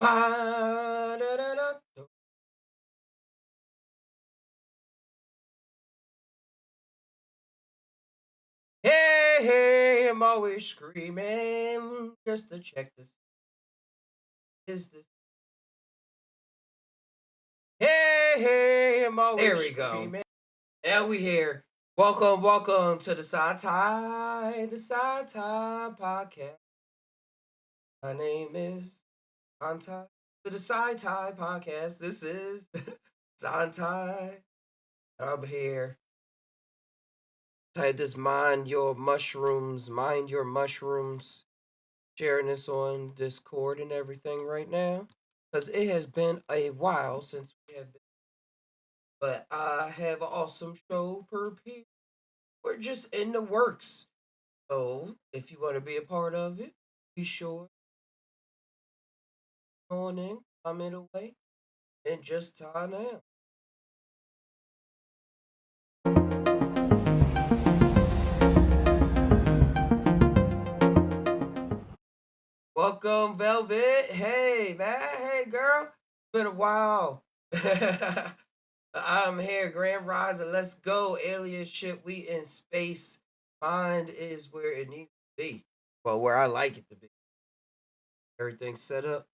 Ba-da-da-da. Hey, hey, I'm always screaming just to check this. Is this? Hey, hey, I'm always There we go. Screaming. Now we here. Welcome, welcome to the Sci-Tie podcast. My name is Sci-Tie. To the Sci-Tie podcast. This is Sci-Tie. I'm here. Type this mind your mushrooms, sharing this on Discord and everything right now. Because it has been a while since we have been. But I have an awesome show prepared. We're just in the works. So if you want to be a part of it, be sure on in, comment away, and just time out. Welcome, Velvet. Hey, man. Hey, girl. It's been a while. I'm here, Grand Rising. Let's go. Alien ship. We in space. Mind is where it needs to be. Well, where I like it to be. Everything's set up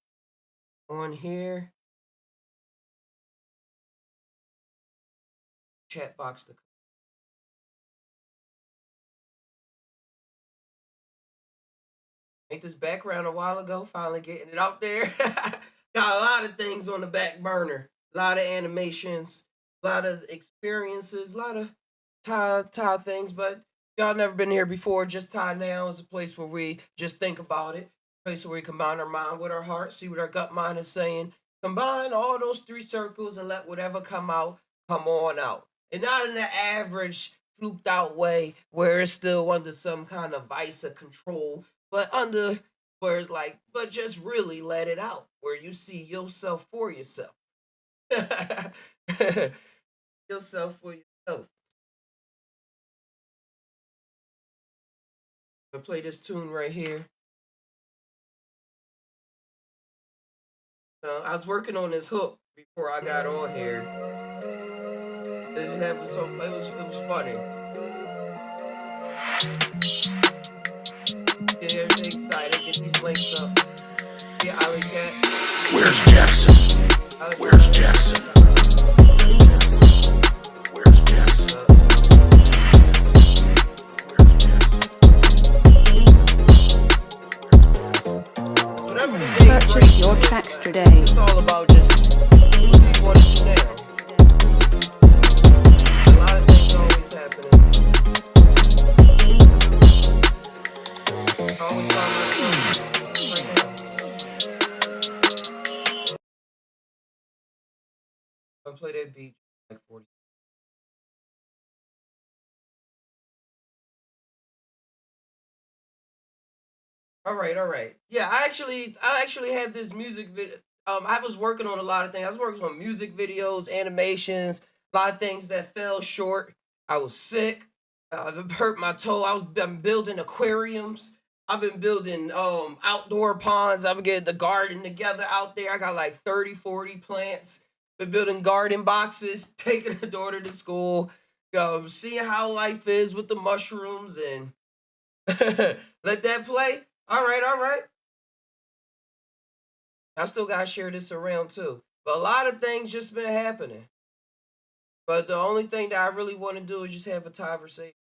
on here. Chat box to make this background a while ago. Finally getting it out there. Got a lot of things on the back burner. A lot of animations. A lot of experiences. A lot of Thai things. But y'all never been here before. Just tainow is a place where we just think about it. A place where we combine our mind with our heart. See what our gut mind is saying. Combine all those three circles and let whatever come out, come on out. And not in the average fluked out way where it's still under some kind of vice of control, but under where it's like, but just really let it out where you see yourself for yourself. Yourself for yourself. I'm gonna play this tune right here. I was working on this hook before I got on here. It was funny. Get everything excited, get these links up. Yeah, Alley Cat. Where's Jackson? Where's Jackson? Where's Jackson? Purchase your tracks today. It's all about just what you want to do now. A lot of things always happening. I always find myself right now. I play that beat like 40. All right. Yeah, I actually have this music video. I was working on a lot of things. I was working on music videos, animations, a lot of things that fell short. I was sick. Hurt my toe. I'm building aquariums. I've been building outdoor ponds. I've been getting the garden together out there. I got like 30, 40 plants. Been building garden boxes, taking the daughter to school, seeing how life is with the mushrooms and let that play. All right. I still gotta share this around too. But a lot of things just been happening. But the only thing that I really want to do is just have a conversation.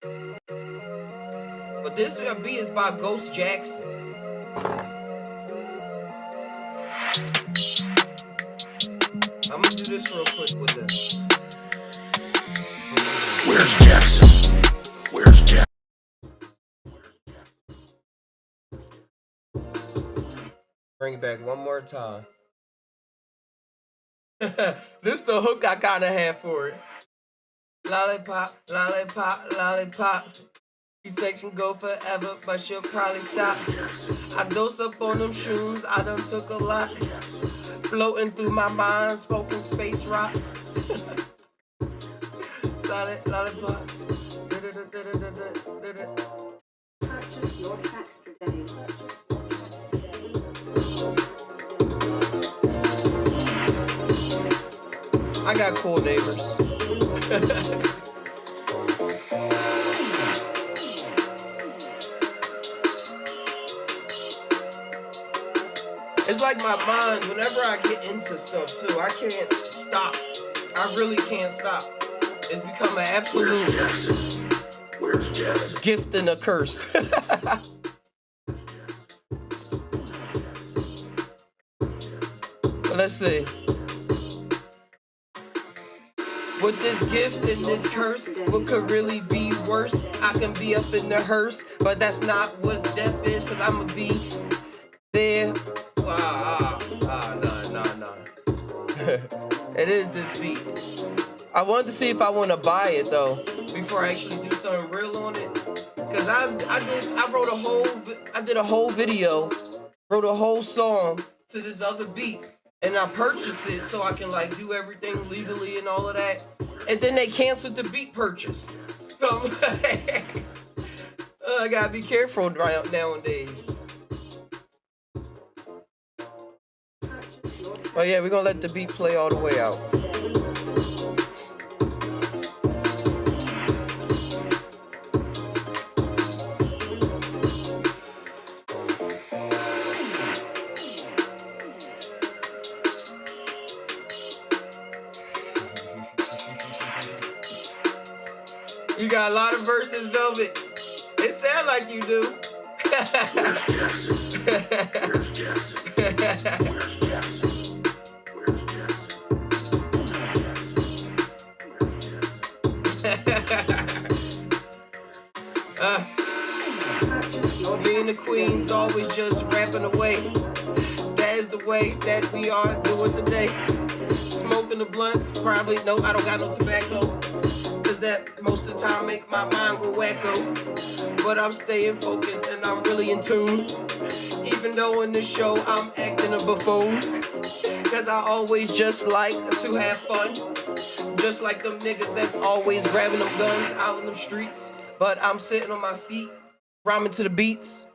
But this beat is by Ghost Jackson. I'm gonna do this real quick with this. Where's Jackson? Where's Jackson? Bring it back one more time. This the hook I kinda had for it. Lollipop, lollipop, lollipop. C-section go forever, but she'll probably stop. I dose up on them shoes, I done took a lot. Floating through my mind, smoking space rocks. Lollipop. Purchase your tracks today. I got cool neighbors. It's like my mind, whenever I get into stuff too, I can't stop. I really can't stop. It's become an absolute gift and a curse. Let's see. With this gift and this curse, what could really be worse? I can be up in the hearse, but that's not what death is, cause I'ma be there. No. It is this beat. I wanted to see if I want to buy it though before I actually do something real on it. Cause I did a whole video, wrote a whole song to this other beat, and I purchased it so I can like do everything legally and all of that. And then they canceled the beat purchase. So I'm like, I gotta be careful nowadays. Oh yeah, we're gonna let the beat play all the way out. You got a lot of verses, Velvet. It sound like you do. Where's Jackson? Where's Jackson? Where's Jackson? Where's Jackson? Me and the Queens always just rapping away. That is the way that we are doing today. Smoking the blunts, probably no, I don't got no tobacco. Cause that most of the time make my mind go wacko. But I'm staying focused and I'm really in tune. Even though in this show I'm acting a buffoon. Cause I always just like to have fun. Just like them niggas that's always grabbing them guns out in them streets. But I'm sitting on my seat, rhyming to the beats.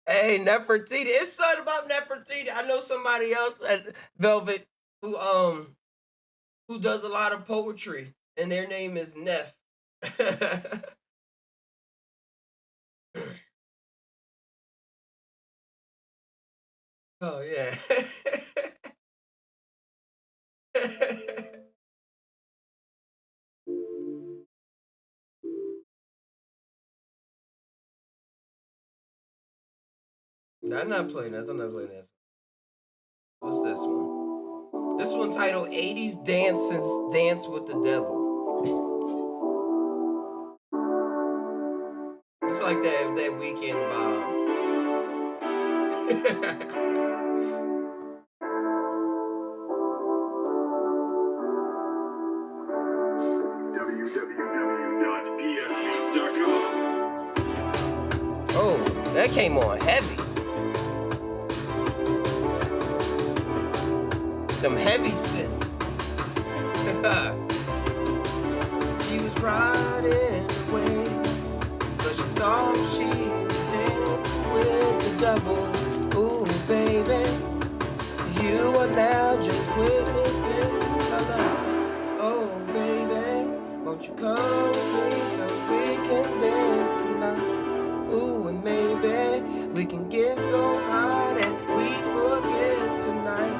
Hey, Nefertiti. It's something about Nefertiti. I know somebody else at Velvet who does a lot of poetry, and their name is Neff. Oh yeah. No, I'm not playing that. I'm not playing that. What's this one? This one titled 80s Dance with the Devil. It's like that weekend vibe. www.psbeats.com. Oh, that came on heavy. Them heavy sips. She was riding away, but she thought she was dancing with the devil. Ooh, baby, you are now just witnessing my love. Oh, baby, won't you come with me so we can dance tonight? Ooh, and maybe we can get so high that we forget tonight.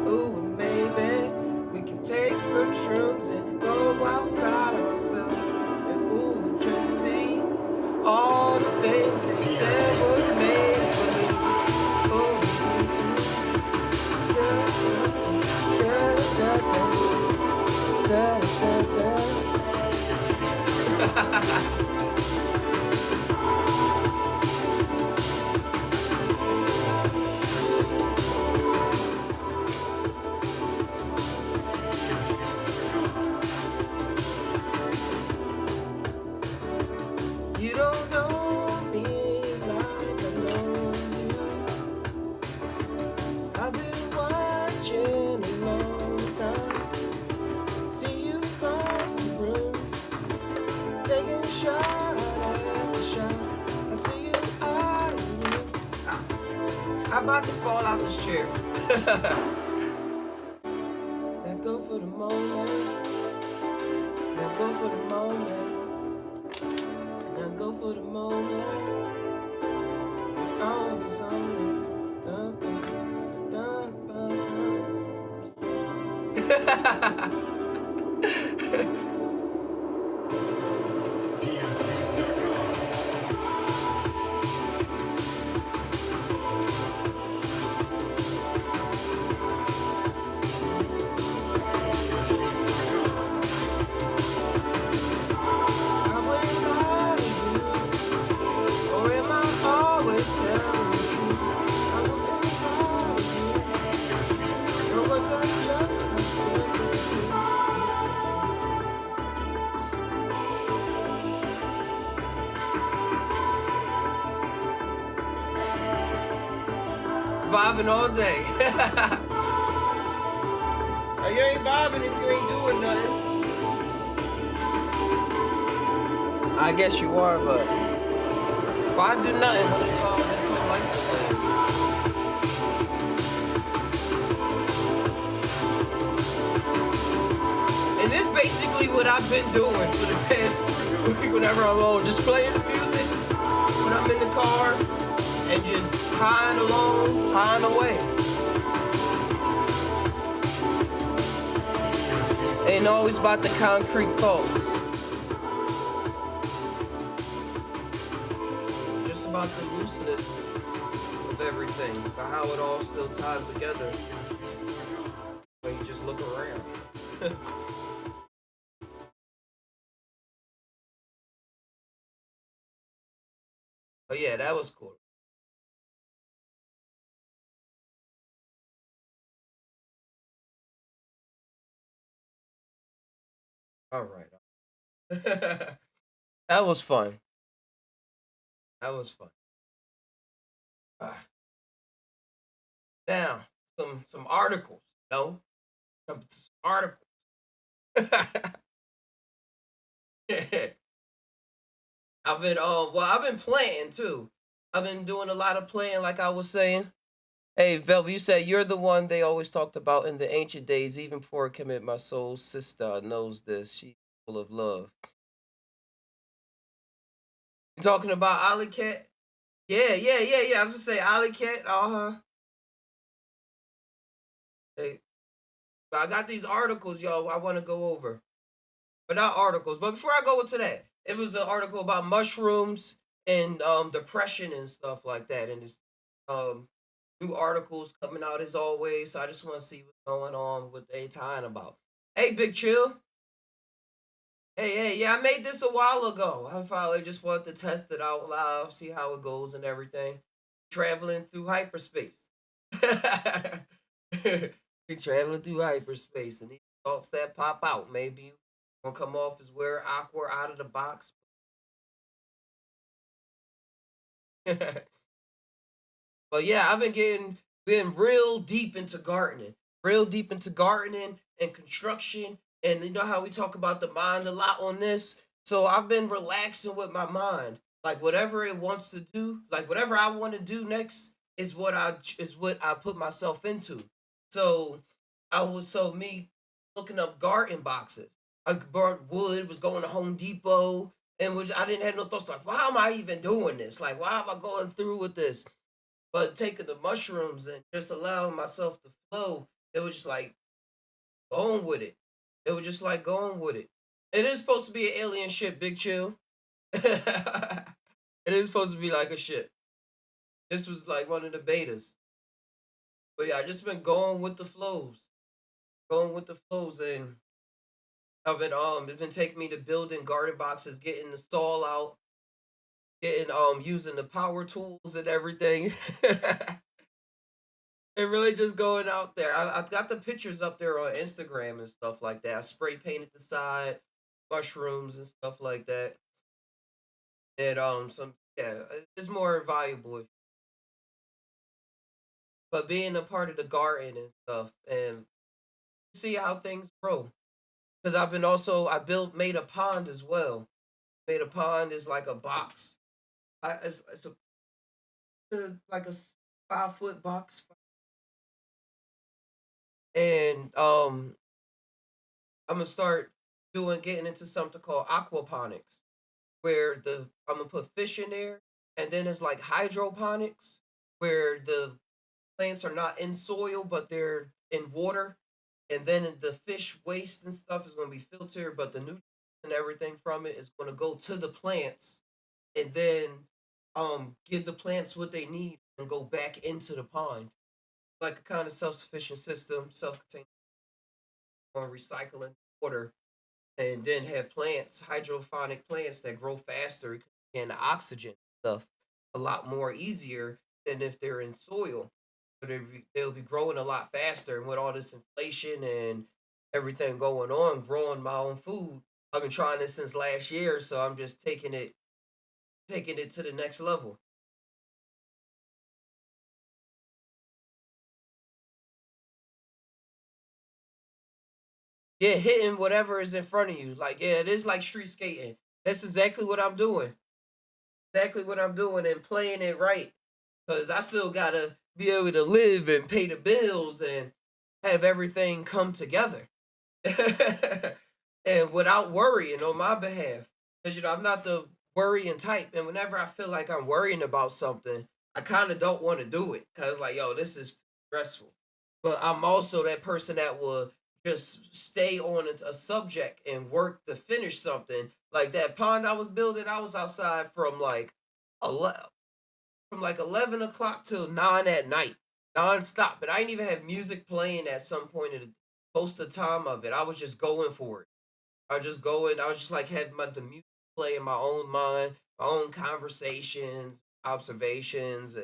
Ooh, and maybe we can take some shrooms and go outside of ourselves. And ooh, just see all the things they said was made for me. Ooh, to fall out this chair. Let go for the moment. Let go for the moment. Let go for the moment. Always on it. Dun, dun, dun, dun, dun. I went by you, or am I always telling the truth? I went by you, or was that just vibing all day? You ain't vibing if you ain't doing nothing. I guess you are, but why do nothing when it's all this whole life thing? And this basically what I've been doing for the past week whenever I'm on, just playing the music when I'm in the car and just tying along, tying away. Ain't always about the concrete thoughts. Just about the looseness of everything, but how it all still ties together when you just look around. But yeah, that was cool. All right. That was fun. That was fun. Ah, now, some articles. No, some articles. I've been playing too. I've been doing a lot of playing, like I was saying. Hey, Velvet, you said you're the one they always talked about in the ancient days, even before I commit my soul sister knows this. She's full of love. You talking about Alley Cat? Yeah. I was gonna say Alley Cat, uh-huh. Hey, but I got these articles, y'all, I wanna go over. But not articles. But before I go into that, it was an article about mushrooms and depression and stuff like that. And it's um new articles coming out as always. So I just want to see what's going on, what they tying about. Hey, Big Chill. Hey, yeah, I made this a while ago. I finally just wanted to test it out live, see how it goes and everything. Traveling through hyperspace. Be traveling through hyperspace, and these thoughts that pop out, maybe gonna come off as we're awkward out of the box. But yeah, I've been getting real deep into gardening, real deep into gardening and construction. And you know how we talk about the mind a lot on this. So I've been relaxing with my mind. Like whatever it wants to do, like whatever I want to do next is what I put myself into. So me looking up garden boxes. I bought wood, was going to Home Depot, and which I didn't have no thoughts like, why am I even doing this? Like, why am I going through with this? But taking the mushrooms and just allowing myself to flow, it was just like going with it. It was just like going with it. It is supposed to be an alien ship, Big Chill. It is supposed to be like a ship. This was like one of the betas. But yeah, I just been going with the flows. Going with the flows, and it's been taking me to building garden boxes, getting the stall out, getting using the power tools and everything. And really just going out there. I've got the pictures up there on Instagram and stuff like that. I spray painted the side, mushrooms and stuff like that. And it's more valuable. But being a part of the garden and stuff, and see how things grow. Because I built made a pond as well. Made a pond is like a box. It's like 5 foot box, and I'm gonna start doing getting into something called aquaponics, where the I'm gonna put fish in there, and then it's like hydroponics, where the plants are not in soil but they're in water, and then the fish waste and stuff is gonna be filtered, but the nutrients and everything from it is gonna go to the plants, and then give the plants what they need and go back into the pond, like a kind of self-sufficient system, self-contained on recycling water, and then have plants, hydroponic plants that grow faster and the oxygen stuff a lot more easier than if they're in soil. But they'll be growing a lot faster, and with all this inflation and everything going on, growing my own food. I've been trying this since last year, so I'm just taking it to the next level. Yeah, hitting whatever is in front of you. Like, yeah, it is like street skating. That's exactly what I'm doing. Exactly what I'm doing and playing it right. Cause I still gotta be able to live and pay the bills and have everything come together. And without worrying on my behalf. Because I'm not the worrying type. And whenever I feel like I'm worrying about something, I kind of don't want to do it. Cause like, yo, this is stressful. But I'm also that person that will just stay on a subject and work to finish something. Like that pond I was building, I was outside from like 11 o'clock till 9 at night, nonstop. But I didn't even have music playing at some point in the most of the time of it. I was just going for it. I was just like had the music play in my own mind, my own conversations, observations,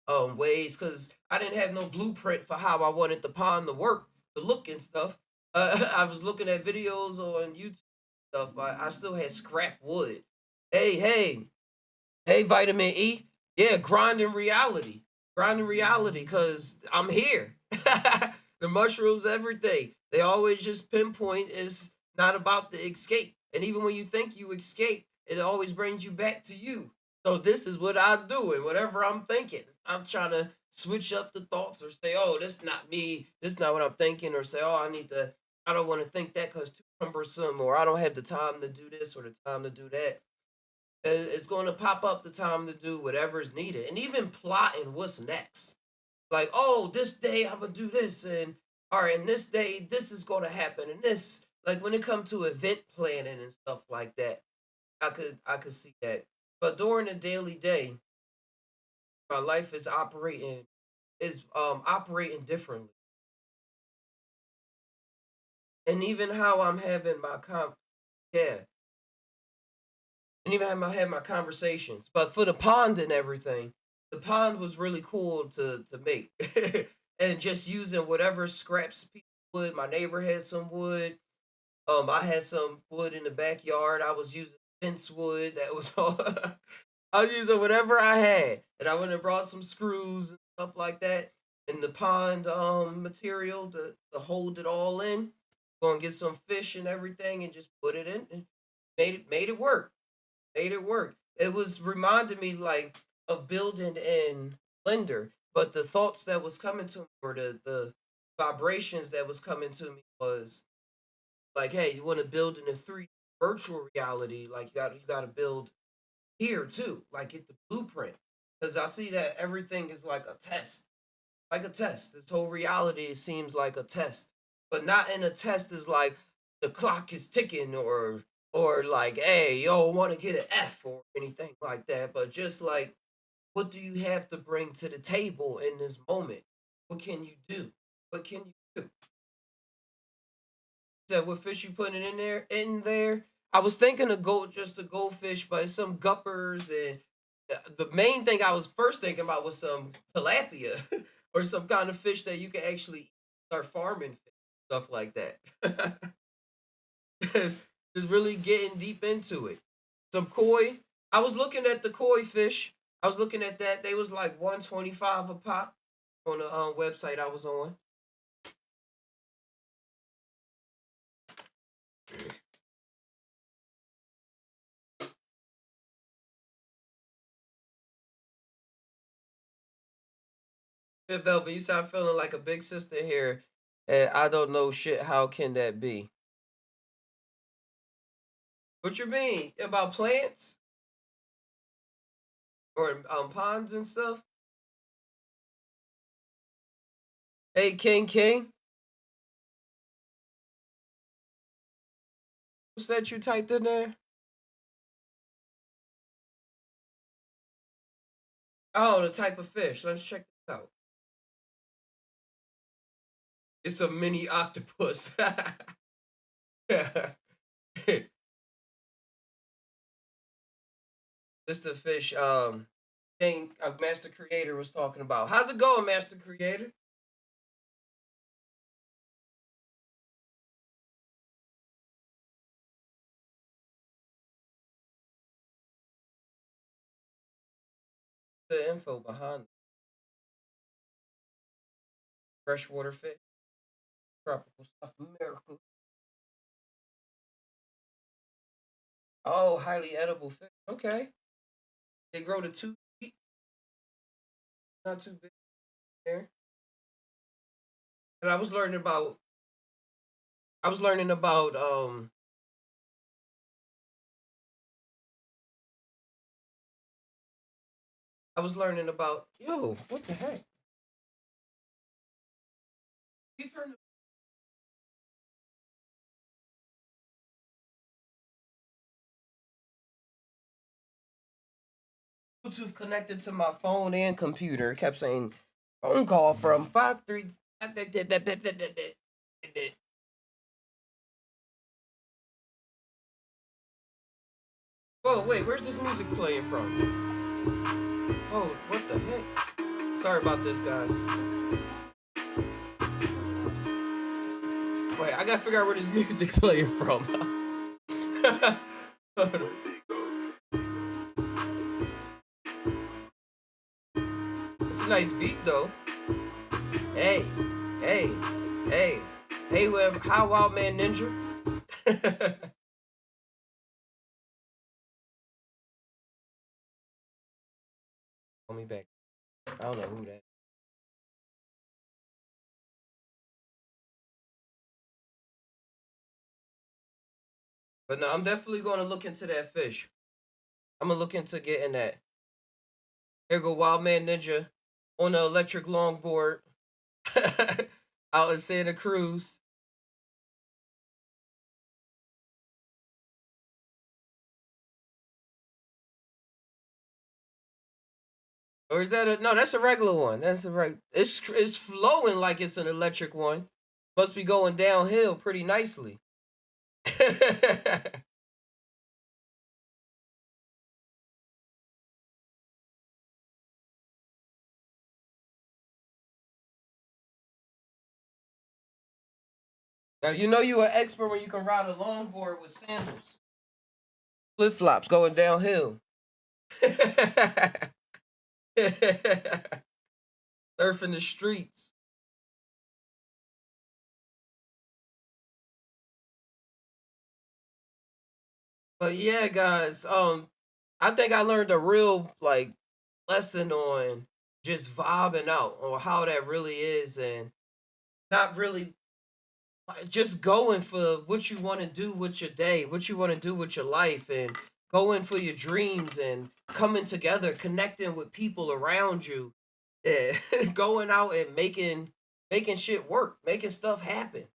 and ways, because I didn't have no blueprint for how I wanted the pond to work, the look and stuff. I was looking at videos on YouTube stuff. I still had scrap wood. Hey, hey, vitamin E. Yeah, grinding reality. Grinding reality because I'm here. The mushrooms, everything. They always just pinpoint is not about the escape. And even when you think you escape, it always brings you back to you. So this is what I do. And whatever I'm thinking, I'm trying to switch up the thoughts or say, oh, this not me. This not what I'm thinking. Or say, oh, I don't want to think that because too cumbersome. Or I don't have the time to do this or the time to do that. It's going to pop up the time to do whatever is needed, and even plotting what's next. Like, oh, this day I'm gonna do this, and all right, and this day this is going to happen, and this. Like when it comes to event planning and stuff like that, I could see that. But during the daily day, my life is operating differently, and even how I'm having my yeah, and even had my conversations. But for the pond and everything, the pond was really cool to make, and just using whatever scraps people wood. My neighbor had some wood. I had some wood in the backyard. I was using fence wood. That was all. I was using whatever I had, and I went and brought some screws and stuff like that, and the pond material to hold it all in. Go and get some fish and everything, and just put it in. And made it work, made it work. It was reminding me like of building in Blender, but the thoughts that was coming to me, or the vibrations that was coming to me, was like, hey, you want to build in a three virtual reality, like you got to build here too, like get the blueprint, because I see that everything is like a test, like a test. This whole reality seems like a test, but not in a test is like the clock is ticking, or like, hey, yo, want to get an F or anything like that, but just like, what do you have to bring to the table in this moment? What can you do? What can you do? Said what fish you putting in there? In there, I was thinking of gold, just a goldfish, but it's some guppers, and the main thing I was first thinking about was some tilapia or some kind of fish that you can actually start farming fish, stuff like that. Just really getting deep into it. Some koi. I was looking at the koi fish. I was looking at that. They was like 125 a pop on the website I was on. Fifth Velvet, you sound feeling like a big sister here, and I don't know shit. How can that be? What you mean about plants or ponds and stuff? Hey, King King, what's that you typed in there? Oh, the type of fish. Let's check this out. It's a mini octopus. This the fish King Master Creator was talking about. How's it going, Master Creator? The info behind freshwater fish, tropical South America. Oh, highly edible fish. Okay. They grow to 2 feet, not too big there. And I was learning about I was learning about yo, what the heck? You turn the Bluetooth connected to my phone and computer. It kept saying phone call from 53. Whoa, wait, where's this music playing from? Oh, what the heck? Sorry about this, guys. Wait, I gotta figure out where this music playing from. It's a nice beat though. Hey, hey, hey, hey, web, how wild man ninja? Call me back. I don't know who that. But no, I'm definitely going to look into that fish. I'm gonna look into getting that. Here go Wild Man Ninja on the electric longboard out in Santa Cruz. Or is that a no? That's a regular one. That's a right. It's flowing like it's an electric one. Must be going downhill pretty nicely. Now you know you an expert when you can ride a longboard with sandals, flip flops going downhill. Surfing the streets. But yeah, guys, I think I learned a real like lesson on just vibing out or how that really is and not really just going for what you want to do with your day, what you want to do with your life, and going for your dreams and coming together, connecting with people around you, and going out and making shit work, making stuff happen.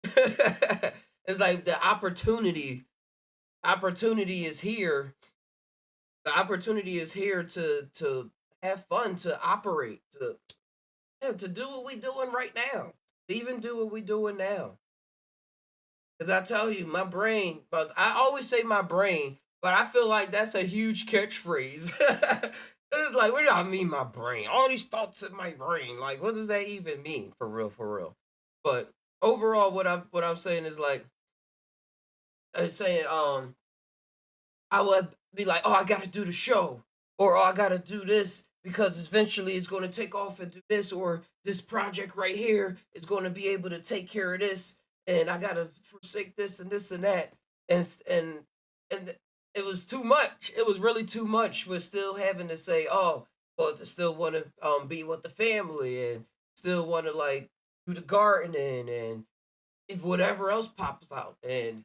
It's like the opportunity is here. The opportunity is here to have fun, to operate, to yeah, to do what we doing right now. To even do what we doing now. Cause I tell you, my brain, but I always say my brain, but I feel like that's a huge catchphrase. It's like, what do I mean my brain? All these thoughts in my brain. Like, what does that even mean? For real, for real. But overall, what I'm saying is like it's saying I would be like, oh, I got to do the show, or oh, I got to do this because eventually it's going to take off and do this, or this project right here is going to be able to take care of this, and I got to forsake this and that, and it was too much. It was really too much. We're still having to say, oh, or to still want to be with the family and still want to like do the gardening and if whatever else pops out and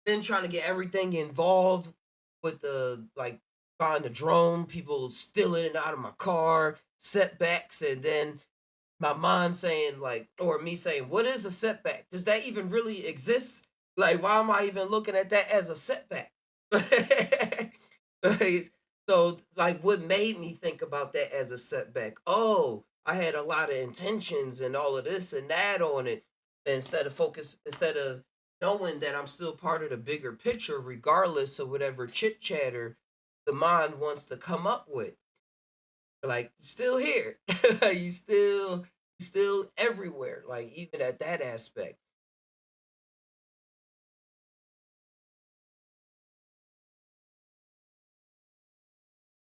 then trying to get everything involved with the like buying the drone, people stealing it out of my car, setbacks, and then my mind saying like, or me saying, what is a setback? Does that even really exist? Like, why am I even looking at that as a setback? Like, so, like, what made me think about that as a setback? Oh, I had a lot of intentions and all of this and that on it. Instead of knowing that I'm still part of the bigger picture, regardless of whatever chit chatter the mind wants to come up with. Like, still here. Like, you still everywhere. Like, even at that aspect.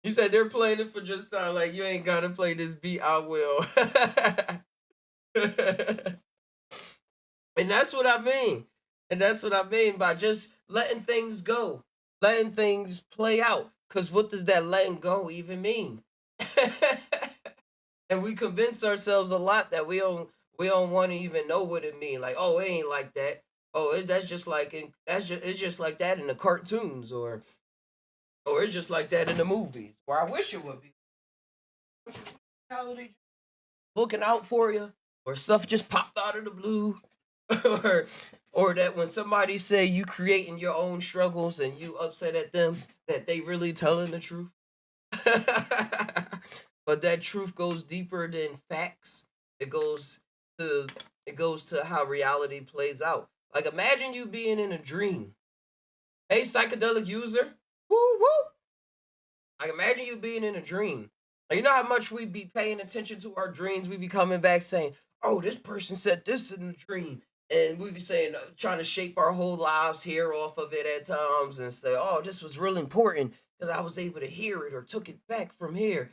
You said they're playing it for just time. Like, you ain't gotta play this beat, I will. And that's what I mean. And that's what I mean by just letting things go, letting things play out. Because what does that letting go even mean? And we convince ourselves a lot that we don't want to even know what it means. Like, oh, it ain't like that. Oh, that's just like it's just like that in the cartoons, or it's just like that in the movies. Or I wish it would be. Reality looking out for you, or stuff just popped out of the blue, or that when somebody say you creating your own struggles and you upset at them, that they really telling the truth. But that truth goes deeper than facts. It goes to it goes to how reality plays out. Like imagine you being in a dream. Hey, psychedelic user. Woo woo. Like imagine you being in a dream. Like, you know how much we be paying attention to our dreams. We be coming back saying, "Oh, this person said this in the dream," and we be saying, trying to shape our whole lives here off of it at times, and say, "Oh, this was really important because I was able to hear it or took it back from here."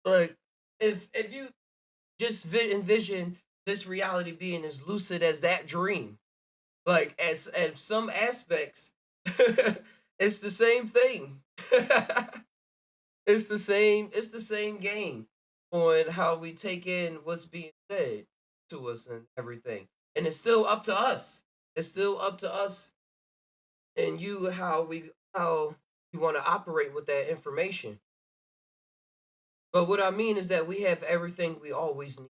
Like, if you just envision this reality being as lucid as that dream, like as some aspects, it's the same thing. It's the same game on how we take in what's being said to us and everything. And it's still up to us. It's still up to us and you how you want to operate with that information. But what I mean is that we have everything we always need.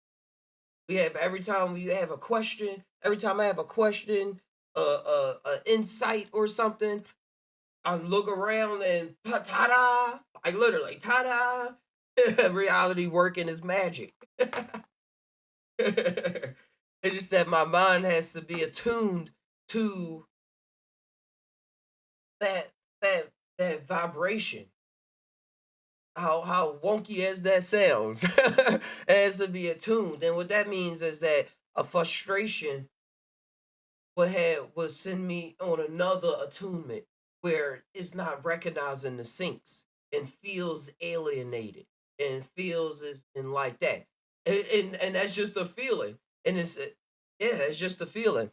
We have every time we have a question, every time I have a question, a insight or something, I look around and ta-da, like literally ta-da. Reality working is magic. It's just that my mind has to be attuned to that that that vibration. How wonky as that sounds, it has to be attuned. And what that means is that a frustration would send me on another attunement where it's not recognizing the syncs and feels alienated and feels is and like that. And that's just a feeling. And yeah, it's just a feeling.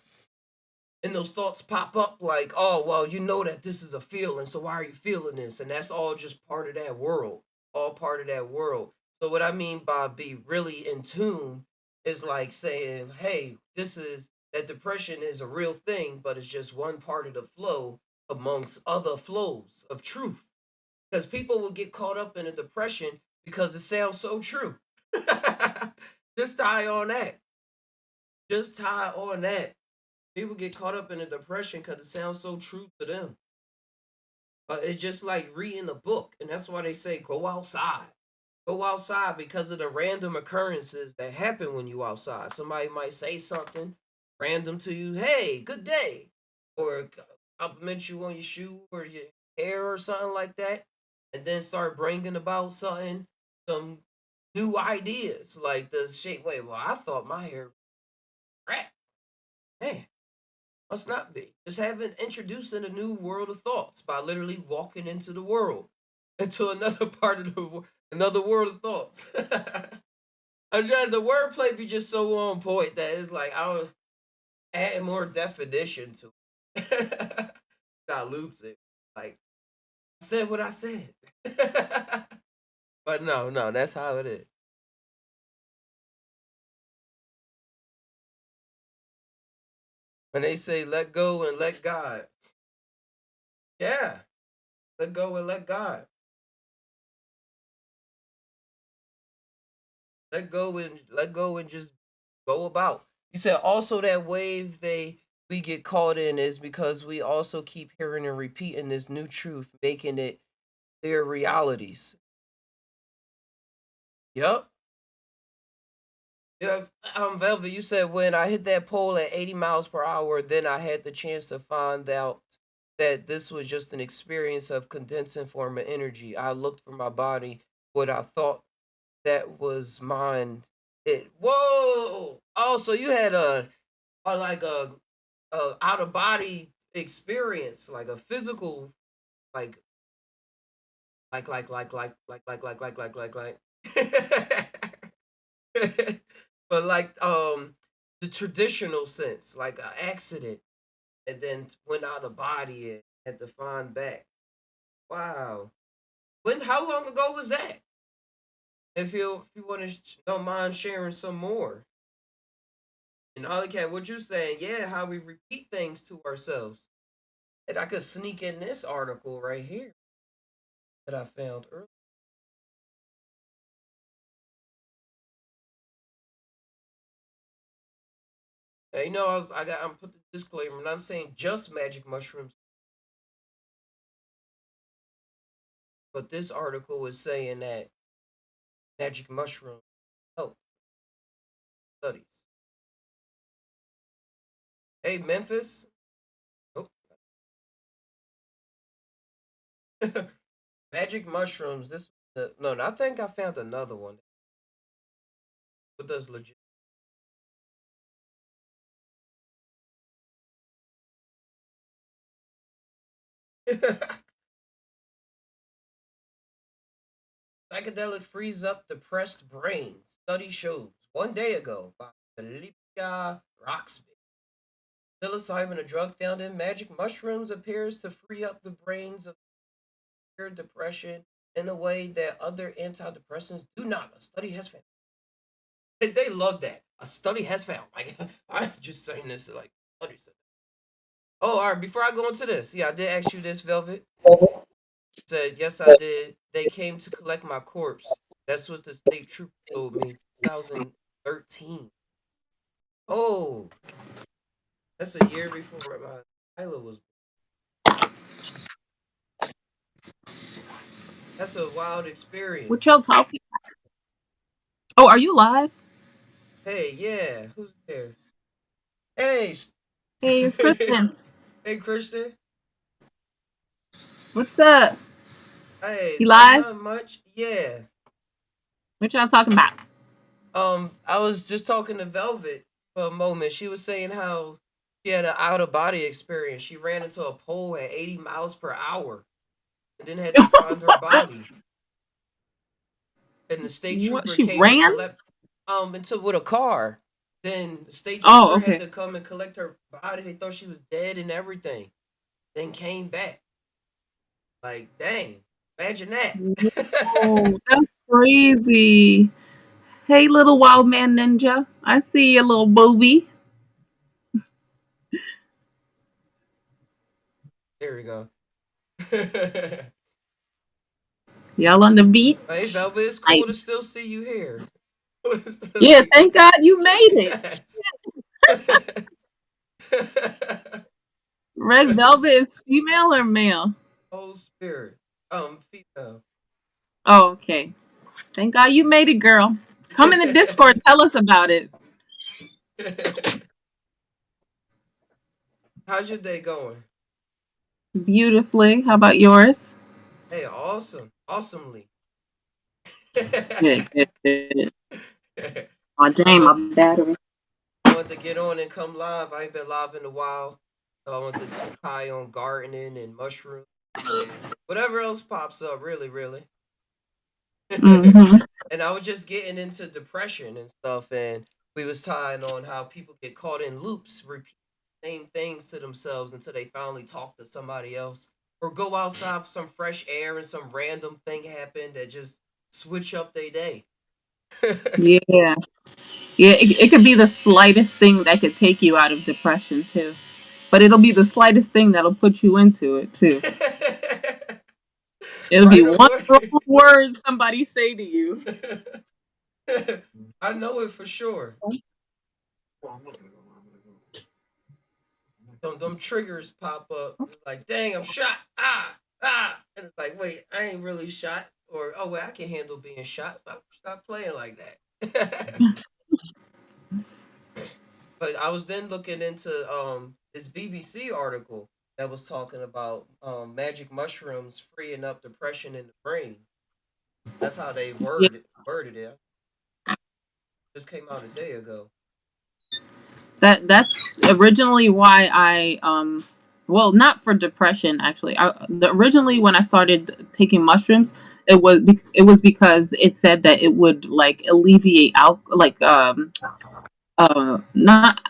And those thoughts pop up like, oh, well, you know that this is a feeling, so why are you feeling this? And that's all just part of that world, all part of that world. So, what I mean by be really in tune is like saying, hey, this is that depression is a real thing, but it's just one part of the flow amongst other flows of truth. Because people will get caught up in a depression because it sounds so true. Just tie on that. Just tie on that. People get caught up in a depression because it sounds so true to them. But it's just like reading a book, and that's why they say go outside. Go outside because of the random occurrences that happen when you outside. Somebody might say something random to you, hey, good day, or compliment you on your shoe or your hair or something like that, and then start bringing about some new ideas like the shape. Wait, well, I thought my hair was crap. Man, must not be. Just having introducing a new world of thoughts by literally walking into the world, into another part of another world of thoughts. I'm trying the wordplay be just so on point that it's like I was adding more definition to it. Dilutes it. Like I said what I said. But no, no, that's how it is. When they say let go and let God, yeah, let go and let God. Let go and just go about. You said also that wave they we get caught in is because we also keep hearing and repeating this new truth, making it their realities. Yep. Yeah, Velvet, you said when I hit that pole at 80 miles per hour, then I had the chance to find out that this was just an experience of condensing form of energy. I looked for my body, what I thought that was mine. It whoa! Oh, so you had a like a out of body experience, like a physical, like like. But like the traditional sense, like an accident, and then went out of body and had to find back. Wow. When? How long ago was that? If you want to don't mind sharing some more. And Ollie Cat, what you saying? Yeah, how we repeat things to ourselves. And I could sneak in this article right here that I found earlier. Now, I'm put the disclaimer. I'm not saying just magic mushrooms, but this article is saying that magic mushrooms help studies. Hey, Memphis. Oh. Magic mushrooms. No, I think I found another one. What does legit? Psychedelic frees up depressed brain. Study shows 1 day ago by Philippia Roxby. Psilocybin, a drug found in magic mushrooms, appears to free up the brains of severe depression in a way that other antidepressants do not. A study has found. They love that. A study has found. Like I'm just saying this to like study said. Oh, all right. Before I go into this, yeah, I did ask you this, Velvet. Said yes, I did. They came to collect my corpse. That's what the state trooper told me. 2013. Oh, that's a year before my Tyler was. That's a wild What experience. y'all talking? Oh, are you live? Hey, yeah, who's there? Hey, Hey, it's Kristen. hey, Christian. What's up? Hey, You live? not much. Yeah. What y'all talking about? I was just talking to Velvet for a moment. She was saying how she had an out of body experience. She ran into a pole at 80 miles per hour and then had to find her body. And the state What? trooper She came to ran? collect into with a car. Then the state Oh, trooper had okay. to come and collect her body. They thought she was dead and everything. Then came back. Like, dang, imagine that. Oh, that's crazy. Hey, little wild man ninja. I see you, little booby. There we go. Hey, Y'all on the beach? Velvet, it's Nice. cool to still see you here. Cool to still Yeah, see thank God you made it. yes. Red Velvet is female or male? Whole spirit. Female. Oh, okay. Thank God you made it, girl. Come in the Discord. Tell us about it. How's your day going? Beautifully. How about yours? Hey, awesome. Awesomely. Good, good, good. Oh, I damn, want my battery. I want to get on and come live. I ain't been live in a while. So I want to keep high on gardening and mushrooms. Whatever else pops up, really, really. Mm-hmm. And I was just getting into depression and stuff, and we was tying on how people get caught in loops, repeat the same things to themselves until they finally talk to somebody else, or go outside for some fresh air and some random thing happened that just switch up their day. Yeah. Yeah, it could be the slightest thing that could take you out of depression too. But it'll be the slightest thing that'll put you into it too. It'll be Right one away. wrong word somebody say to you. I know it for sure. Them triggers pop up. It's like, dang, I'm shot. And it's like, wait, I ain't really shot. Or, oh, well, I can handle being shot. Stop playing like that. But I was then looking into this BBC article that was talking about magic mushrooms freeing up depression in the brain. That's how they Yeah, worded it. Just came out a day ago. that's originally why I well, not for depression actually. Originally when I started taking mushrooms, it was because it said that it would like alleviate not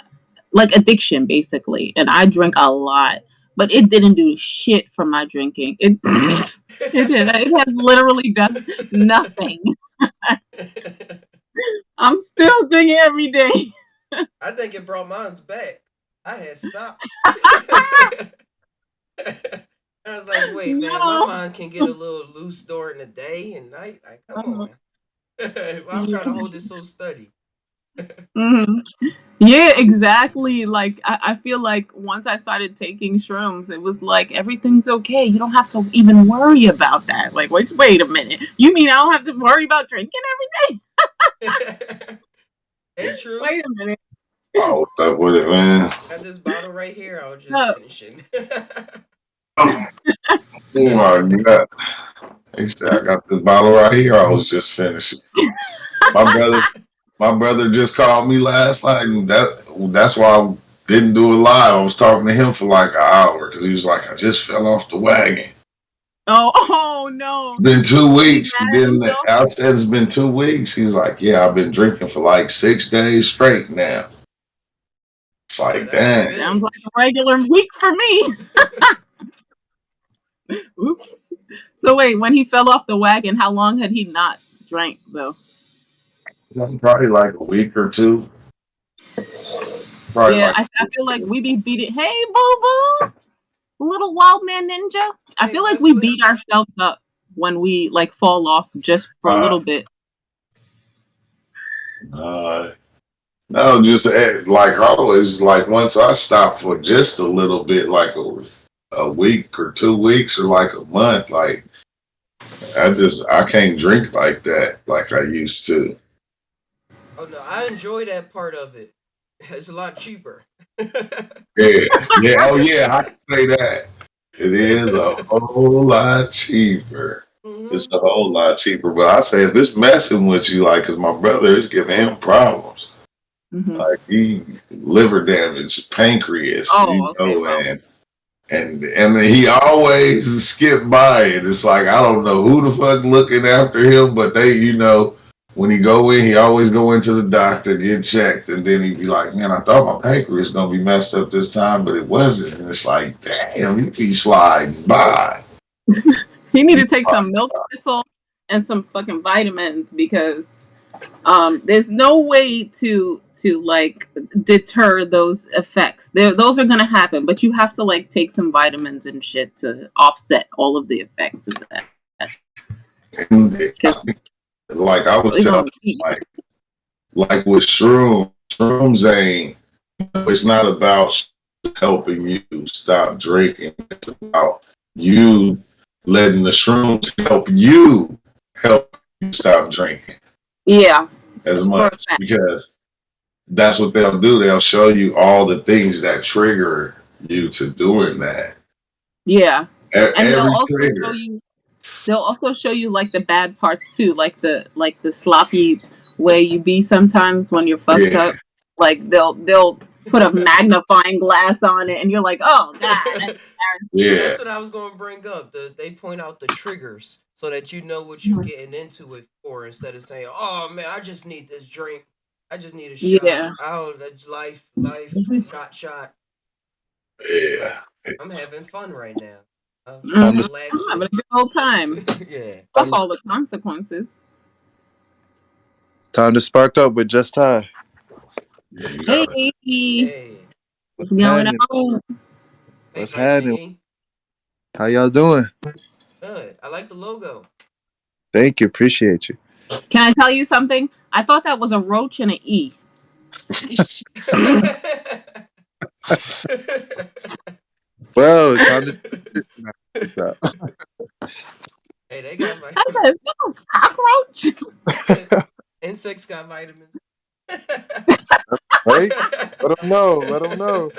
like addiction basically, and I drink a lot, but it didn't do shit for my drinking. It has literally done nothing. I'm still drinking every day. I think it brought mine back. I had stopped. I was like, wait, man, my No. mind can get a little loose during the day and night. Like, come on. Why I'm trying to hold it so steady. Mhm. Yeah, exactly. Like I feel like once I started taking shrooms, it was like everything's okay. You don't have to even worry about that. Like, wait a minute. You mean I don't have to worry about drinking every day? Hey, True. Wait a minute. Oh, what's up with it, man? Got this bottle right here. I was just No. finishing. Oh, I just I left it. got, he said, I got this bottle right here. I was just finishing. My brother, my brother just called me last night, and that's why I didn't do it live. I was talking to him for like an hour because he was like, I just fell off the wagon. Oh no. Been Was he 2 weeks. mad And at then himself? I said it's been 2 weeks. He was like, yeah, I've been drinking for like 6 days straight now. It's Yeah, like, that's a dang. Sounds like binge. a regular week for me. Oops. So wait, when he fell off the wagon, how long had he not drank though? Probably like a week or two. Probably Yeah, like I feel like we be beating. Hey, boo boo, little wild man ninja. I Hey, feel like we Wesley. beat ourselves up when we like fall off just for a uh, little bit. uh no, just like always, like once I stop for just a little bit, like a week or 2 weeks or like a month, like I can't drink like that like I used to. Oh, no, I enjoy that part of it. It's a lot cheaper. Yeah, yeah, oh yeah, I can say that. It is a whole lot cheaper. It's Hmm. a whole lot cheaper. But I say if it's messing with you, like, cause my brother is giving him problems. Hmm. Like he liver damage, pancreas, Oh, okay. Well, and then he always skip by it. It's like I don't know who the fuck looking after him, but they, when he go in, he always go into the doctor, get checked, and then he be like, "Man, I thought my pancreas gonna be messed up this time, but it wasn't." And it's like, damn, you be sliding by. he need to take some milk thistle and some fucking vitamins because there's no way to like deter those effects. Those are gonna happen, but you have to like take some vitamins and shit to offset all of the effects of that. And Because like I was we're telling, gonna keep. like with shrooms ain't. It's not about helping you stop drinking. It's about you letting the shrooms help you stop drinking Yeah, as for a much fact. because that's what they'll do. They'll show you all the things that trigger you to doing that. Yeah, and Every trigger. they'll also show you like the bad parts too, like the sloppy way you be sometimes when you're fucked Yeah, up. Like they'll put a magnifying glass on it, and you're like, oh god, that's yeah, That's what I was going to bring up. They point out the triggers so that you know what you're embarrassing. getting into it for instead of saying, "Oh man, I just need this drink. I just need a shot. Yeah. Oh, that's life, shot." It's like yeah. I'm having fun right now. I'm Mhm. I'm having relaxing. a good old time. Yeah. Fuck all the consequences. Time to spark up with Just Ty. Yeah, you Hey, got it. Hey, what's What's going happening? on? hey, What's Vitamin happening? E. How y'all doing? Good. I like the logo. Thank you. Appreciate you. Can I tell you something? I thought that was a roach and an E. Well, it's time to nah, stop. Hey, they got I said, vitamins. "Oh, cockroach." Insects got vitamins. Right? Let them know. Let them know.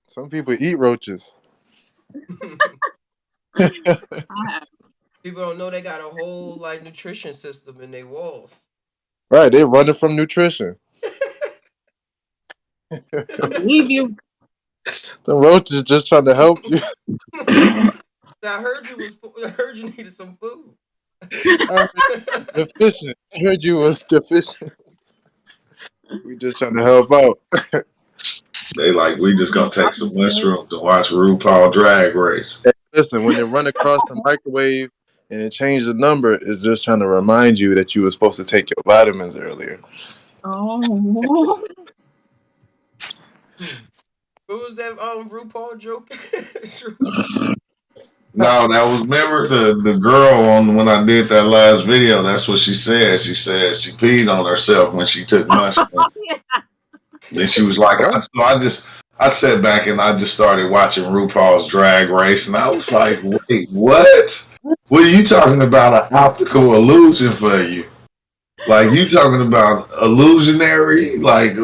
Some people eat roaches. People don't know they got a whole like nutrition system in their walls. Right? They running from nutrition. I believe you. The roaches just trying to help you. I heard you was. I heard you needed some food. I heard deficient. I heard you was deficient. We just trying to help out. They like, we just gonna take some mushrooms to watch Rupaul Drag Race. Hey, listen, when they run across the microwave and it changed the number, it's just trying to remind you that you were supposed to take your vitamins earlier. Oh. What was that RuPaul joke? No, that was, remember the girl on when I did that last video. That's what she said. She said she peed on herself when she took mushroom. Yeah. Then she was like, What? I sat back and I just started watching RuPaul's Drag Race, and I was like, wait, what? What are you talking about? An optical illusion for you? Like, you talking about illusionary? Like,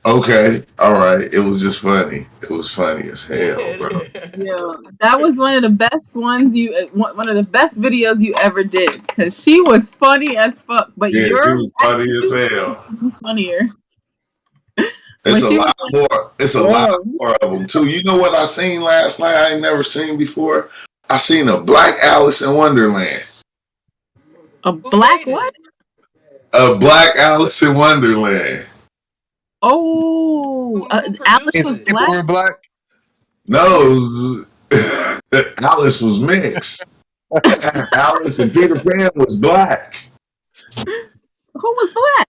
okay, all right. It was just funny. It was funny as hell, bro. Yeah, that was one of the best ones one of the best videos you ever did because she was funny as fuck. But Yeah, she your was funny as reaction hell. was funnier It's when a she was lot like, more. It's a lot "Whoa, more of them too. You know what I seen last night? I ain't never seen before. I seen a Black Alice in Wonderland. a Who black made what? it? A Black Alice in Wonderland. Oh, Who Alice produced Means was it? people black. were black. No, Alice was mixed. Alice and Peter Pan was black. Who was black?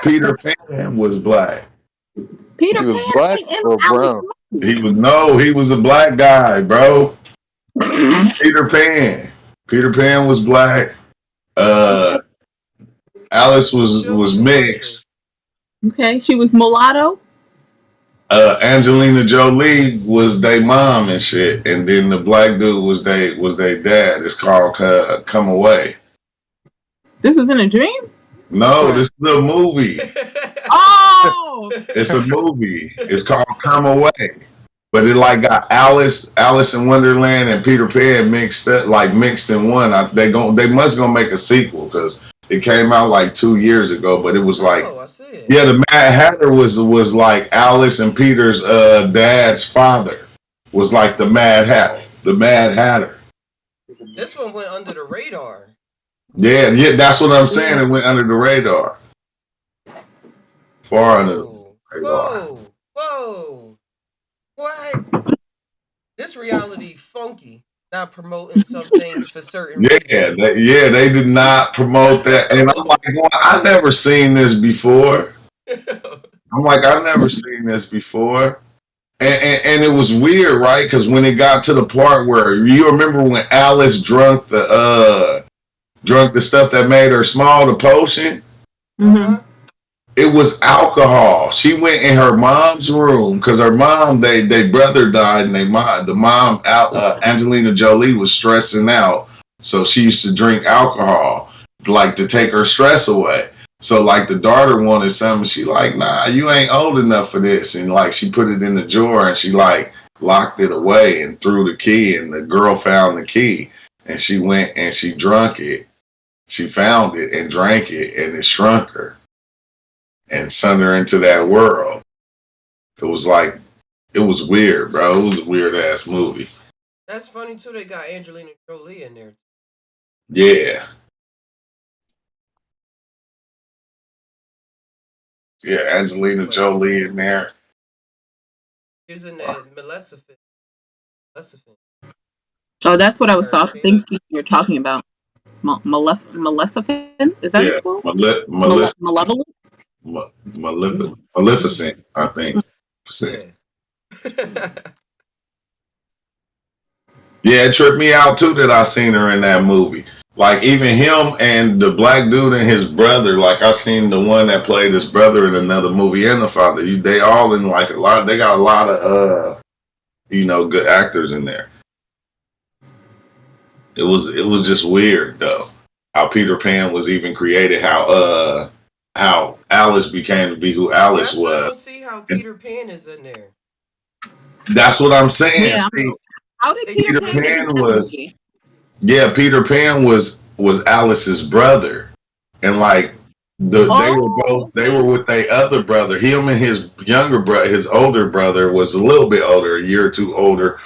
Peter Pan was black. Peter He was Pan black ain't in or Alice. brown. He was a black guy, bro. Peter Pan. Peter Pan was black. Uh, Alice Show me was the version. mixed. Okay, she was mulatto. Angelina Jolie was their mom and shit, and then the black dude was they dad. It's called Come Away. This was in a dream. No, this is a movie. Oh, It's a movie. It's called Come Away. But it like got Alice in Wonderland, and Peter Pan mixed up, like mixed in one. They must gonna make a sequel because it came out like 2 years ago. But it was like, Oh, I see it. yeah, the Mad Hatter was like Alice and Peter's dad's father was like the Mad Hatter. The Mad Hatter. This one went under the radar. Yeah, yeah, that's what I'm saying. It went under the radar, far under the Whoa, radar. whoa, whoa! What? This reality funky. Not promoting some things for certain reasons. They did not promote that, and I'm like, well, I never seen this before. I'm like, I've never seen this before. And it was weird, right? Because when it got to the part where you remember when Alice drunk the stuff that made her small, the potion, Mm-hmm. it was alcohol. She went in her mom's room because her mom, they brother died, and the mom, Angelina Jolie, was stressing out, so she used to drink alcohol, like to take her stress away. So like the daughter wanted something, she like, nah, you ain't old enough for this, and like she put it in the drawer and she like locked it away and threw the key, and the girl found the key, and she went and she drank it. She found it and drank it, and it shrunk her and sent her into that world. It was like, it was weird, bro. It was a weird ass movie. That's funny too. They got Angelina Jolie in there. Yeah. Yeah, Angelina But Jolie in there. she's in that Maleficent. Oh, that's what I was Her thinking you're talking about. Maleficent? Is that Yeah, his quote? Malevolent? Maleficent, I think. Yeah. Yeah, it tripped me out too that I seen her in that movie. Like even him and the black dude and his brother. Like I seen the one that played his brother in another movie and the father. They all in like a lot. They got a lot of good actors in there. It was just weird though how Peter Pan was even created. How Alice became to be who Yeah, I Alice still was. don't see how And Peter Pan is in there. that's what I'm saying. Yeah. See, How did They Peter just Peter Pan get missing. in Pan that was movie? Yeah, Peter Pan was Alice's brother, and like Mm. they were both Oh, they okay. were with their other brother. Him and his younger brother, his older brother, was a little bit older, a year or two older.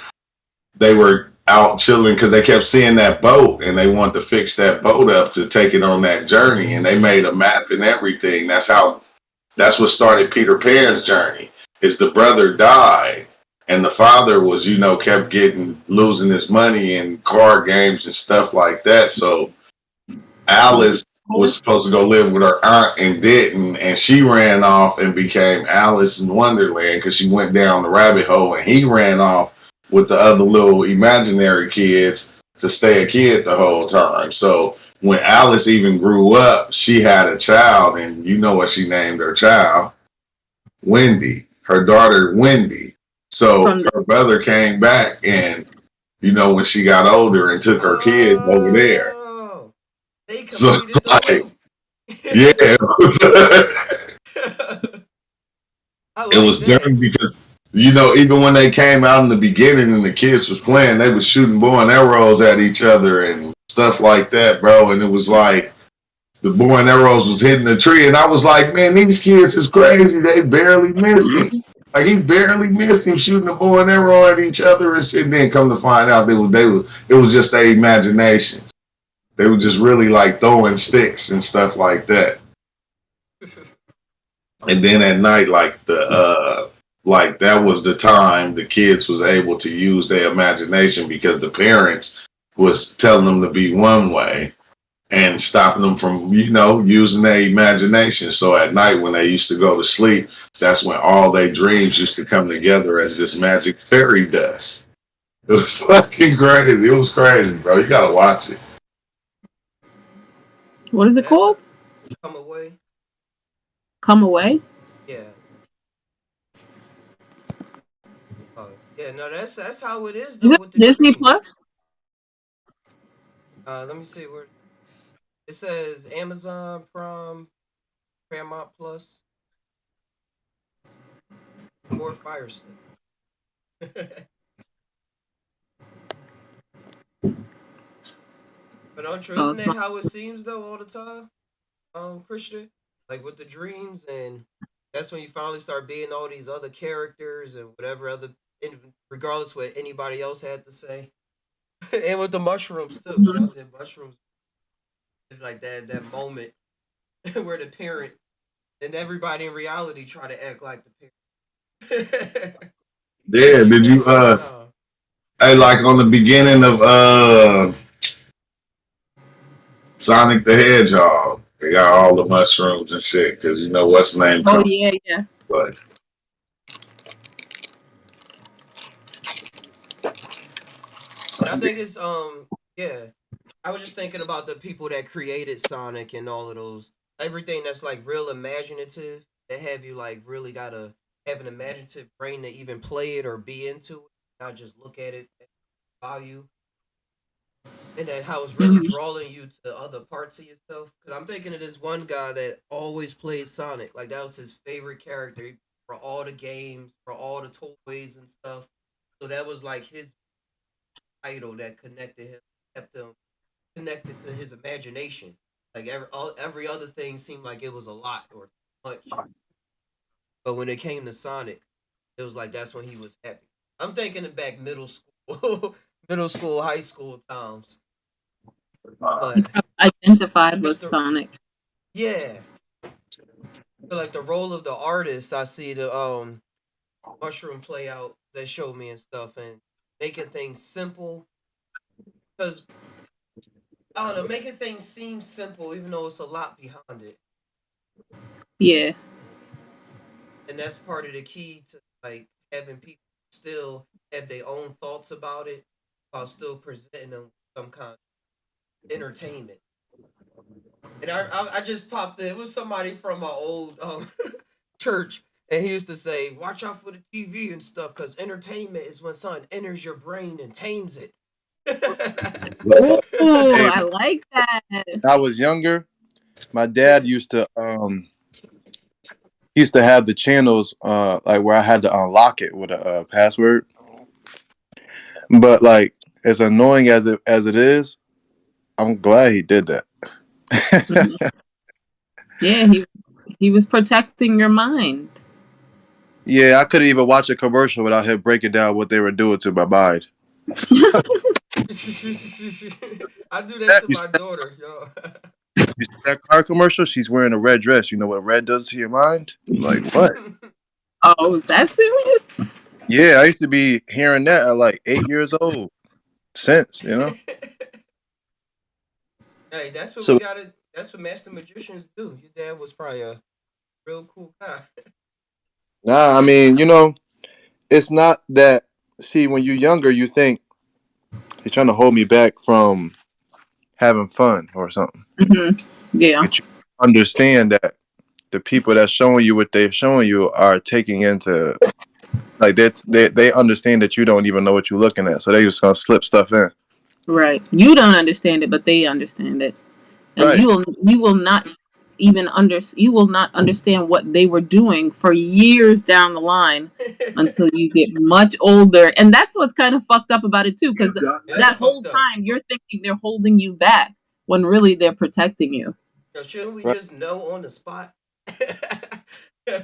They were out chilling because they kept seeing that boat, and they wanted to fix that boat up to take it on that journey. And they made a map and everything. That's what started Peter Pan's journey. Is the brother died, and the father was, kept getting losing his money in card games and stuff like that. So Alice was supposed to go live with her aunt and didn't, and she ran off and became Alice in Wonderland because she went down the rabbit hole, and he ran off with the other little imaginary kids to stay a kid the whole time. So when Alice even grew up, she had a child, and you know what she named her child? Wendy, her daughter Wendy. So From the her brother came back, and when she got older and took her kids over there. Oh, they So completed the it's like, loop. yeah, I it like was that. dirty because even when they came out in the beginning and the kids was playing, they was shooting bow and arrows at each other and stuff like that, bro. And it was like the bow and arrows was hitting the tree, and I was like, man, these kids is crazy. They barely missed him. Like he barely missed him shooting a bow and arrow at each other and shit. And then come to find out it was just their imagination. They were just really like throwing sticks and stuff like that. And then at night, like that was the time the kids was able to use their imagination because the parents was telling them to be one way and stopping them from using their imagination. So at night when they used to go to sleep, that's when all their dreams used to come together as this magic fairy dust. It was fucking crazy. It was crazy, bro. You gotta watch it. what is And it that's called? a come away. Come Away. Yeah. Oh, yeah. No, that's how it is Is though it with the Disney dreams. Plus? Let me see where it says Amazon Prime, Paramount Plus, or Fire Stick. But no, true, Oh, isn't it's that not. how it seems though all the time? Christian, like with the dreams, and that's when you finally start being all these other characters and whatever other, regardless what anybody else had to say, and with the mushrooms too. Y'all Mhm. did mushrooms. It's like that moment where the parent and everybody in reality try to act like the parent. They Yeah, keep did that you all the time. hey, like on the beginning of Sonic the Hedgehog. They got all the mushrooms and shit because what's name Oh come. yeah, yeah. But And I think it's yeah. I was just thinking about the people that created Sonic and all of those everything that's like real imaginative that have you like really gotta have an imaginative brain to even play it or be into it, not just look at it at value. And then how it's really Mhm. drawing you to other parts of yourself. Cause I'm thinking of this one guy that always played Sonic. Like that was his favorite character for all the games, for all the toys and stuff. So that was like his idol that connected him, kept him connected to his imagination. Like every other thing seemed like it was a lot or too much. But when it came to Sonic, it was like that's when he was happy. I'm thinking of back middle school, middle school, high school times. But Identified with just the Sonic. yeah, so like the role of the artist, I see the mushroom play out that showed me and stuff, and making things simple because I don't know, making things seem simple even though it's a lot behind it. Yeah. And that's part of the key to like having people still have their own thoughts about it while still presenting them some kind of entertainment. And I just popped in. It was somebody from my old church, and he used to say, "Watch out for the TV and stuff, because entertainment is when something enters your brain and tames it." Ooh, Hey, I like that. when I was younger, my dad used to have the channels like where I had to unlock it with a password. But like as annoying as it is, I'm glad he did that. Mhm. Yeah, he was protecting your mind. Yeah, I couldn't even watch a commercial without him breaking down what they were doing to my mind. I do that That, to you, see my that, daughter, yo. you see that car commercial? She's wearing a red dress. You know what red does to your mind? Like what? Oh, is that serious? Yeah, I used to be hearing that at like 8 years old. Since you know, Hey, that's what we so gotta. That's what master magicians do. Your dad was probably a real cool guy. nah. I mean, it's not that. See, when you're younger, you think he's trying to hold me back from having fun or something. Hmm. Yeah. But you understand that the people that's showing you what they're showing you are taking into like they understand that you don't even know what you're looking at, so they just gonna slip stuff in. Right. You don't understand it, but they understand it. And Right, you will not you will not understand what they were doing for years down the line until you get much older. And that's what's kind of fucked up about it too, because It is that whole fucked up. time you're thinking they're holding you back when really they're protecting you. Yo, shouldn't we right. just know on the spot?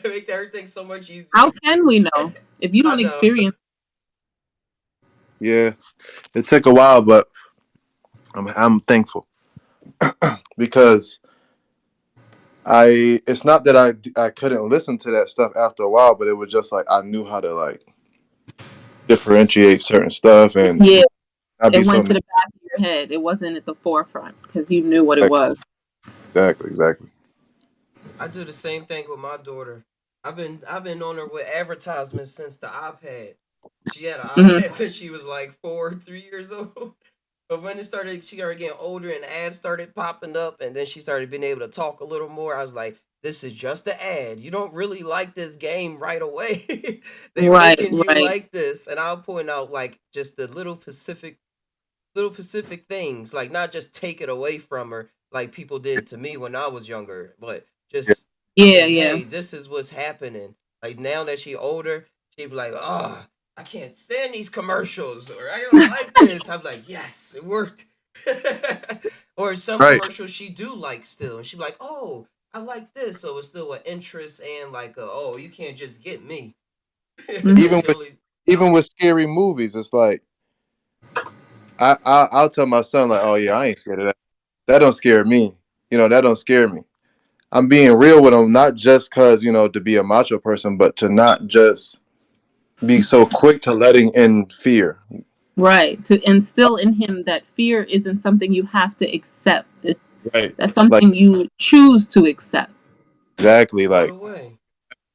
Make everything so much easier. How can we know if you I don't know. experience? Yeah, it took a while, but I'm thankful because I. It's not that I couldn't listen to that stuff after a while, but it was just like I knew how to like differentiate certain stuff, and Yeah, I'd it be so went to the back of your head. It wasn't at the forefront because you knew what it like, was. exactly. I do the same thing with my daughter. I've been on her with advertisements since the iPad. She had an Hmm. iPad since she was like 4, 3 years old. But when she started getting older and ads started popping up, and then she started being able to talk a little more. I was like, "This is just an ad. You don't really like this game right away. They Right, making you right. like this." And I'll point out like just the little specific things, like not just take it away from her like people did to me when I was younger, but Yeah, just Yeah, like, yeah. hey, this is what's happening. Like now that she older, she'd be like, oh, I can't stand these commercials, or I don't like this. I'm like, yes, it worked. Or some right. commercials she do like still, and she'd be like, oh, I like this, so it's still an interest and like, oh, you can't just get me. Hmm. Even That's the with only. even with scary movies, it's like I'll tell my son like, oh yeah, I ain't scared of that. That don't scare me. That don't scare me. I'm being real with him, not just cause to be a macho person, but to not just be so quick to letting in fear. Right. To instill in him that fear isn't something you have to accept. Right. That's Like something you choose to accept. exactly All the like way.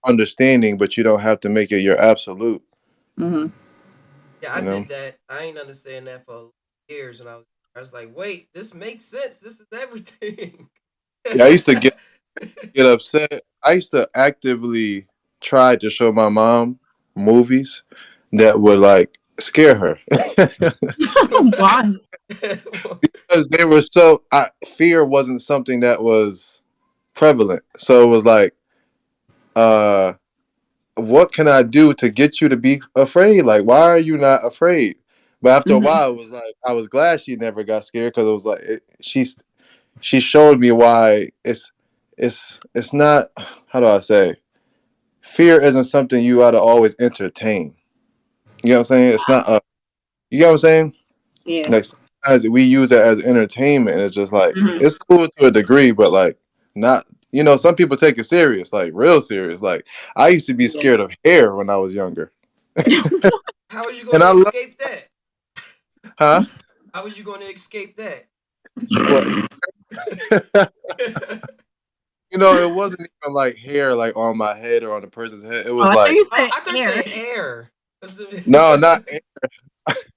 understanding, but you don't have to make it your absolute. Hmm. Yeah, I You know. did that. I ain't understand that for years, and I was like, wait, this makes sense. This is everything. Yeah, I used to get upset. I used to actively try to show my mom movies that would like scare her Why? because they were fear wasn't something that was prevalent. So it was like, uh, what can I do to get you to be afraid? Like, why are you not afraid? But after a Hmm. while, it was like I was glad she never got scared because it was like she showed me why it's not. How do I say? Fear isn't something you ought to always entertain. You know what I'm saying? It's not you know what I'm saying? Yeah. Like sometimes we use it as entertainment and it's just like Hmm. it's cool to a degree, but like not some people take it serious, like real serious. Like I used to be Yeah. scared of hair when I was younger. How was you going And to I love escape that? huh? How was you going to escape that? Well, you know, it wasn't even like hair like on my head or on the person's head. It Oh, was I thought like you Oh, said I thought you air. said air. no, not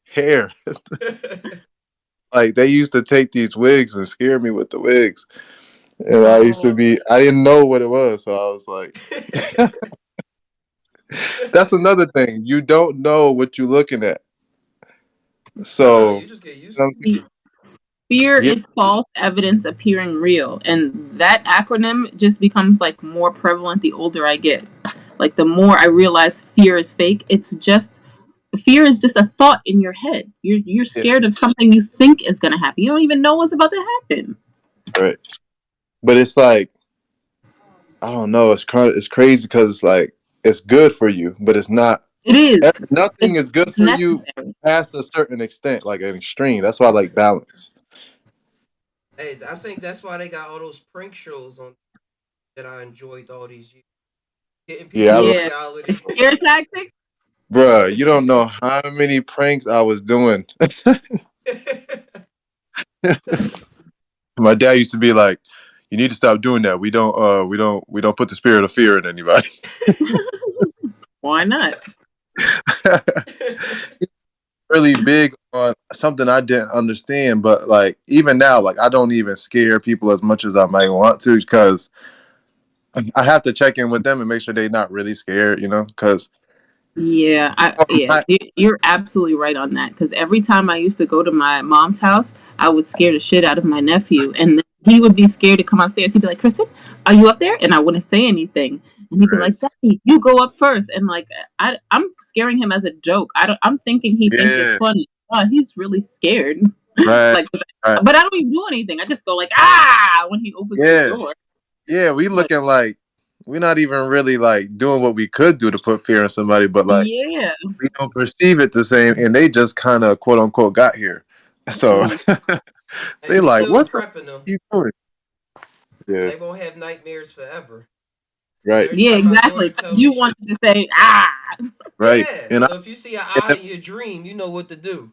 hair. Like they used to take these wigs and scare me with the wigs. And I used to Oh, be I didn't know what it was, so I was like that's another thing. You don't know what you're looking at. no, So you just get used you know to what it. I'm saying? Fear Yeah, is false evidence appearing real, and that acronym just becomes like more prevalent the older I get. Like the more I realize fear is fake, fear is just a thought in your head. You're yeah, scared of something you think is gonna happen. You don't even know what's about to happen. right. But it's like I don't know. It's crazy because it's like it's good for you, but it's not. It is. Nothing is good It's for you necessary. past a certain extent, like an extreme. That's why I like balance. Hey, I think that's why they got all those prank shows on that I enjoyed all these years. Getting Yeah, people in Yeah. reality. It's scare tactic. bruh, you don't know how many pranks I was doing. My dad used to be like, "You need to stop doing that. We don't put the spirit of fear in anybody." Why not? Really big on something I didn't understand, but like even now, like I don't even scare people as much as I might want to because I have to check in with them and make sure they're not really scared, you know? Because Yeah, you're absolutely right on that. Because every time I used to go to my mom's house, I would scare the shit out of my nephew, and then he would be scared to come upstairs. He'd be like, "Kristen, are you up there?" And I wouldn't say anything, and he'd be right, like, "Daddy, you go up first." And like, I'm scaring him as a joke. I'm thinking he thinks it's yeah, funny. He's really scared. right, Like, right, but I don't even do anything. I just go like, "Ah!" when he opens the yeah, door. yeah. We But looking like we're not even really like doing what we could do to put fear in somebody, but like yeah. we don't perceive it the same, and they just kind of quote unquote got here. So Mm. And they you like, still what the f- prepping them. you doing? So Yeah, they won't have nightmares forever. right, Every Yeah, time my daughter exactly. tell me You she, wanted to say, "Ah." right, yeah. and I, So if you see an eye and, in your dream, you know what to do.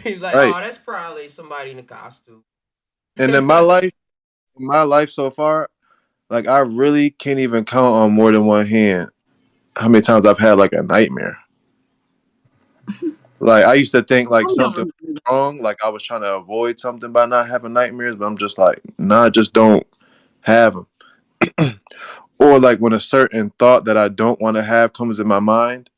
You're like, right, oh, that's probably somebody in a costume. and in my life so far, like I really can't even count on more than one hand how many times I've had like a nightmare. Like I used to think like I don't something remember was wrong, like I was trying to avoid something by not having nightmares, but I'm just like, nah, just don't have them. Or like when a certain thought that I don't want to have comes in my mind,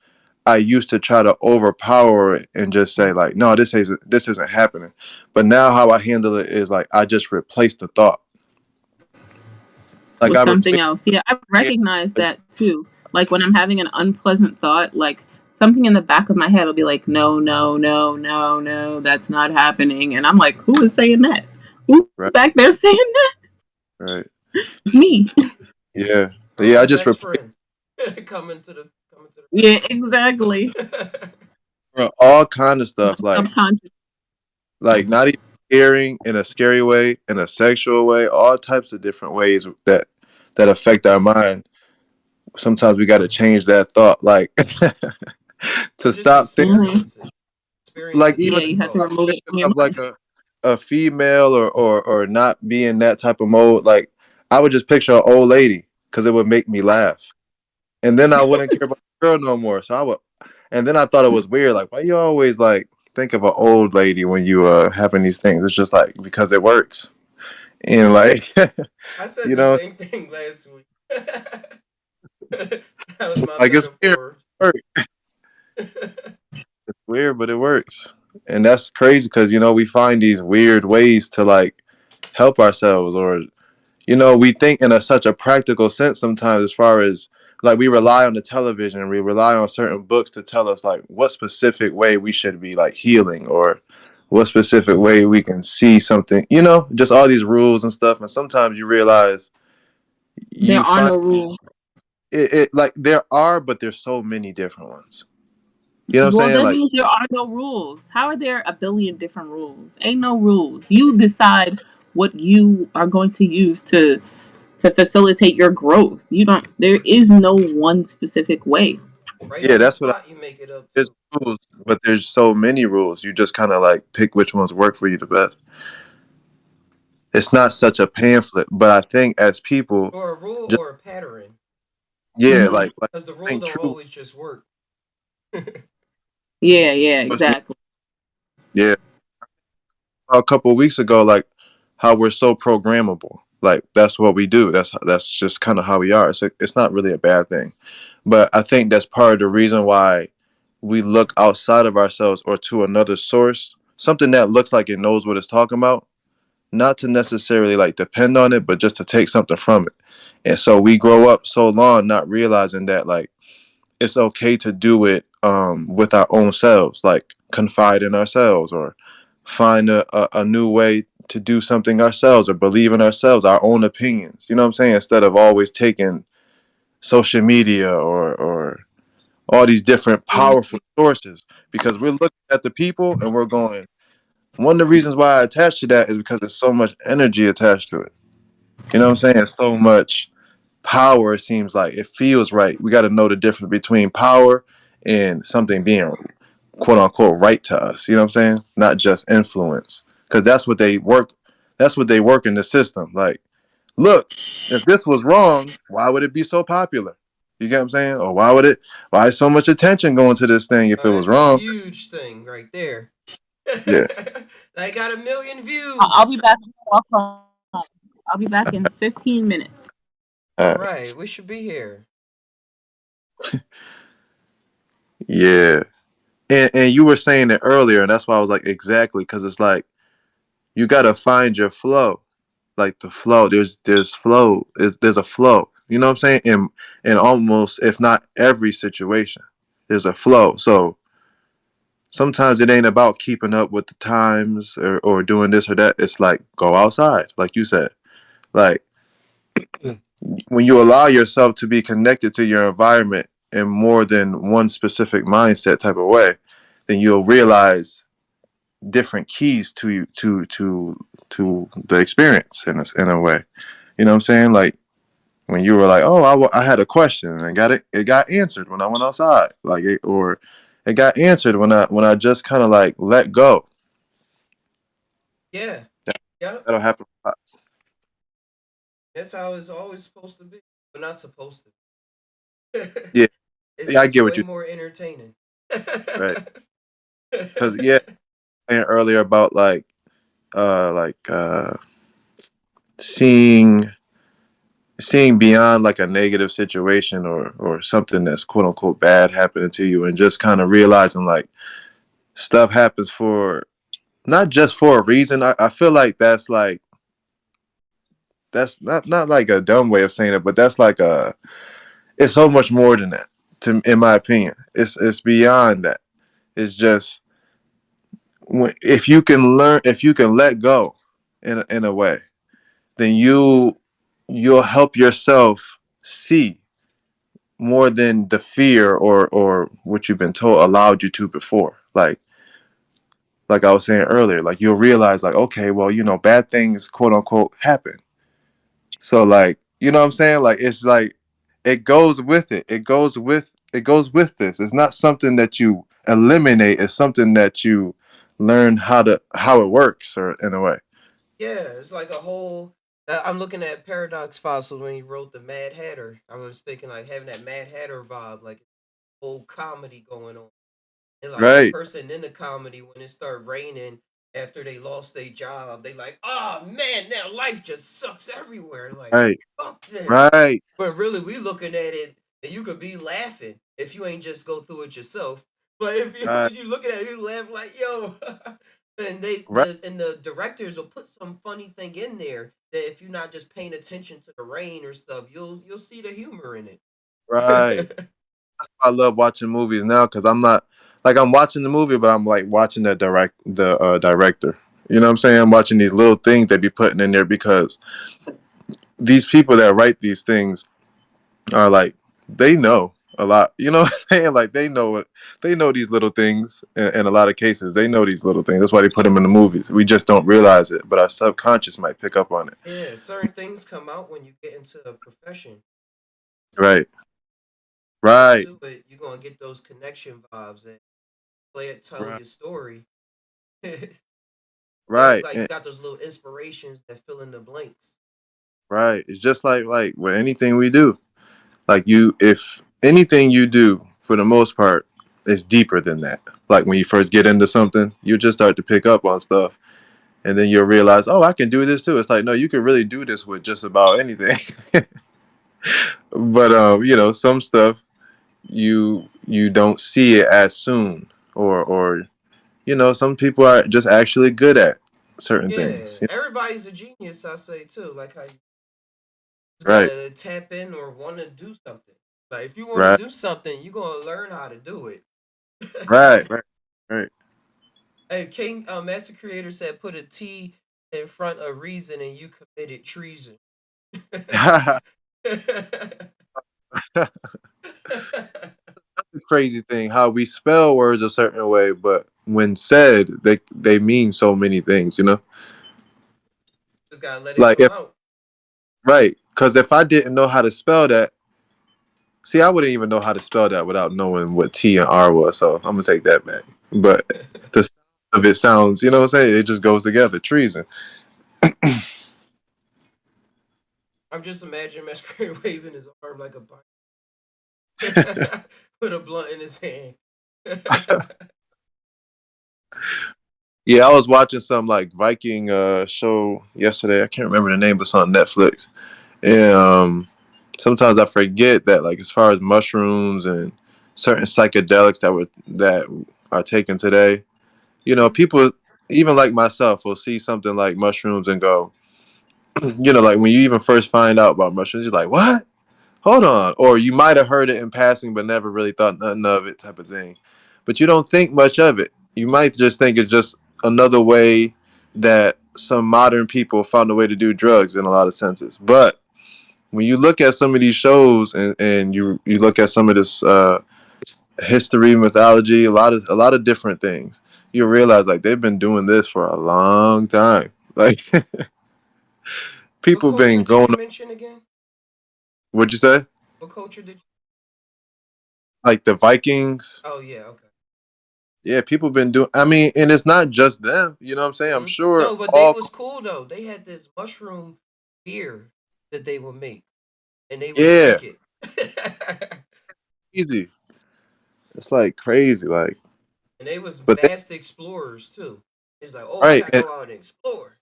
I used to try to overpower it and just say like, no, this isn't happening. But now how I handle it is like I just replace the thought. Like with I something replace else. Yeah, I've it. recognized that too. Like when I'm having an unpleasant thought, like something in the back of my head will be like, no, no, no, no, no, that's not happening. And I'm like, who is saying that? Who's Right, back there saying that? right. It's me. Yeah. Oh, Yeah, I the just best replace friend coming to Yeah, exactly. the all kind of stuff. Subconscious. Like not even scaring in a scary way, in a sexual way, all types of different ways that affect our mind. Sometimes we got to change that thought, like to or just stop thinking, Hmm. experience like a even Yeah, different you have to thought. stop remove it thinking from your of like mind. a female or not be in that type of mode. Like I would just picture an old lady because it would make me laugh, and then I wouldn't care about the girl no more. So I would, and then I thought it was weird. Like why you always like think of an old lady when you having these things? It's just like because it works. And like I said you the know, same thing last week. That was my like it's weird, metaphor. it's weird, but it works, and that's crazy because we find these weird ways to like help ourselves, or we think in such a practical sense sometimes, as far as like we rely on the television and we rely on certain books to tell us like what specific way we should be like healing, or what specific way we can see something, just all these rules and stuff, and sometimes you realize There you are find no rules. it like there are, but there's so many different ones. You know what I'm Well, saying? that Like, means there are no rules. How are there a billion different rules? Ain't no rules. You decide what you are going to use to facilitate your growth. You don't. There is no one specific way. Right yeah, on the that's what spot, you make it up there's too. rules, but there's so many rules. You just kind of like pick which ones work for you the best. it's not such a pamphlet. But I think as people, Or a rule just or a pattern. yeah, Hmm. Because the I rule think don't true. always just work. Yeah, yeah, exactly. Yeah, a couple of weeks ago, like how we're so programmable. Like that's what we do. That's just kind of how we are. It's not really a bad thing, but I think that's part of the reason why we look outside of ourselves or to another source, something that looks like it knows what it's talking about, not to necessarily like depend on it, but just to take something from it. And so we grow up so long not realizing that like it's okay to do it with our own selves, like confide in ourselves or find a new way to do something ourselves or believe in ourselves, our own opinions. You know what I'm saying? Instead of always taking social media or all these different Mhm. powerful sources because we're looking at the people and we're going, one of the reasons why I attach to that is because there's so much energy attached to it. You know what I'm saying? So much power, it seems like it feels right. We got to know the difference between power and something being quote unquote right to us. You know what I'm saying? Not just influence, because That's what they work in the system. Like, look, if this was wrong, why would it be so popular? You get what I'm saying? Or why is so much attention going to this thing if Oh, it was that's a wrong? huge thing right there. Yeah. They got 1 million I'll views. be back. I'll be back in 15 minutes. All Uh, right, we should be here. yeah. And you were saying it earlier, and that's why I was like, exactly, because it's like you gotta find your flow. Like the flow. There's flow. There's a flow. You know what I'm saying? In almost if not every situation, there's a flow. So sometimes it ain't about keeping up with the times or doing this or that. It's like go outside, like you said. Like when you allow yourself to be connected to your environment in more than one specific mindset type of way, then you'll realize different keys to you to the experience in a way. You know what I'm saying? Like when you were like, "Oh, I had a question and it got answered when I went outside," or it got answered when I just kind of like let go. Yeah. That, Yep. that'll happen. That's how it's always supposed to be. But not supposed to. Yeah, It's yeah, I just get way what you more entertaining. right. Because yeah, saying earlier about like seeing seeing beyond like a negative situation or something that's quote unquote bad happening to you and just kind of realizing like stuff happens for not just for a reason. I feel like that's not like a dumb way of saying it, but that's like a it's so much more than that. To in my opinion, it's beyond that. It's just if you can let go in a way, then you'll help yourself see more than the fear or what you've been told allowed you to before. Like I was saying earlier, like you'll realize like okay, well bad things quote unquote happen. So like you know what I'm saying? Like it's like it goes with it. It goes with this. It's not something that you eliminate. It's something that you learn how it works or in a way. Yeah, it's like a whole. I'm looking at Paradox Fossil when he wrote the Mad Hatter. I was thinking like having that Mad Hatter vibe, like old comedy going on. And like the Right. person in the comedy, when it started raining after they lost their job, they like, oh man, now life just sucks everywhere. Like, Right. fuck this. Right. But really, we looking at it, and you could be laughing if you ain't just go through it yourself. But if you Right. you looking at it, you laugh like, yo. And Right. the directors will put some funny thing in there that if you're not just paying attention to the rain or stuff, you'll see the humor in Right. it. I love watching movies now because I'm not like I'm watching the movie, but I'm like watching the director. You know what I'm saying? I'm watching these little things they be putting in there because these people that write these things are like they know a lot. You know what I'm saying? Like they know these little things in a lot of cases. They know these little things. That's why they put them in the movies. We just don't realize it, but our subconscious might pick up on it. Yeah, certain things come out when you get into a profession. Right. Get Right. into it, you're gonna get those connection vibes and play it, tell Right. your story. Yeah, right, like you and, got those little inspirations that fill in the blanks. right. It's just like with anything we do. Like you, if anything you do, for the most part, is deeper than that. Like when you first get into something, you just start to pick up on stuff, and then you'll realize, oh, I can do this too. It's like, no, you can really do this with just about anything. But some stuff you don't see it as soon, or some people are just actually good at certain Yeah, things. everybody's a genius, I say too. Like how you just Right, gotta tap in or want to do something. Like if you want to right, do something, you're gonna learn how to do it. right, right, right. Hey, King Master Creator said, "Put a T in front of reason, and you committed treason." Crazy thing how we spell words a certain way, but when said, they mean so many things. Just gotta let it Like come if out. right, because if I didn't know how to spell that, see, I wouldn't even know how to spell that without knowing what T and R was. So I'm gonna take that back. But the sound of it sounds, you know what I'm saying? It just goes together. Treason. I'm just imagining Master Creator waving his arm like a bike, with a blunt in his hand. Yeah, I was watching some like Viking show yesterday. I can't remember the name, but it's on Netflix. And sometimes I forget that, like, as far as mushrooms and certain psychedelics that are taken today, Mhm. people even like myself will see something like mushrooms and go, like when you even first find out about mushrooms, you're like, what? Hold on. Or you might have heard it in passing, but never really thought nothing of it, type of thing. But you don't think much of it. You might just think it's just another way that some modern people found a way to do drugs in a lot of senses. But when you look at some of these shows, and you look at some of this history, mythology, a lot of different things, you realize like they've been doing this for a long time. Like What people culture been did going. you mention again? What'd you say? What culture did you? Like the Vikings. Oh yeah, okay. Yeah, people been doing. I mean, and it's not just them. You know what I'm saying? I'm Hmm. sure No, but they all. was cool though. They had this mushroom beer that they would make, and they would Yeah, drink it. easy. It's like crazy, like. And they was But vast explorers too. It's like, oh, I right, gotta and go out and explore.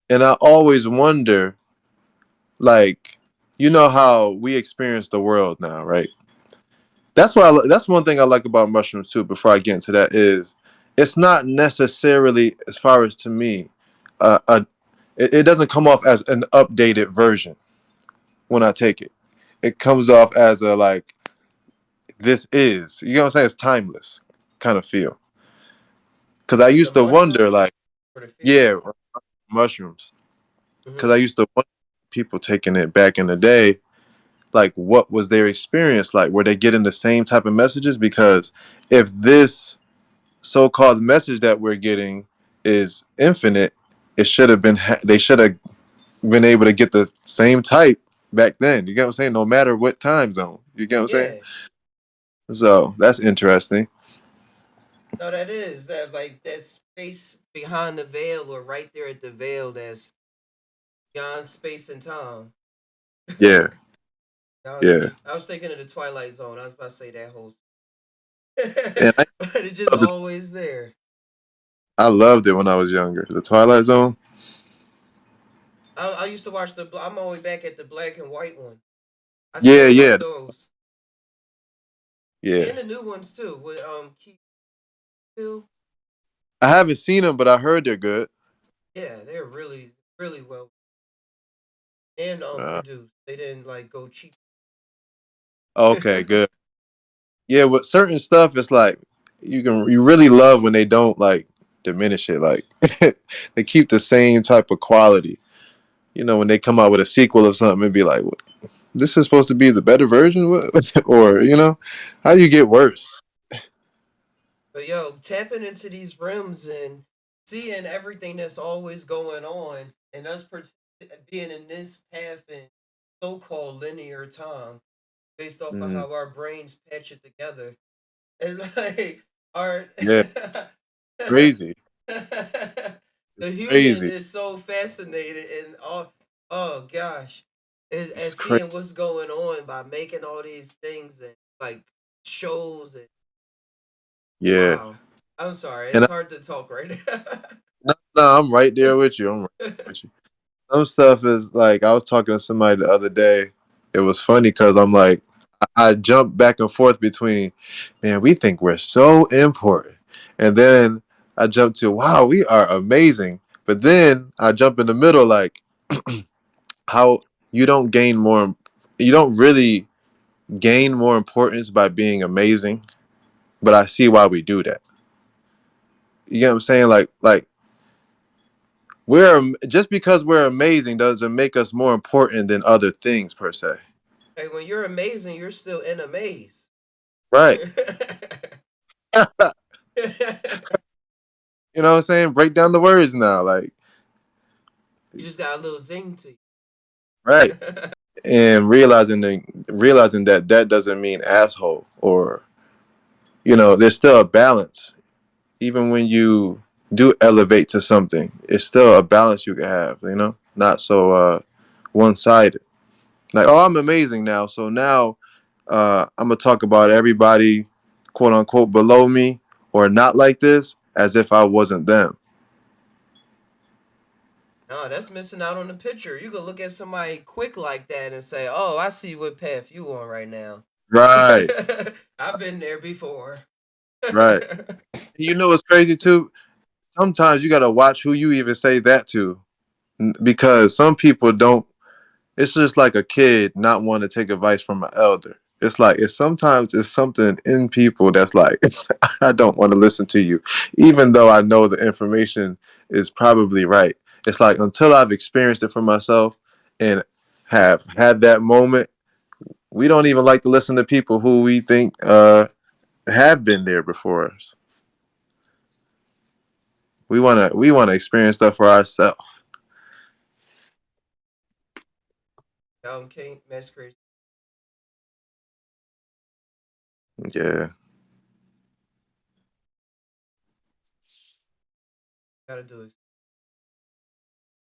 I always wonder, like, how we experience the world now, right? That's one thing I like about mushrooms too. Before I get into that, is it's not necessarily, as far as to me, a it doesn't come off as an updated version when I take it. It comes off as a like, this is, you know what I'm saying? It's timeless kind of feel. Because I The used to wonder, mushroom like, or the feel. yeah, mushrooms. Because Hmm. I used to wonder, people taking it back in the day, like, what was their experience like? Were they getting the same type of messages? Because if this so-called message that we're getting is infinite, it should have been. They should have been able to get the same type back then. You get what I'm saying? No matter what time zone. You get what I'm saying? Yeah. So that's interesting. No, that is that like that space behind the veil or right there at the veil that's beyond space and time. Yeah, Beyond yeah. space. I was thinking of the Twilight Zone. I was about to say that whole, And but it's just loved it. always there. I loved it when I was younger. The Twilight Zone. I used to watch the. I'm all the way back at the black and white one. I Yeah, still love yeah, those yeah. and the new ones too. With Keith Hill. I haven't seen them, but I heard they're good. Yeah, they're really well and Uh, produced. They didn't like go cheap. okay, good. Yeah, with certain stuff, it's like you really love when they don't like diminish it. Like they keep the same type of quality. When they come out with a sequel of something, it'd be like, "What- this is supposed to be the better version," or how do you get worse? But yo, tapping into these rims and seeing everything that's always going on, and us being in this path in so-called linear time, based off of Mm, how our brains patch it together, it's like our yeah, crazy. The human Crazy. is so fascinated and oh gosh, and It's crazy. seeing what's going on by making all these things and like shows and Yeah. wow. I'm sorry, And it's hard to talk right now. no, I'm right there with you. I'm right with you. Some stuff is like I was talking to somebody the other day. It was funny because I'm like I jump back and forth between, man, we think we're so important, and then I jump to, wow, we are amazing. But then I jump in the middle, like how you don't gain more, you don't really gain more importance by being amazing. But I see why we do that. You get what I'm saying? Like we're just because we're amazing doesn't make us more important than other things per se. Hey, when you're amazing, you're still in a maze. Right. You You know what I'm saying? Break down the words now. Like, just got a little zing to you. right. And realizing that that doesn't mean asshole, or there's still a balance. Even when you do elevate to something, it's still a balance you can have, not so one-sided. Like, oh, I'm amazing now, so now I'm gonna talk about everybody, quote unquote, below me or not like this as if I wasn't them. No, that's missing out on the picture. You can look at somebody quick like that and say, "Oh, I see what path you on right now." Right, I've been there before. right. You know what's crazy too? Sometimes you gotta watch who you even say that to, because some people don't. It's just like a kid not wanting to take advice from an elder. It's like sometimes it's something in people that's like I don't want to listen to you, even though I know the information is probably right. It's like until I've experienced it for myself and have had that moment, we don't even like to listen to people who we think have been there before us. We wanna experience stuff for ourselves. Young King, Masquerade. Yeah, Gotta do it.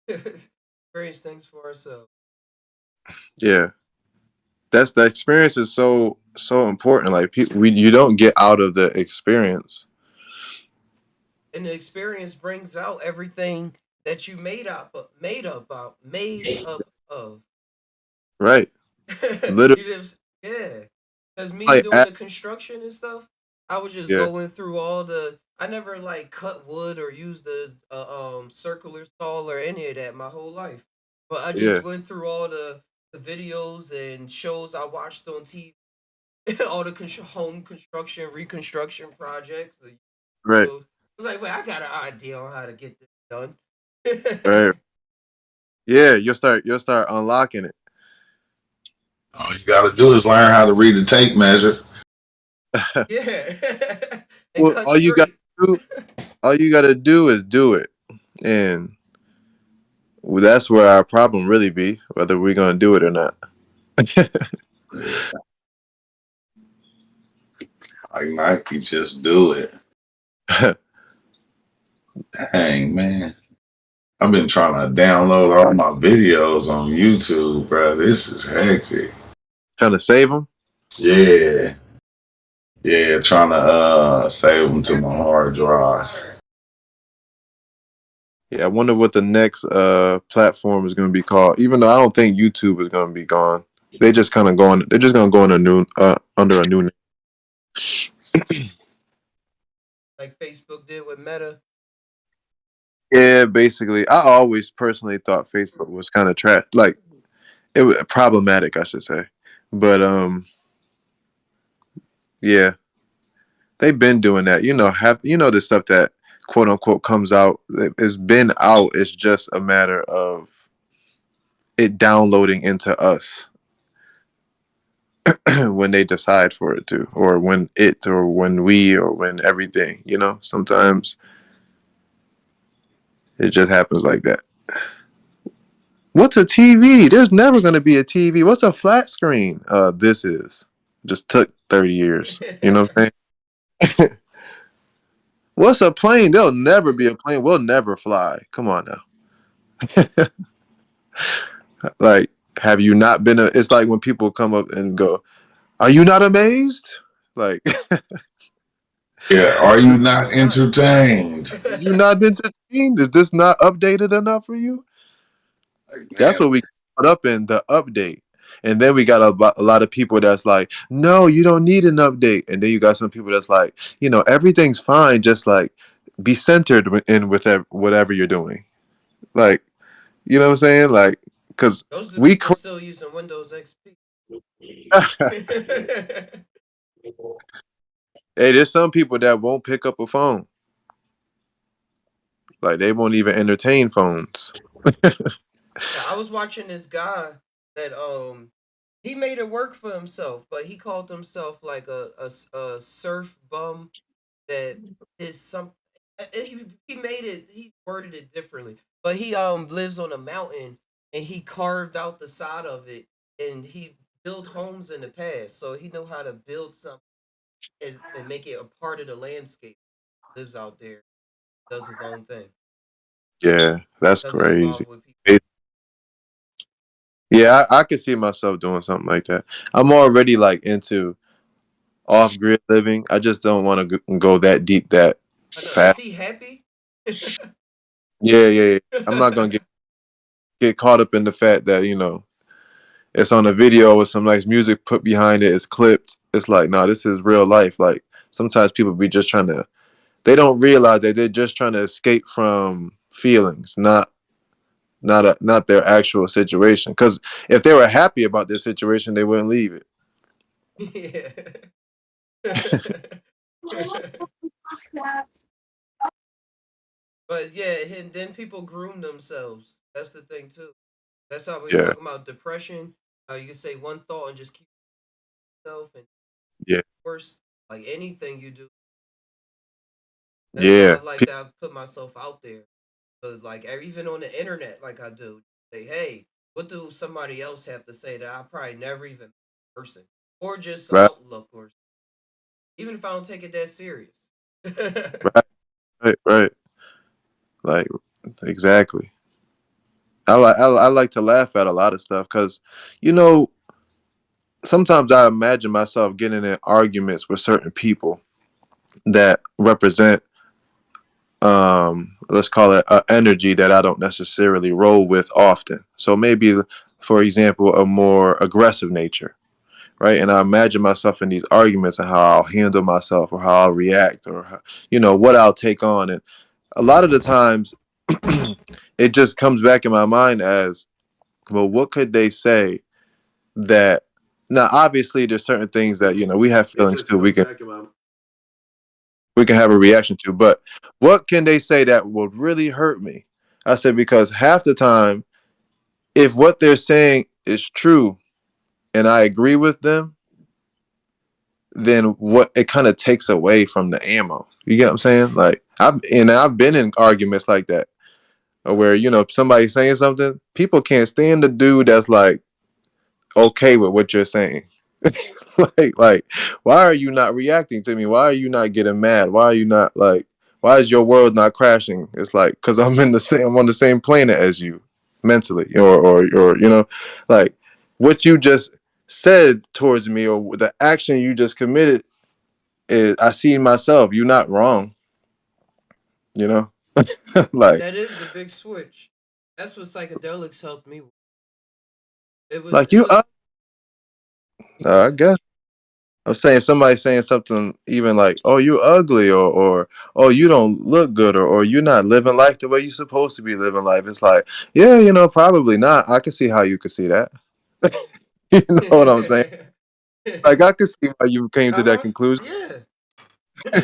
Experience things for ourselves. yeah. That's the experience is so important. Like people, you don't get out of the experience. And the experience brings out everything that you made up of. Right. Literally, You just, yeah. Because me like, doing the construction and stuff, I was just yeah, going through all the. I never like cut wood or used the circular saw or any of that my whole life. But I yeah, just went through all the videos and shows I watched on TV, all the home construction, reconstruction projects. right, I was like, wait, I got an idea on how to get this done. right. Yeah, you'll start unlocking it. All you got to do is learn how to read the tape measure. Yeah. And Well, cut straight. all you gotta do is do it, and that's where our problem really be, whether we're gonna do it or not. Like Nike, just do it. Dang, man. I've been trying to download all my videos on YouTube, bro. This is hectic. Trying to save them. Yeah. Yeah, trying to save them to my hard drive. Yeah, I wonder what the next platform is gonna be called. Even though I don't think YouTube is gonna be gone, they just kind of going. They're just gonna go in a new under a new name. Like Facebook did with Meta. Yeah, basically, I always personally thought Facebook was kind of trash, like it was problematic, I should say. But yeah, they've been doing that. The stuff that quote unquote comes out. It's been out. It's just a matter of it downloading into us when they decide for it to, or when we, or when everything. Sometimes it just happens like that. What's a TV? There's never going to be a TV. What's a flat screen? This is just took 30 years. You know what I'm saying? What's a plane? There'll never be a plane. We'll never fly. Come on now. Like, have you not been? It's like when people come up and go, "Are you not amazed?" Like, Yeah. Are you not Well, not. entertained? you not been entertained? Is this not updated enough for you? Like, That's man, what we caught up in the update. And then we got a lot of people that's like, no, you don't need an update. And then you got some people that's like, everything's fine. Just like be centered in with whatever you're doing. Like, you know what I'm saying? Like, because Those are the we, people still using Windows XP. hey, there's some people that won't pick up a phone. Like, they won't even entertain phones. Yeah, I was watching this guy that he made it work for himself, but he called himself like a surf bum that is some he made it, he worded it differently, but he lives on a mountain and he carved out the side of it and he built homes in the past, so he know how to build something and make it a part of the landscape. Lives out there, does his own thing, Yeah, that's doesn't crazy. involve with people. Yeah, I could see myself doing something like that. I'm already like into off grid living. I just don't want to go that deep that I know, is fast. he happy? Yeah, yeah, yeah. I'm not gonna get caught up in the fact that it's on a video with some nice music put behind it. It's clipped. It's like, no, this is real life. Like sometimes people be just trying to. They don't realize that they're just trying to escape from feelings, not their actual situation. Because if they were happy about their situation, they wouldn't leave it. Yeah. But yeah, and then people groom themselves. That's the thing too. That's how we Yeah, talking about depression. You can say one thought and just keep yourself and yeah, worse. Like anything you do. That's why yeah. I like that I put myself out there. Cause like even on the internet, like I do, say, hey, what do somebody else have to say that I probably never even person or just Right, outlook or even if I don't take it that serious. right, right, right. Like exactly. I like to laugh at a lot of stuff because, you know, sometimes I imagine myself getting in arguments with certain people that represent, let's call it, energy that I don't necessarily roll with often. So maybe, for example, a more aggressive nature, right? And I imagine myself in these arguments and how I'll handle myself or how I'll react or what I'll take on. And a lot of the times, it just comes back in my mind as, well, what could they say that now obviously there's certain things that we have It feelings just too, comes back in my we can have a reaction to, but what can they say that would really hurt me? I said, because half the time, if what they're saying is true and I agree with them, then what it kind of takes away from the ammo. You get what I'm saying? Like I've been in arguments like that where somebody's saying something, people can't stand the dude that's like okay with what you're saying. like, why are you not reacting to me? Why are you not getting mad? Why are you not like? Why is your world not crashing? It's like because I'm on the same planet as you, mentally, or like what you just said towards me or the action you just committed is I see myself. You're not wrong, you know. like That is the big switch. That's what psychedelics helped me with. It was like it you. was I guess. I'm saying somebody saying something even like, "Oh, you ugly," or "Oh, you don't look good," or "You're not living life the way you're supposed to be living life." It's like, yeah, probably not. I can see how you could see that. You know what I'm saying? Like, I could see why you came to that uh-huh. conclusion. Yeah.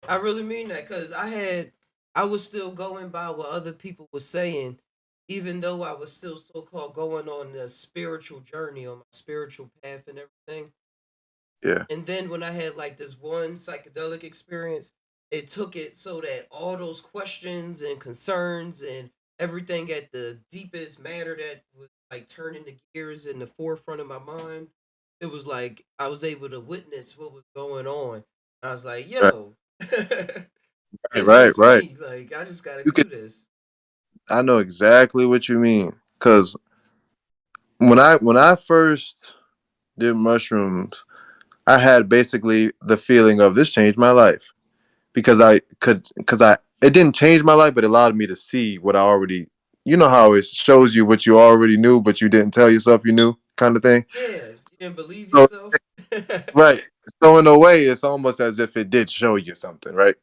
I really mean that because I was still going by what other people were saying, even though I was still so called going on the spiritual journey, on my spiritual path and everything. Yeah, And then when I had like this one psychedelic experience, it took it so that all those questions and concerns and everything at the deepest matter that was like turning the gears in the forefront of my mind, it was like I was able to witness what was going on. I was like, right, yo, Right, It's right, just right. me. Like I just gotta You could. do this. I know exactly what you mean. Cause when I first did mushrooms, I had basically the feeling of this changed my life because I it didn't change my life, but it allowed me to see what I already. You know how it shows you what you already knew, but you didn't tell yourself you knew, kind of thing. Yeah, you didn't believe So yourself. right. So in a way, it's almost as if it did show you something, right?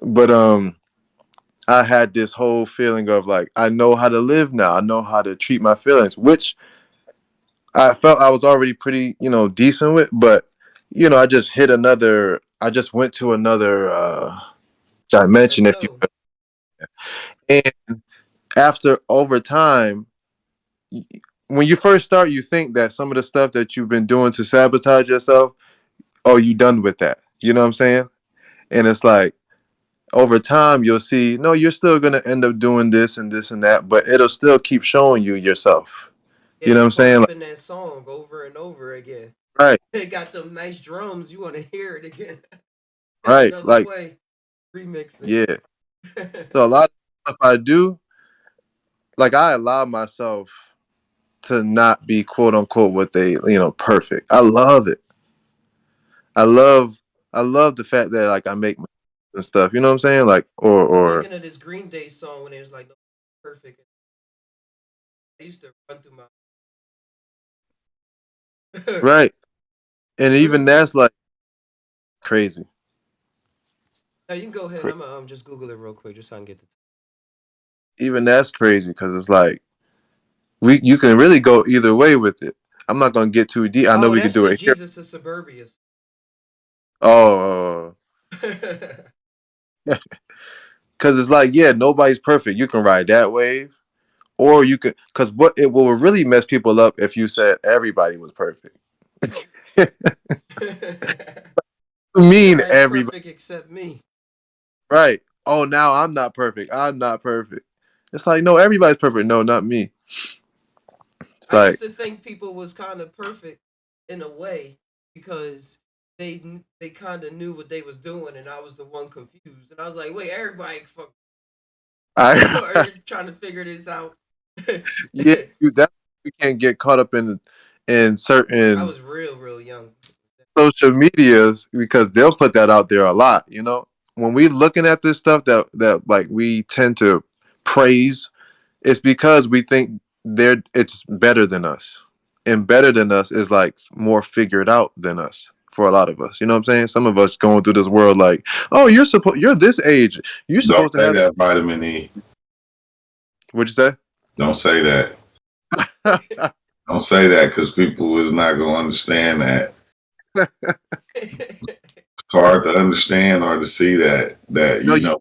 But I had this whole feeling of like I know how to live now. I know how to treat my feelings, which I felt I was already pretty, decent with. But I just hit another. I just went to another dimension, if you Plateau. will. And after over time, y- when you first start, you think that some of the stuff that you've been doing to sabotage yourself, oh, you done with that. You know what I'm saying? And it's like over time you'll see no you're still going to end up doing this and this and that, but it'll still keep showing you yourself. Yeah, You know what you I'm caught saying? up Like, in that song over and over again. right, It got them nice drums. You want to hear it again in right, another like, way. Remix it. yeah. So a lot of stuff I do, like, I allow myself to not be quote unquote what they, perfect. I love it. I love the fact that like I make and stuff, you know what I'm saying? Like, I'm or thinking of this Green Day song when it was like perfect. I used to run through my. right. And Real even that's simple. like crazy. Now you can go ahead. Cra- I'm gonna just Google it real quick just so I can get the. Even that's crazy because it's like you can really go either way with it. I'm not gonna get too deep. I know Oh, we could that's do the it here. Jesus of Suburbia. Oh, because it's like, yeah, nobody's perfect. You can ride that wave, or you can, because what it will really mess people up if you said everybody was perfect. You mean Everybody's everybody, perfect except me. right? Oh, now I'm not perfect. I'm not perfect. It's like, no, everybody's perfect. No, not me. It's I used like, to think people was kind of perfect in a way because they kind of knew what they was doing, and I was the one confused. And I was like, wait, everybody fuck are I, you trying to figure this out? yeah, you can't get caught up in I certain was real young. social medias because they'll put that out there a lot. When we looking at this stuff that like we tend to praise, it's because we think it's better than us, and better than us is like more figured out than us. For a lot of us, you know what I'm saying? Some of us going through this world like, oh, you're this age, you're Don't supposed to say have. that, vitamin E. What'd you say? Don't say that. Don't say that because people is not gonna understand that. It's hard to understand or to see that No, you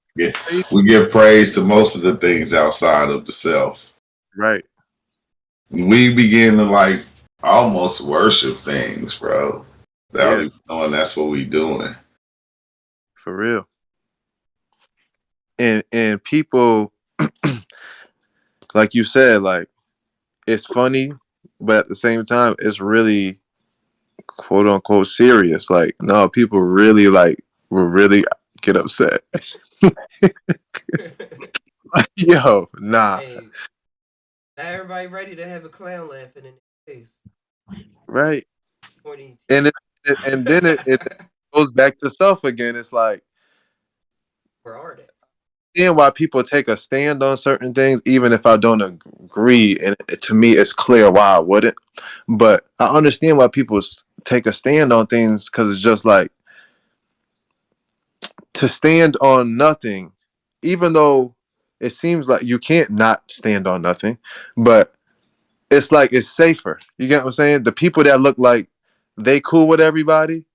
we give praise to most of the things outside of the self. right. We begin to like almost worship things, bro. Without Yeah, even knowing that's what we doing. for real. And people, like you said, like it's funny, but at the same time, it's really quote unquote serious. Like, no, people really like will really get upset. Yo, nah, Hey, not everybody ready to have a clown laughing in their face. right? 20. And then it goes back to self again. It's like, Where are they? seeing why people take a stand on certain things, even if I don't agree, and to me, it's clear why I wouldn't. But I understand why people take a stand on things because it's just like to stand on nothing, even though it seems like you can't not stand on nothing, but it's like it's safer. You get what I'm saying? The people that look like they cool with everybody,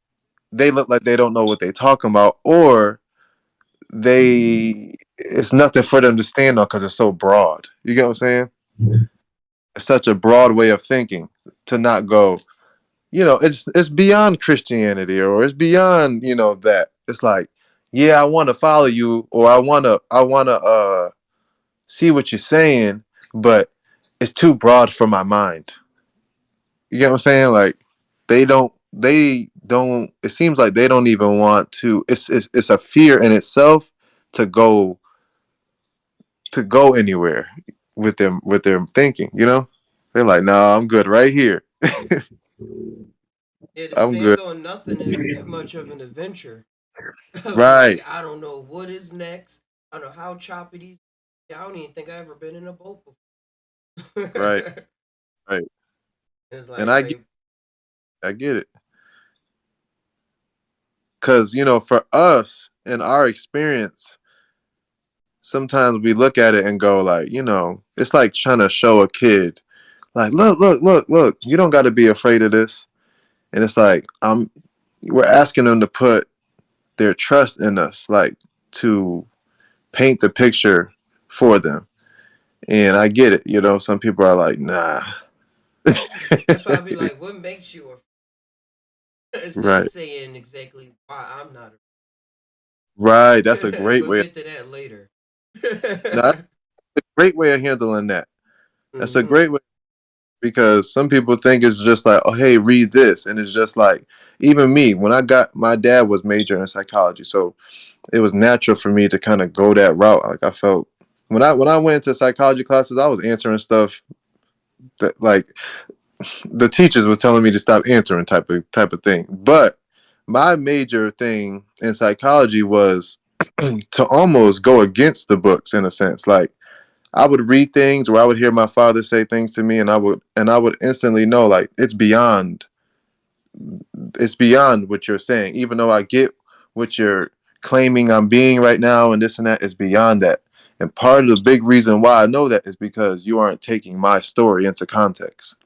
they look like they don't know what they talking about, or they it's nothing for them to stand on because it's so broad. You get what I'm saying? It's such a broad way of thinking to not go. It's beyond Christianity or it's beyond that. It's like, yeah, I want to follow you or I want to see what you're saying, but it's too broad for my mind. You get what I'm saying? Like they don't don't. It seems like they don't even want to. It's a fear in itself to go anywhere with their thinking. You know, they're like, no, I'm good right here. Yeah, to I'm good. stand on nothing is too much of an adventure. Right, Like I don't know what is next. I don't know how choppy these. Yeah, I don't even think I ever been in a boat before. right, right. It's And like, wait, I get it. Because for us in our experience, sometimes we look at it and go like, it's like trying to show a kid, like, look, look, look, look, you don't got to be afraid of this. And it's like, we're asking them to put their trust in us, like to paint the picture for them. And I get it. Some people are like, nah. that's why I'd be like, what makes you instead of Right, saying exactly why I'm not. right. That's a great We'll way. get to that later. No, that's a great way of handling that. That's a Hmm. great way. Because some people think it's just like, oh, hey, read this. And it's just like, even me, when my dad was major in psychology. So it was natural for me to kind of go that route. Like I felt when I went into psychology classes, I was answering stuff that like the teachers were telling me to stop answering type of thing. But my major thing in psychology was to almost go against the books in a sense. Like I would read things or I would hear my father say things to me and I would instantly know like it's beyond what you're saying. Even though I get what you're claiming I'm being right now and this and that, is beyond that. And part of the big reason why I know that is because you aren't taking my story into context.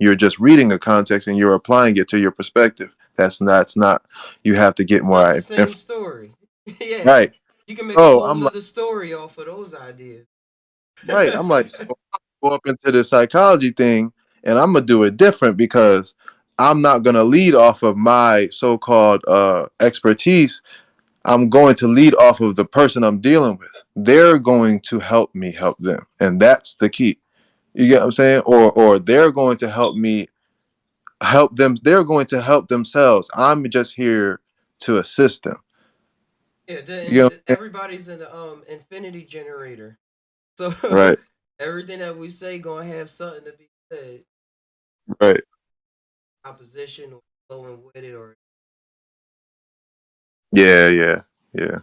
You're just reading a context and you're applying it to your perspective. That's not you have to get Not more the same story. Yeah, right. you can make a Oh, whole I'm like, nother story off of those ideas. right. I'm like, so I go up into the psychology thing and I'm gonna do it different because I'm not gonna lead off of my so-called expertise. I'm going to lead off of the person I'm dealing with. They're going to help me help them. And that's the key. You get what I'm saying? Or they're going to help me help them. They're going to help themselves. I'm just here to assist them. Yeah, You know what I'm everybody's an infinity generator. So saying? Right, everything that we say gonna have something to be said, right. opposition or going with it, or Yeah, yeah, yeah.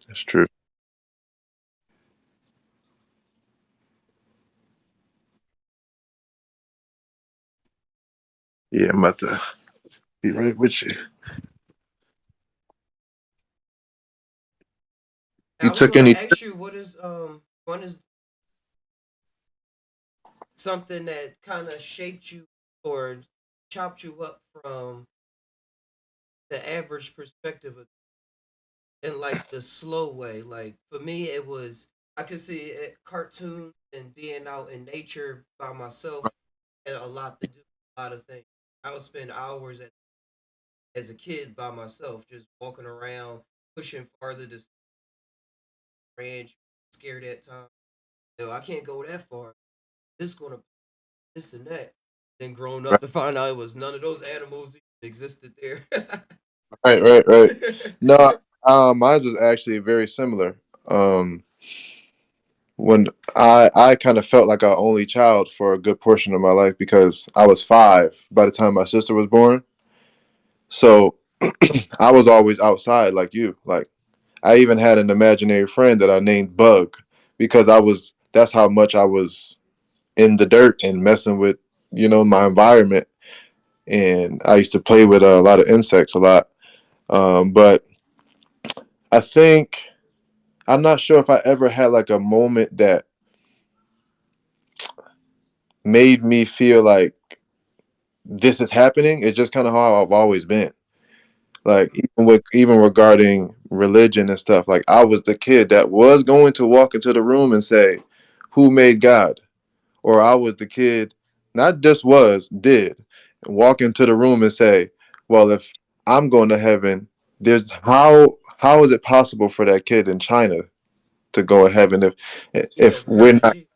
That's true. Yeah, I'm about to be right with you. You I was took gonna any ask you what is one is something that kind of shaped you or chopped you up from the average perspective of, in like the slow way. Like for me, it was I could see it, cartoons and being out in nature by myself had a lot to do with a lot of things. I would spend hours as a kid by myself, just walking around, pushing farther to ranch, scared at times. No, I can't go that far. This gonna this and that. Then growing up right, to find out it was none of those animals even existed there. right, right, right. No, mine was actually very similar. When I kind of felt like an only child for a good portion of my life because I was 5 by the time my sister was born. So I was always outside like you. Like I even had an imaginary friend that I named Bug because that's how much I was in the dirt and messing with, my environment. And I used to play with a lot of insects a lot. But I think I'm not sure if I ever had like a moment that made me feel like this is happening. It's just kind of how I've always been. Like even regarding religion and stuff. Like I was the kid that was going to walk into the room and say, "Who made God?" Or I was the kid, not just was, did walk into the room and say, "Well, if I'm going to heaven, there's how is it possible for that kid in China to go to heaven if Yeah, we're not Jesus.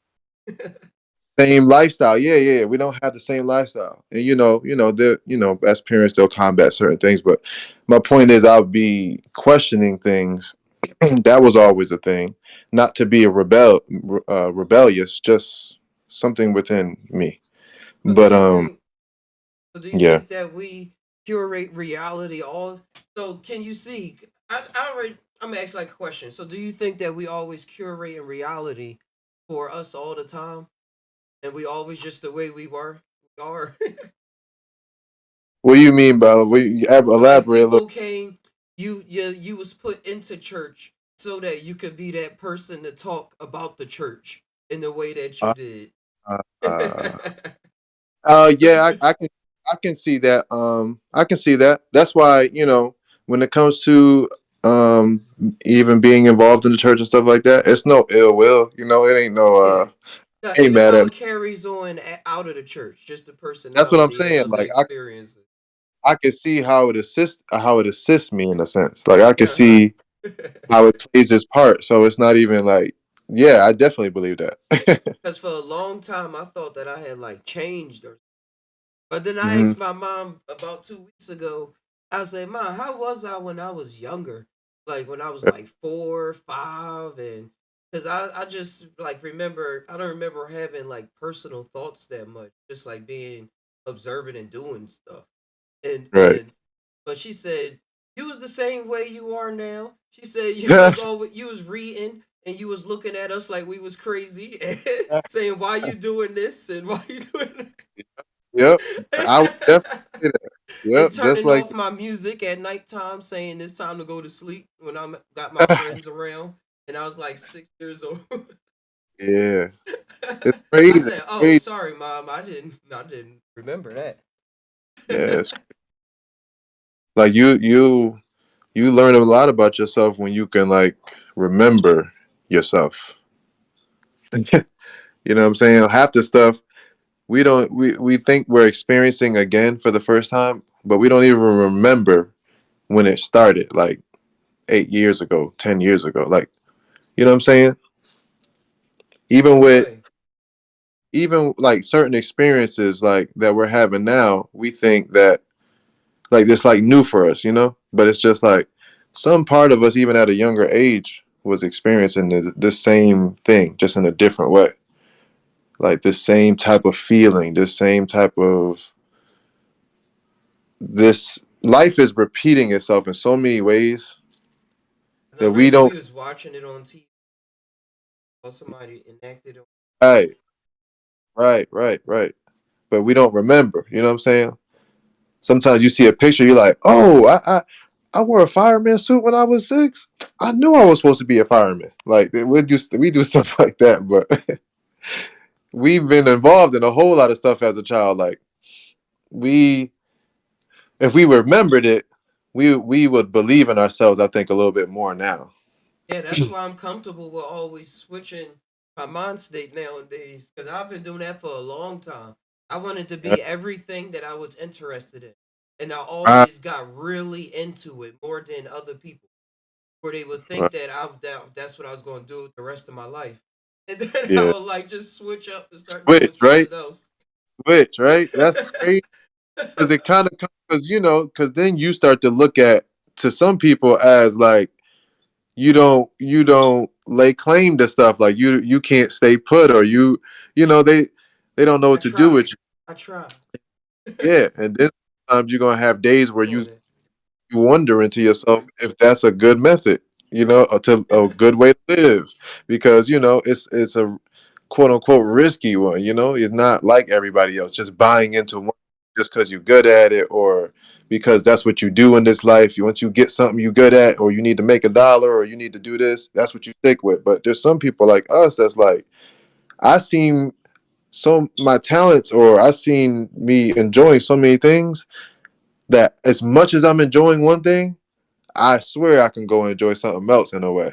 Same lifestyle. Yeah, yeah. We don't have the same lifestyle. And as parents they'll combat certain things, but my point is I'll be questioning things. That was always a thing. Not to be a rebellious, just something within me. So do But you think? So do you yeah. think that we curate reality all? So can you see? I already. I'm gonna ask like a question. So do you think that we always curate in reality for us all the time, and we always just the way we are? What do you mean by we Like elaborate a little? people came, you was put into church so that you could be that person to talk about the church in the way that you Uh, did. uh, uh, Cause yeah, I can see that. I can see that. That's why, when it comes to um even being involved in the church and stuff like that, it's no ill will. It ain't no yeah, no, ain't even mad how at me. it carries on out of the church, just the That's what I'm personality saying. of the Like experiences. I can see how it assists me in a sense. Like I can Uh huh. see how it plays its part. So it's not even like, yeah, I definitely believe that. Because for a long time, I thought that I had like changed or. But then I Hmm. asked my mom about 2 weeks ago. I said, "Mom, how was I when I was younger? Like when I was like 4, 5, and because I just like remember I don't remember having like personal thoughts that much, just like being observant and doing stuff. And Right. but she said you was the same way you are now. She said you Yeah. was always you was reading and you was looking at us like we was crazy and saying why you doing this and why you doing Yep. I would definitely that. say that. And Yep. Just turning like off my music at nighttime, saying it's time to go to sleep when I'm got my friends around, and I was like 6 years old. yeah. It's I crazy. said, "Oh, Crazy. sorry, mom, I didn't remember that." Yes. Like you learn a lot about yourself when you can like remember yourself. You know what I'm saying? Half the stuff we think we're experiencing again for the first time, but we don't even remember when it started, like 8 years ago, 10 years ago. Like, you know what I'm saying? Even What with way? even like certain experiences like that we're having now, we think that like this like new for us, But it's just like some part of us, even at a younger age, was experiencing the same thing, just in a different way. Like the same type of feeling, this same type of this life is repeating itself in so many ways I know that we maybe don't. we was watching it on TV or somebody enacted it. Right, right. But we don't remember. You know what I'm saying? Sometimes you see a picture, you're like, oh, I wore a fireman suit when I was 6. I knew I was supposed to be a fireman. Like we do stuff like that, but we've been involved in a whole lot of stuff as a child. Like we, if we remembered it, we would believe in ourselves. I think a little bit more now. Yeah, that's why I'm comfortable with always switching my mind state nowadays because I've been doing that for a long time. I wanted to Right, be everything that I was interested in, and I right, always got really into it more than other people, where they would right. think that that's what I was going to do the rest of my life, and then I Yeah. would like just switch up and start doing Switch, right? something else. Switch, right? That's crazy because it kind of because then you start to look at to some people as like you don't lay claim to stuff like you can't stay put or they don't know I what to do try, with you. I try. Yeah, and then sometimes you're gonna have days where Doing you wondering to yourself if that's a good method, or to a it. good way to live, because it's a quote unquote risky one. It's not like everybody else just buying into one just because you're good at it or because that's what you do in this life. Once you get something you good at, or you need to make $1 or you need to do this, that's what you stick with. But there's some people like us that's like, I seen my talents, or I seen me enjoying so many things that as much as I'm enjoying one thing, I swear I can go enjoy something else in a way.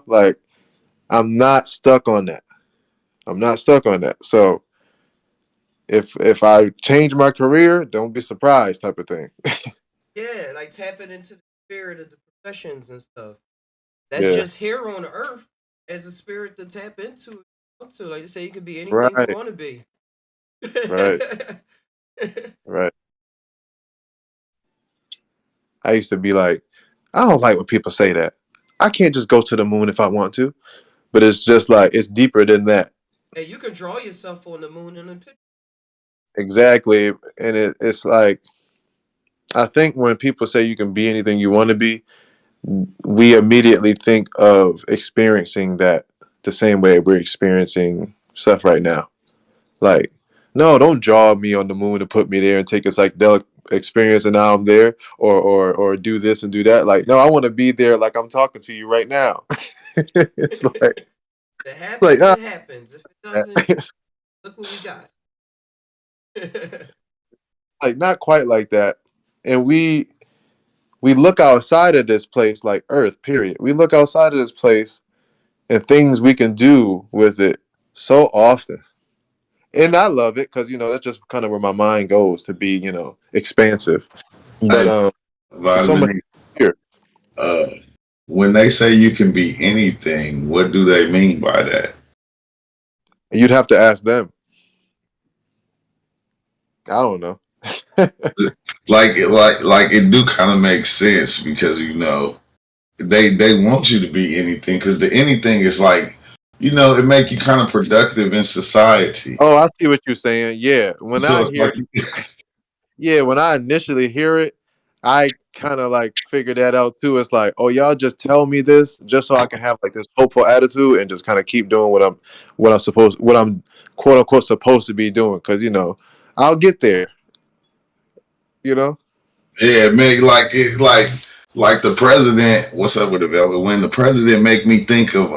Like I'm not stuck on that. I'm not stuck on that. So if I change my career, don't be surprised, type of thing. Yeah, like tapping into the spirit of the professions and stuff. That's Yeah. just here on earth as a spirit to tap into. To like you say, you could be anything you Right, want to be. right, right. I used to be like, I don't like when people say that. I can't just go to the moon if I want to. But it's just like it's deeper than that. Hey, you can draw yourself on the moon in a picture. Exactly. And it's like I think when people say you can be anything you want to be, we immediately think of experiencing that the same way we're experiencing stuff right now. Like, no, don't draw me on the moon and put me there and take a psychedelic experience and now I'm there, or do this and do that. Like, no, I want to be there like I'm talking to you right now. It's If it like happens, it happens. If it doesn't, look what we got. like not quite like that. And we look outside of this place like Earth, period. We look outside of this place and things we can do with it so often. And I love it because, that's just kind of where my mind goes to be, expansive. But Hey, there's so much Vitamin here. uh, when they say you can be anything, what do they mean by that? And you'd have to ask them. I don't know. Like it do kind of make sense because they want you to be anything because the anything is like it make you kind of productive in society. Oh, I see what you're saying. Yeah. So it's like When I initially hear it, I kind of like figure that out too. It's like, oh, y'all just tell me this just so I can have like this hopeful attitude and just kind of keep doing what I'm quote unquote supposed to be doing. Cause I'll get there, you know? yeah, make like it like the president. What's up with the velvet? When the president make me think of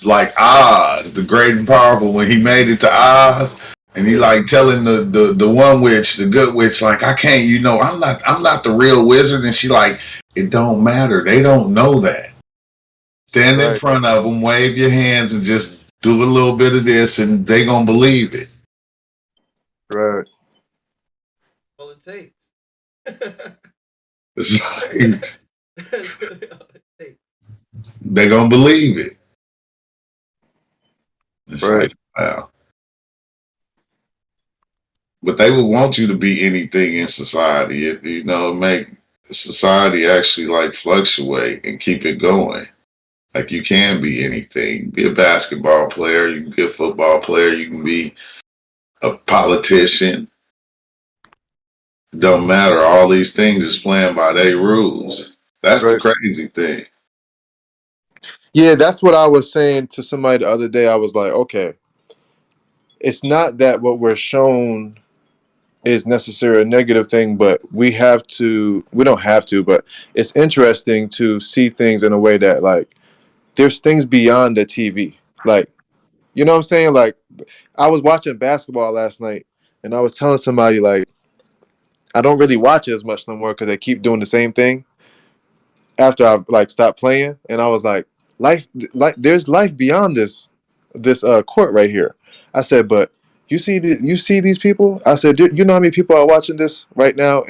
like Oz, the great and powerful, when he made it to Oz, and he Yeah. like telling the one witch, the good witch, like I can't, I'm not the real wizard, and she like it don't matter, they don't know that. Stand in Right. front of them, wave your hands, and just do a little bit of this, and they gonna believe it. Right. All it takes. It's like That's really all it takes. they gonna believe it. It's Right. like wow. But they would want you to be anything in society. Make society actually like fluctuate and keep it going. Like you can be anything. Be a basketball player. You can be a football player. You can be a politician. It don't matter. All these things is playing by their rules. That's the Right. crazy thing. Yeah, that's what I was saying to somebody the other day. I was like, okay, it's not that what we're shown is necessarily a negative thing, but we don't have to, but it's interesting to see things in a way that like there's things beyond the TV. Like, you know what I'm saying? Like I was watching basketball last night and I was telling somebody like I don't really watch it as much no more because they keep doing the same thing after I've like stopped playing. And I was like there's life beyond this court right here. I said, but you see these people? I said, you know how many people are watching this right now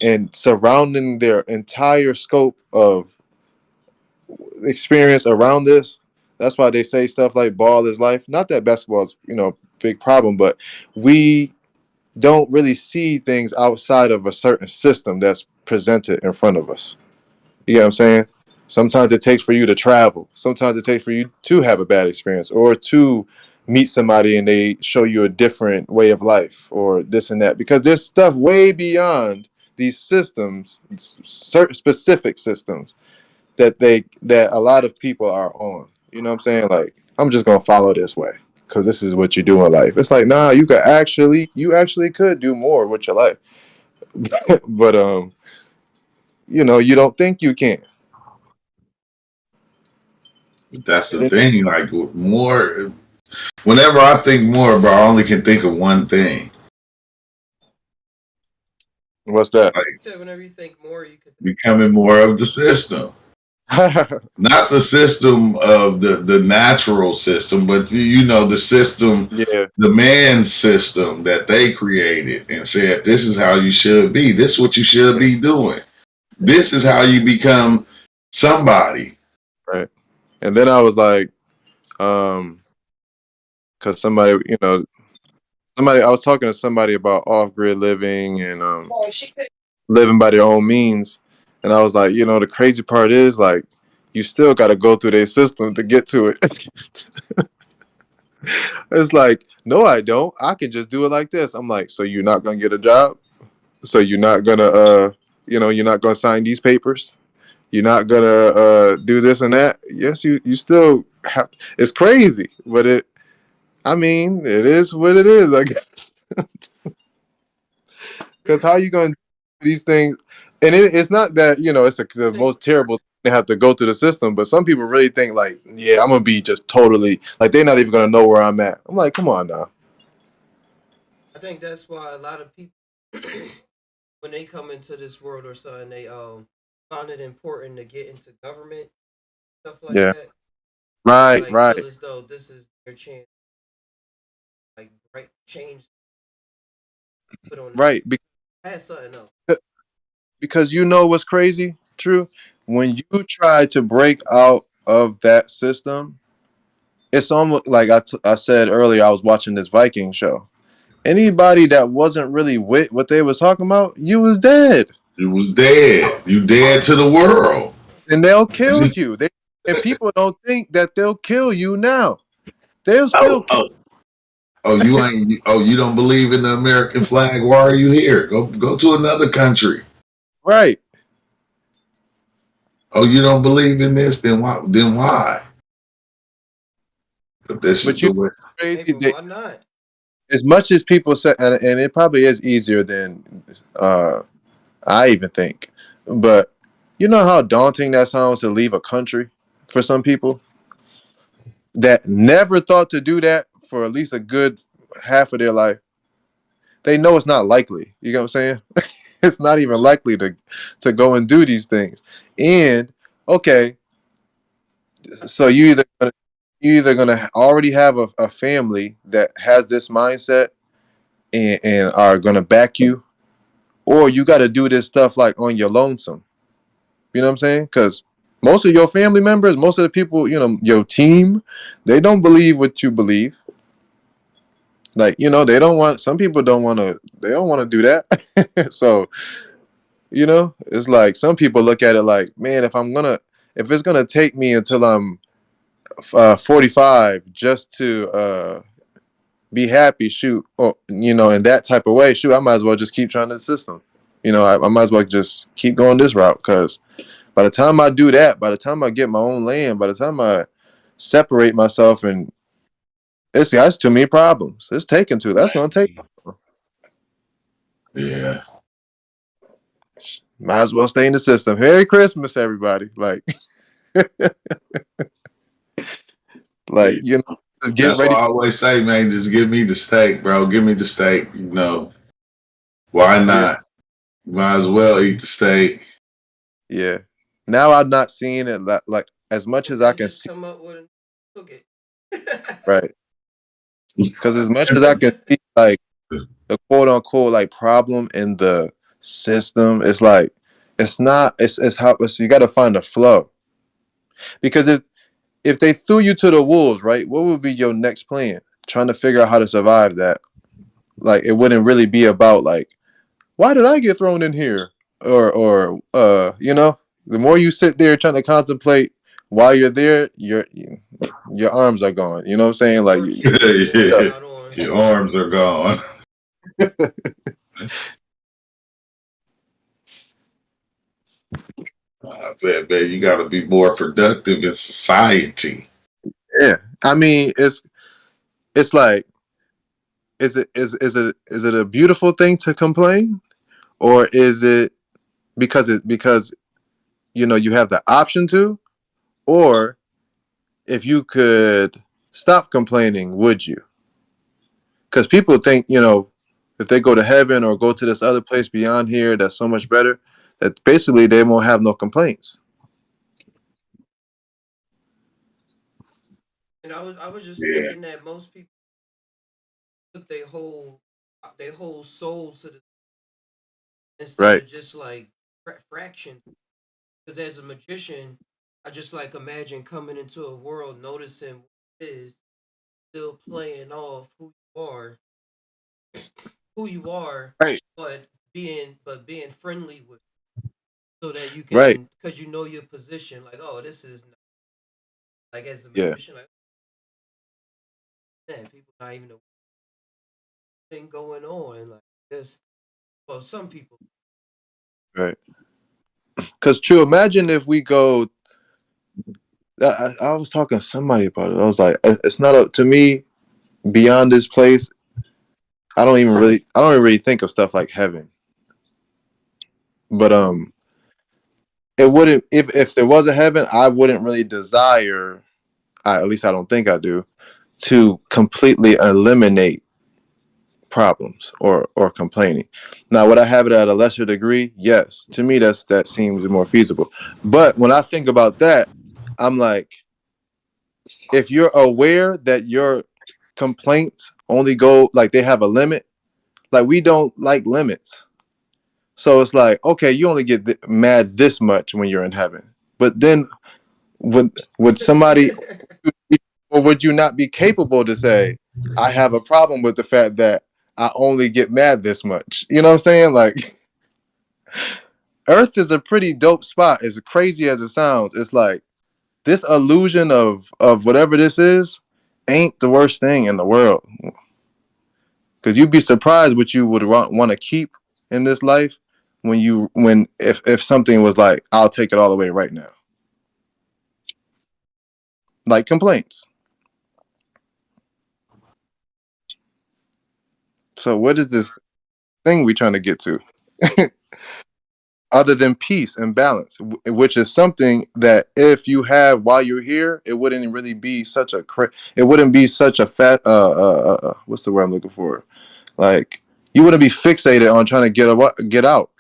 and surrounding their entire scope of experience around this. That's why they say stuff like ball is life. Not that basketball is, big problem, but we don't really see things outside of a certain system that's presented in front of us. You know what I'm saying? Sometimes it takes for you to travel. Sometimes it takes for you to have a bad experience or to meet somebody and they show you a different way of life or this and that. Because there's stuff way beyond these systems, certain specific systems that a lot of people are on. You know what I'm saying? Like, I'm just gonna follow this way because this is what you do in life. It's like, nah, you actually could do more with your life, but you don't think you can. But that's And the then, thing. Like more. Whenever I think more, bro, I only can think of one thing. what's that? Like So whenever you think more, you could. becoming more of the system. Not the system of the natural system, but the system, Yeah, the man system that they created and said, this is how you should be. This is what you should be doing. This is how you become somebody. right. And then I was like, um, because somebody, I was talking to somebody about off grid living and living by their own means, and I was like, the crazy part is like you still got to go through their system to get to it. It's like, no, I don't. I can just do it like this. I'm like, so you're not gonna get a job? So you're not gonna, you're not gonna sign these papers? You're not gonna do this and that? Yes, you still have. It's crazy, but I mean, it is what it is, I guess. Because how you gonna do these things? And it's not that it's the think most terrible thing to have to go through the system, but some people really think like, yeah, I'm gonna be just totally like they're not even gonna know where I'm at. I'm like, come on now. I think that's why a lot of people when they come into this world or something, they find it important to get into government stuff like Yeah. that. They Right. like Right. feel as though this is their chance, like right change, put on this. Right. Has something else. Because you know what's crazy, True? When you try to break out of that system, it's almost like I said earlier, I was watching this Viking show. Anybody that wasn't really with what they was talking about, you was dead. You was dead. You dead to the world. And they'll kill you. And people don't think that they'll kill you now. They'll still Oh, kill. oh, oh, you ain't. Oh, you don't believe in the American flag? Why are you here? Go to another country. Right. Oh, you don't believe in this? Then why? Then why? But this is But the way. Hey, crazy but that why not? as much as people say, and it probably is easier than I even think. But you know how daunting that sounds to leave a country for some people that never thought to do that for at least a good half of their life. They know it's not likely. You know what I'm saying? It's not even likely to go and do these things. And okay, so you either gonna already have a family that has this mindset and are gonna back you, or you got to do this stuff like on your lonesome. You know what I'm saying? Because most of your family members, most of the people, your team, they don't believe what you believe. Like, they don't want. Some people don't want to. They don't want to do that. So, it's like some people look at it like, man, if it's gonna take me until I'm 45 just to be happy, shoot, or in that type of way, shoot, I might as well just keep trying the system. I might as well just keep going this route because by the time I do that, by the time I get my own land, by the time I separate myself, and that's too many problems. It's taking too. That's gonna take. Yeah. Might as well stay in the system. Merry Christmas, everybody. Like, like Yeah. just get That's ready. why I always say, man, just give me the steak, bro. Give me the steak. Why Yeah, not? Might as well eat the steak. yeah. Now I'm not seeing it like as much And as I then can just see. come up with and cook it. Right. Because as much as I can see, like the quote unquote like problem in the system, it's like it's not. It's how you got to find a flow because if they threw you to the wolves, right, what would be your next plan? Trying to figure out how to survive that. Like it wouldn't really be about like, why did I get thrown in here? Or the more you sit there trying to contemplate why you're there, your arms are gone. You know what I'm saying? Like Work keep coming in and not on. Your arms are gone. I said, man, you got to be more productive in society. yeah. I mean, it's like, is it a beautiful thing to complain, or is it because you have the option to, or if you could stop complaining, would you? Because people think, if they go to heaven or go to this other place beyond here that's so much better, that basically they won't have no complaints. And I was just Yeah. thinking that most people put their whole soul to the instead Right. of just like fractions. Because as a magician, I just like imagine coming into a world, noticing what it is, still playing off who you are, Right. but being friendly with, so that you Right. can, because you know your position. Like, oh, this is not, like, as the Yeah. magician, like, man, people not even know what thing going on. Like this, well, some people. Right. Because true, imagine if we go. I was talking to somebody about it. I was like, it's not a, to me beyond this place. I don't even really think of stuff like heaven. But it wouldn't if there was a heaven, I wouldn't really desire. At least I don't think I do to completely eliminate problems or complaining. Now, would I have it at a lesser degree? Yes. To me, that seems more feasible. But when I think about that, I'm like, if you're aware that your complaints only go like they have a limit, like we don't like limits. So it's like, okay, you only get mad this much when you're in heaven. But then would somebody or would you not be capable to say, I have a problem with the fact that I only get mad this much? You know what I'm saying? Like Earth is a pretty dope spot. As crazy as it sounds, it's like this illusion of whatever this is ain't the worst thing in the world. Because you'd be surprised what you would want to keep in this life when if something was like, I'll take it all away right now. Like complaints. So what is this thing we trying to get to? Other than peace and balance, which is something that if you have while you're here, it wouldn't really be such a it wouldn't be such a fat what's the word I'm looking for? Like you wouldn't be fixated on trying to get out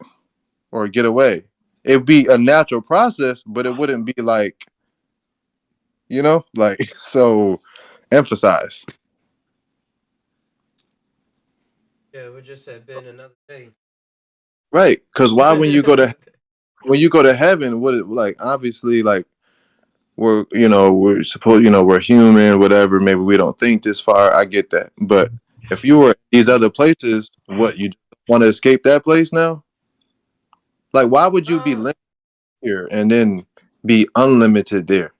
or get away. It'd be a natural process, but it wouldn't be like, like so emphasized. Yeah, we just had been another day. Right. Cause why when you go to heaven, what it like obviously like we're supposed we're human, whatever, maybe we don't think this far. I get that. But if you were in these other places, what you want to escape that place now? Like why would you be uh, limited here and then be unlimited there?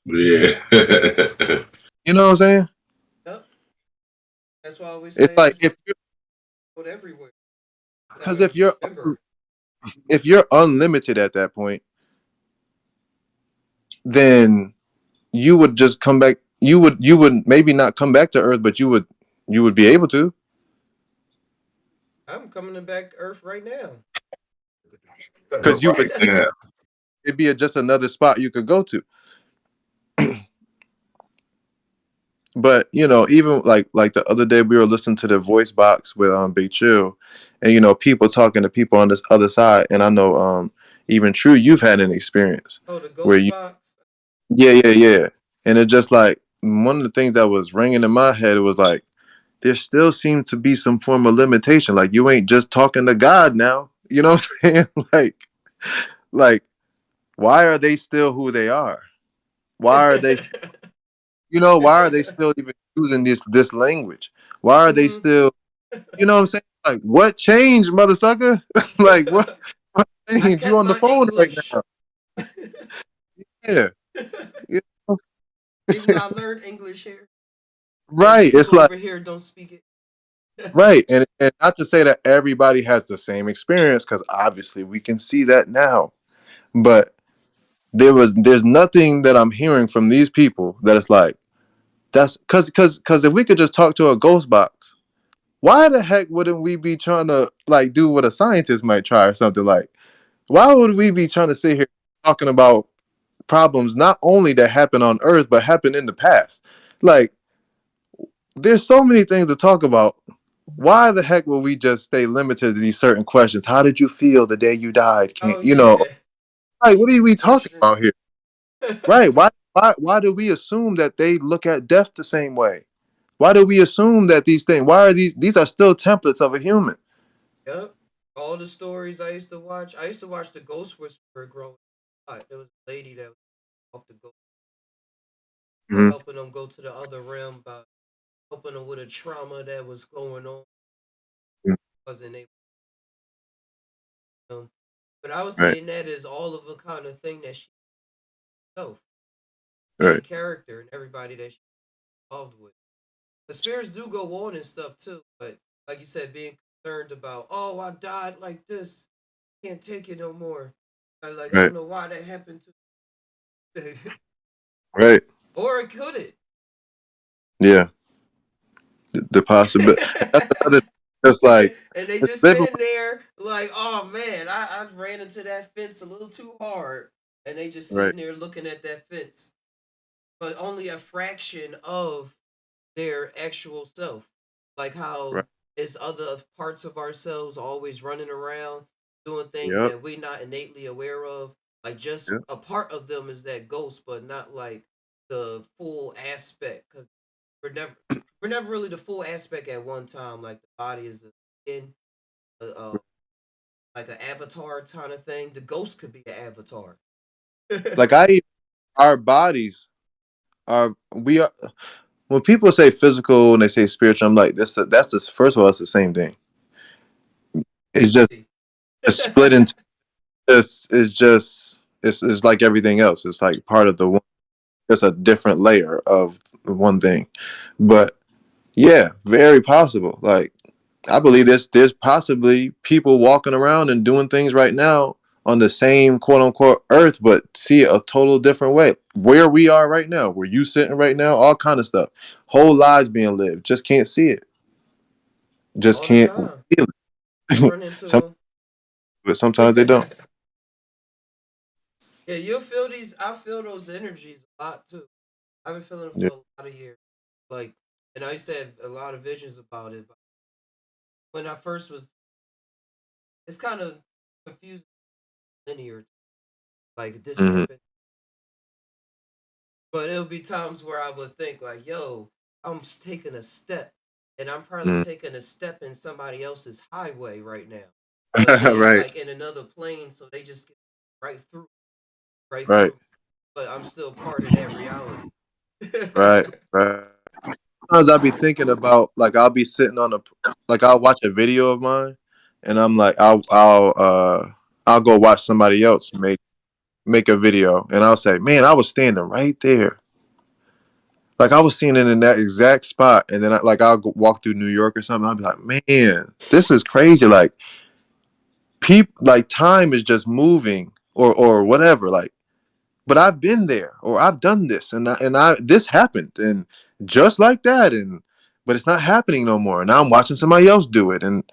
Yeah. You know what I'm saying? yep. That's why we It's say like this go everywhere. You because gotta remember. if you're unlimited at that point, then you would just come back. You would maybe not come back to Earth, but you would be able to I'm coming to back to Earth right now. because you would Right now. it'd be just another spot you could go to. But even like the other day we were listening to the voice box with Big Chill, and people talking to people on this other side, and I know even True, you've had an experience Oh, the where ghost box. yeah, and it just like one of the things that was ringing in my head, it was like there still seems to be some form of limitation. Like you ain't just talking to God now. You know what I'm saying? Like why are they still who they are? Why are they why are they still even using this language? Why are they hmm still what I'm saying? Like what changed, mother sucker? Like what I changed? You kept on the my phone right English. now. Yeah. You know? Even though I learned English here, but the Right. It's people like over here don't speak it. right. And not to say that everybody has the same experience, because obviously we can see that now. But there's nothing that I'm hearing from these people that it's like that's because if we could just talk to a ghost box, why the heck wouldn't we be trying to like do what a scientist might try or something like? Why would we be trying to sit here talking about problems not only that happen on Earth but happen in the past? Like, there's so many things to talk about. Why the heck will we just stay limited to these certain questions? How did you feel the day you died? Can't Oh yeah, like what are we talking about questions. here? Right? Why do we assume that they look at death the same way? Why do we assume that these things? Why are these are still templates of a human? Yep. All the stories I used to watch. I used to watch the Ghost Whisperer growing up. There was a lady that walked the ghost. or Hmm. helping them go to the other realm by helping them with a trauma that was going on, wasn't able to. But I was Right, saying that is all of a kind of thing that she herself, main right, character, and everybody that she's involved with. The spirits do go on and stuff too, but like you said, being concerned about, oh, I died like this, can't take it no more. Like I right, don't know why that happened to, right. or it could it. Yeah, the possibility. That's another. It's like And they it's just living. sitting there like, oh man, I ran into that fence a little too hard, and they just Right, sitting there looking at that fence, but only a fraction of their actual self. Like right. how it's other parts of ourselves always running around doing things Yep. that we're not innately aware of. Like just Yep. a part of them is that ghost, but not like the full aspect. Because we're never we're never really the full aspect at one time. Like the body is a skin, like an avatar kind of thing. The ghost could be an avatar. Like our bodies are we are when people say physical and they say spiritual, I'm like that's the first of all, it's the same thing. It's just it's split into it's like everything else. It's like part of the one. It's a different layer of one thing, but yeah, very possible. Like I believe there's possibly people walking around and doing things right now on the same quote unquote earth, but see it a total different way. Where we are right now, where you sitting right now, all kind of stuff. Whole lives being lived, just can't see it, just All the can't time. feel I it. run into Some, them. but sometimes they don't. Yeah, you'll feel these. I feel those energies a lot too. I've been feeling it Yeah. for a lot of years. Like, and I used to have a lot of visions about it. But when I first was, it's kind of confusing, linear. Like this Hmm. happened, but it'll be times where I would think like, "Yo, taking a step, and I'm probably Hmm. taking a step in somebody else's highway right now, but they Right, like in another plane, so they just get right through, right right, through. But I'm still part of that reality." right, right. Sometimes I'll be thinking about like I'll be sitting on a like I'll watch a video of mine, and I'm like I'll go watch somebody else make a video, and I'll say, man, I was standing right there, like I was seeing it in that exact spot, and then I'll go walk through New York or something. I'll be like, man, this is crazy. Like people, like time is just moving or whatever. Like, but I've been there or I've done this, and I this happened, and just like that, and but it's not happening no more. Now I'm watching somebody else do it, and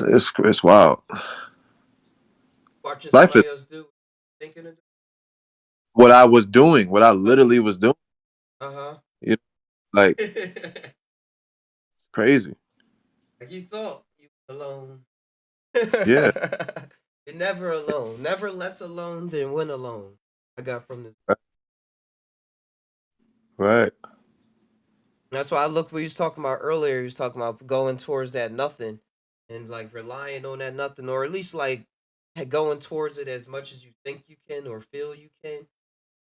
it's wild. Watching Life is somebody else do, thinking of, what I was doing, what I uh literally was doing. huh. You know, like Like crazy. you thought you were alone. Yeah. You're never alone. Never less alone than when alone. I got from this. Right. That's why I look what he was talking about earlier. He was talking about going towards that nothing and like relying on that nothing, or at least like going towards it as much as you think you can or feel you can.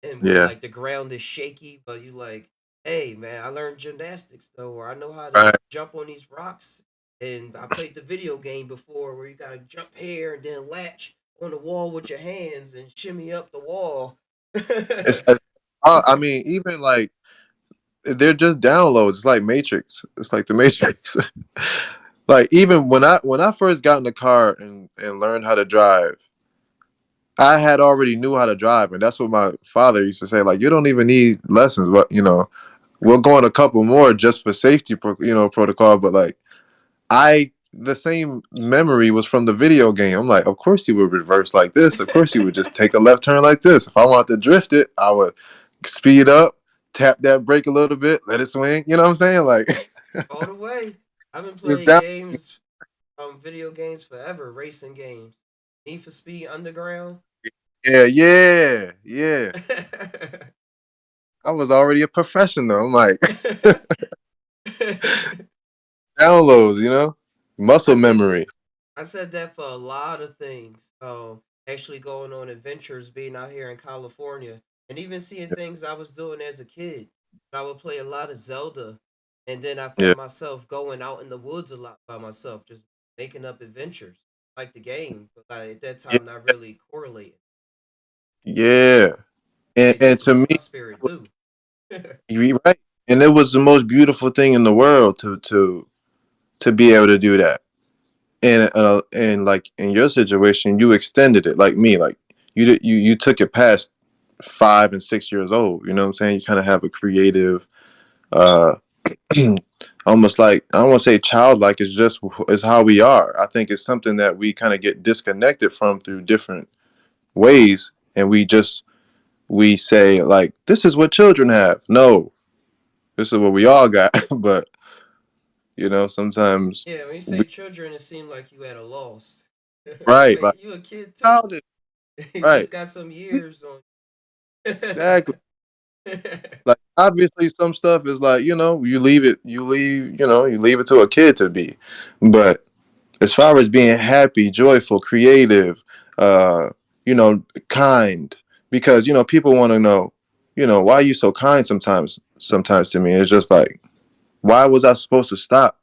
And where Yeah. like the ground is shaky, but you like, hey man, I learned gymnastics though, or I know how to Right. jump on these rocks. And I played the video game before where you gotta jump here and then latch on the wall with your hands and shimmy up the wall. It's I mean, even like they're just downloads. It's like Matrix. It's like the Matrix. Like even when I first got in the car and learned how to drive, I had already knew how to drive, and that's what my father used to say. Like you don't even need lessons, but we'll go on a couple more just for safety, protocol. But like the same memory was from the video game. I'm like, of course you would reverse like this. Of course you would just take a left turn like this. If I want to drift it, I would speed up, tap that brake a little bit, let it swing. You know what I'm saying? Like All the way. I've been it's playing down. games, video games forever, racing games. Need for Speed Underground. Yeah, yeah, yeah. I was already a professional. I'm like downloads, I muscle said memory. I said that for a lot of things. Actually going on adventures, being out here in California, And even seeing things I was doing as a kid, I would play a lot of Zelda, and then I Yeah, found myself going out in the woods a lot by myself, just making up adventures, like the game. But at that yeah, time, not really correlating. yeah. Hey, And this is to what me, my spirit do. you're right. And it was the most beautiful thing in the world to be able to do that. And like in your situation, you extended it like me. Like you took it past 5 and 6 years old. You know what I'm saying? You kind of have a creative, uh, almost like I don't want to say childlike. It's how we are. I think it's something that we kind of get disconnected from through different ways, and we say like this is what children have. No, this is what we all got. But sometimes Yeah, when you we, say children, it seemed like you had a loss. right, like Wait, you a kid too? childish, You right? just got some years on. Exactly. Like obviously some stuff is like, you leave it to a kid to be. But as far as being happy, joyful, creative, uh, kind, because people want to know, why are you so kind sometimes to me. It's just like, why was I supposed to stop?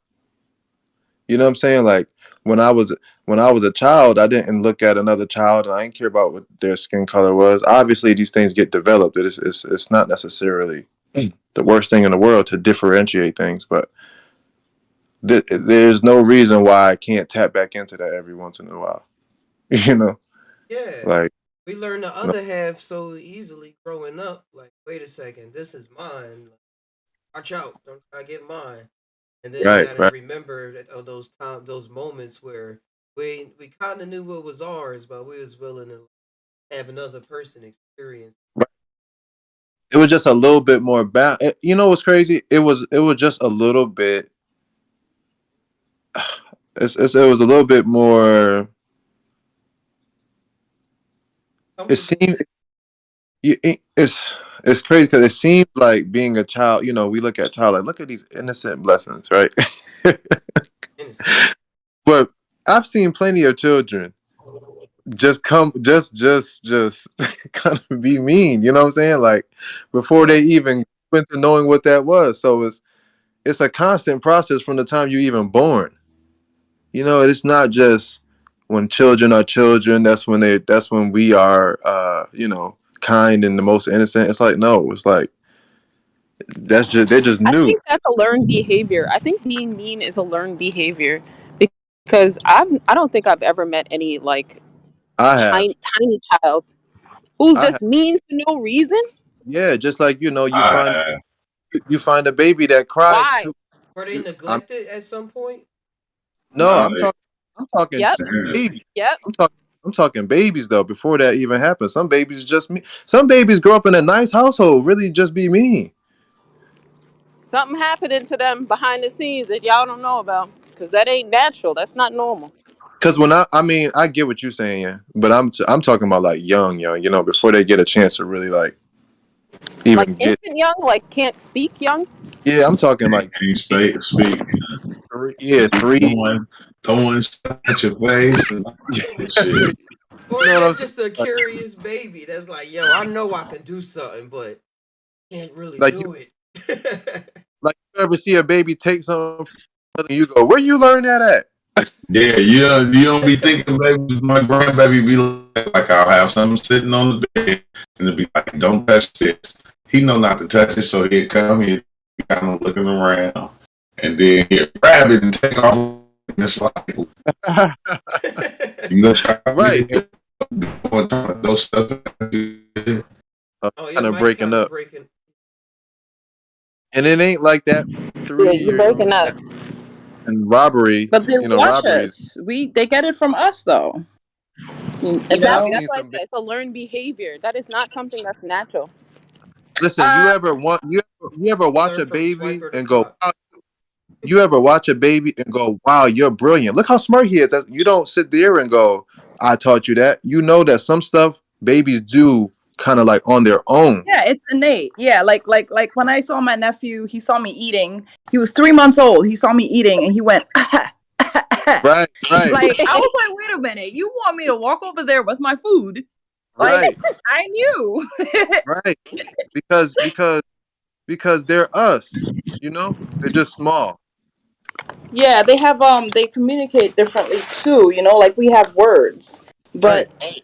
You know what I'm saying? Like when I was when I was a child, I didn't look at another child and I didn't care about what their skin color was. Obviously these things get developed. It's not necessarily the worst thing in the world to differentiate things, but there's no reason why I can't tap back into that every once in a while. you know, Yeah, like we learn the no, other half so easily growing up. Like, wait a second, this is mine. Like, watch out, don't try to get mine. And then you right, gotta right, remember that those moments where we kind of knew what was ours, but we was willing to have another person experience. right. It was just a little bit more You know what's crazy? It was just a little bit. It was a little bit more. It Comfortable. seemed it's crazy because it seems like being a child. We look at child like look at these innocent blessings, right? Innocent. But I've seen plenty of children just kind of be mean. You know what I'm saying? Like before they Yeah. even went to knowing what that was. So it's a constant process from the time you're even born. It's not just when children are children. That's when we are, kind and the most innocent. It's like no, it's like they're just I new. think that's a learned behavior. I think being mean is a learned behavior because I don't think I've ever met any like I have, tiny child who's I have, just mean for no reason. yeah. Just like I have. you find a baby that cries Why? too. Were they I'm neglected at some point? no, Nah, I'm talking Yep. babies. Yep. I'm talking babies though. Before that even happens, some babies just me. Some babies grow up in a nice household, really just be mean. Something happening to them behind the scenes that y'all don't know about because that ain't natural. That's not normal. Because when I mean, I get what you're saying, yeah, but I'm talking about like young, before they get a chance to really like Like even get. infant young, like can't speak young. Yeah, I'm talking like can't three, speak. yeah, Be three. throwing stuff at your face and shit. You Or know what I'm they're saying? just a Like, curious baby that's like, yo, I know I can do something, but can't really like you, do it. like you ever see a baby take something from and you go, where you learn that at? Yeah, you don't be thinking, baby. My grandbaby be like I'll have something sitting on the bed, and it'll be like, "Don't touch this." He know not to touch it, so he'll come here, kind of looking around, and then he'll grab it and take off. And it's like, you know, try to Right. get those stuff. Oh, your Kind of mic breaking kind of up, breaking. and it ain't like that. Yeah, you're breaking up. And robbery, But they watch robberies. us. They get it from us though. I've Exactly. know. That's seen why I some. said it's a learned behavior. That is not something that's natural. Listen, Uh you ever You watch learn a from baby Swiper the and go, cop. wow, you ever watch a baby and go, wow, you're brilliant. Look how smart he is. You don't sit there and go, I taught you that. You know that some stuff babies do kind of like on their own. Yeah, it's innate. Yeah, like when I saw my nephew, he saw me eating. He was 3 months old. He saw me eating, and he went. Right, right, Like I was like, wait a minute, you want me to walk over there with my food Like right, I knew. right. Because they're us. You know, they're just small. Yeah, they have they communicate differently too, you know, like we have words. Right. But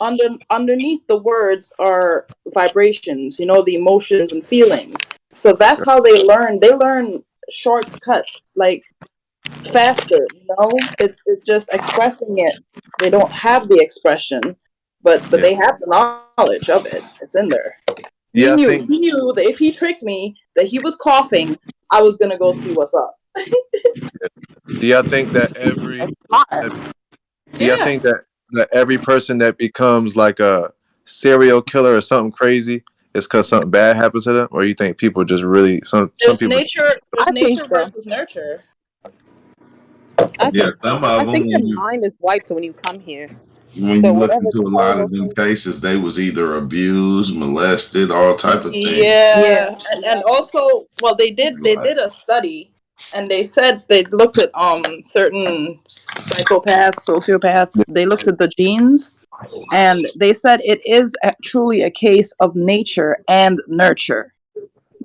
underneath the words are vibrations, you know, the emotions and feelings. So that's how they learn. They learn shortcuts, like faster, you know? It's just expressing it. They don't have the expression, but Yeah. they have the knowledge of it. It's in there. Yeah. I think. He knew that if he tricked me that he was coughing, I was gonna go see what's up. Yeah. I think that every. That's smart. Yeah. I Yeah. think that every person that becomes like a serial killer or something crazy is because something bad happened to them, or you think people just really some people. There's I think nature so. versus nurture. I Yeah, think so. some of I them think your mind is wiped when you come here. when So you look whatever into a lot of them terrible thing. cases, they was either abused, molested, all type of things. Yeah, Yeah, and exactly. also, well, they Like, did a study, and they said they looked at certain psychopaths, sociopaths. They looked at the genes, and they said it is truly a case of nature and nurture.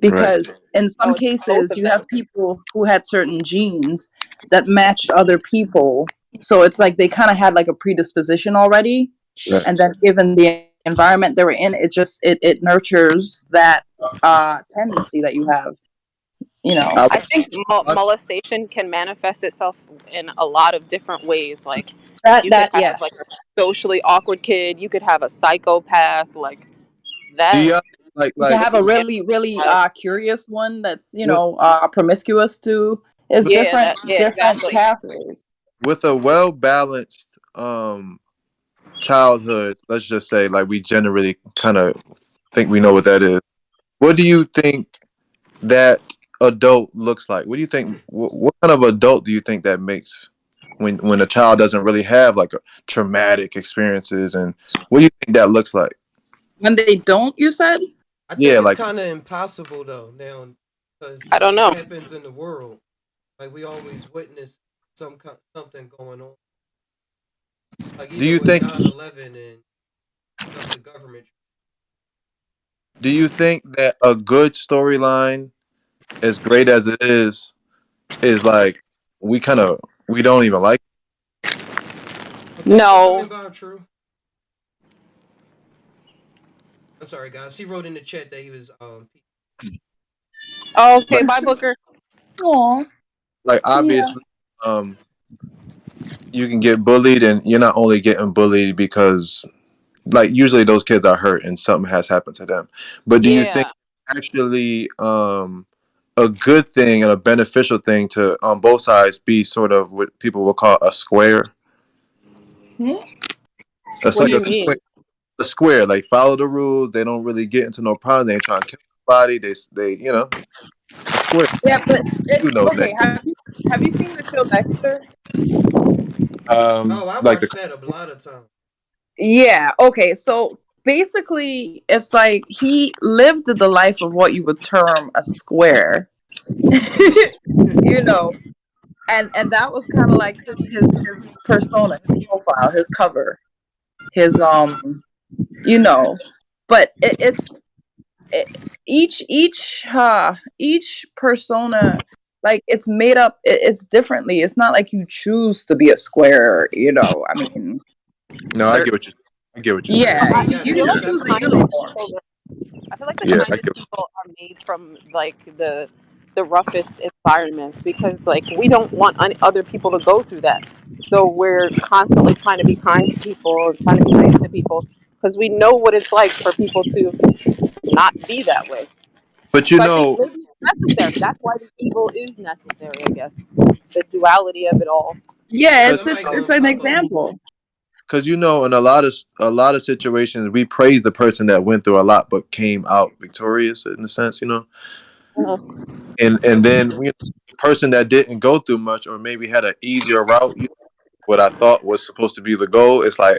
Right. Because in Oh, some it's both cases of you them. have people who had certain genes that matched other people, so it's like they kind of had like a predisposition already, Right. and then given the environment they were in, it nurtures that tendency that you have, you know. I I think watch. molestation can manifest itself in a lot of different ways. Like, you could That have like yes, a socially awkward kid. You could have a psychopath like Do that. y'all you can like have a Yeah, really uh, curious one that's, you with know, promiscuous too. It's with yeah, that. Yeah, different exactly. pathways. with a well balanced childhood? Let's just say like we generally kind of think we know what that is. What do you think that adult looks like? What do you think? What kind of adult do you think that makes when a child doesn't really have like a traumatic experiences, and what do you think that looks like? When they don't, you said? I think Yeah, it's like kind of impossible though now, because I don't it know. happens in the world. Like we always witness something going on. Like do even you with think 9/11 and stuff, the government. do you think that a good storyline, as great as it is like we don't even like. But thanks for coming No. by, True. I'm sorry, guys. He wrote in the chat that he was Oh, okay, like bye, Booker. Aw, like yeah. obviously um you can get bullied, and you're not only getting bullied because like usually those kids are hurt and something has happened to them, but do you think Yeah. actually a good thing and a beneficial thing to on both sides be sort of what people will call a square? Hmm? It's What do like you mean? a square, like follow the rules, they don't really get into no problems, they ain't trying to kill anybody, they a square. Yeah, but You it's know that. okay. Have you seen the show Dexter? Oh, I Like the watched that a lot of times. Yeah, okay. So basically it's like he lived the life of what you would term a square. You know, and that was kind of like his persona, his profile, his cover, his you know, but each persona, like it's made up, it's differently. It's not like you choose to be a square, you know. I mean, no, certain, I get what you're saying. yeah, Yeah, you you, got to you feel didn't like the choose the accept kind it. of uniform. people I feel like the Yeah, kind I of get. people are made from like the roughest environments because like we don't want other people to go through that. So we're constantly trying to be kind to people, trying to be nice to people because we know what it's like for people to not be that way. But So I think maybe it's necessary. That's why the evil is necessary, I guess. The duality of it all. Yeah, Yeah, because somebody it's gonna an pop up. example. in a lot of situations we praise the person that went through a lot but came out victorious in a sense, Uh-huh. and Yep. then the person that didn't go through much or maybe had an easier route, what I thought was supposed to be the goal, it's like,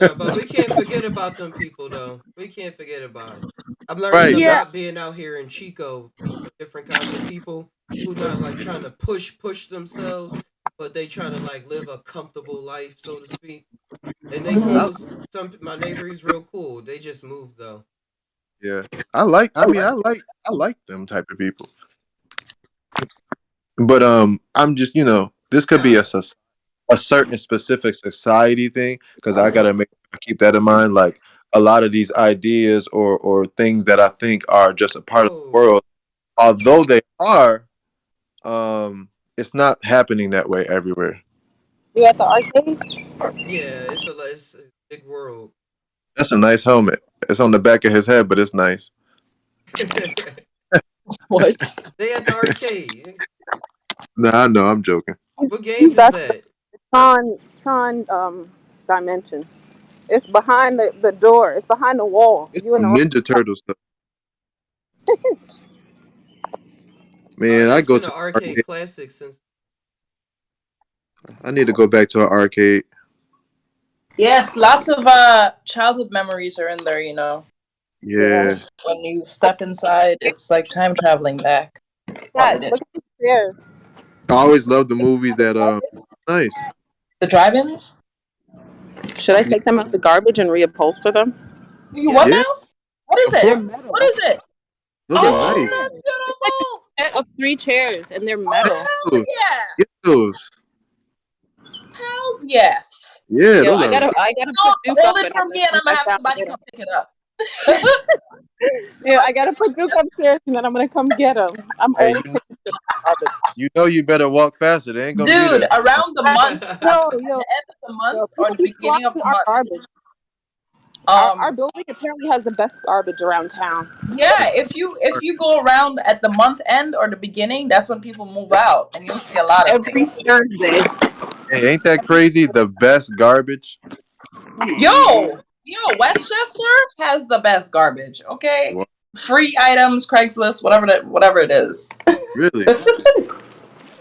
No, but we can't forget about them people though. We can't forget about them. I'm learning right, a yeah, Yeah, lot being out here in Chico, meeting different kinds of people who not like trying to push themselves, but they trying to like live a comfortable life, so to speak. And they I, cause My neighbor, he's real cool. They just moved though. Yeah, I like them type of people. But I'm just this could be a certain specific society thing because I gotta keep that in mind. Like a lot of these ideas or things that I think are just a part of the Oh, world, although they are, it's not happening that way everywhere. You at the arcade? yeah, it's a big world. That's a nice helmet. It's on the back of his head, but it's nice. They What? at the arcade. Nah, I know. I'm joking. What game is That's that? Tron dimension. It's behind the door. It's behind the wall. It's You in the some room. Ninja Turtle stuff, Oh, man. I that's go been an to arcade arcade. classic since. I need to go back to an arcade. Yes, lots of childhood memories are in there, you know. Yeah, When you step inside, it's like time traveling back. Guys, Probably did. look at these stairs. I always love the movies that nice. The drive-ins? Should I take them out the garbage and reupholster them? You what now? Yeah, Yes. What is of it? They're course. metal. What is it? Those are Oh, nice. that's beautiful. Set of 3 chairs and they're Get metal. Hell those. yeah. Get those. Hells yes. Yeah, Yo, those are. I gotta put Don't Duke up hold it and I'm from gonna me and come I'm gonna back have down and somebody get him. come pick it up. Yeah, I gotta put Duke upstairs and then I'm gonna come get him. I'm Hey, always taking shit out the you better walk faster. They ain't gonna be Dude, there. around the month, at Yo, the yo, end of the month yo, or people the keep beginning of flogging the our month, garbage. Our um, building apparently has the best garbage around town. yeah, if you go around at the month end or the beginning, that's when people move out and you'll see a lot of Every things. Thursday. Hey, ain't that crazy? The best garbage. Yo, Westchester has the best garbage, okay? What? Free items, Craigslist, whatever it is. Really?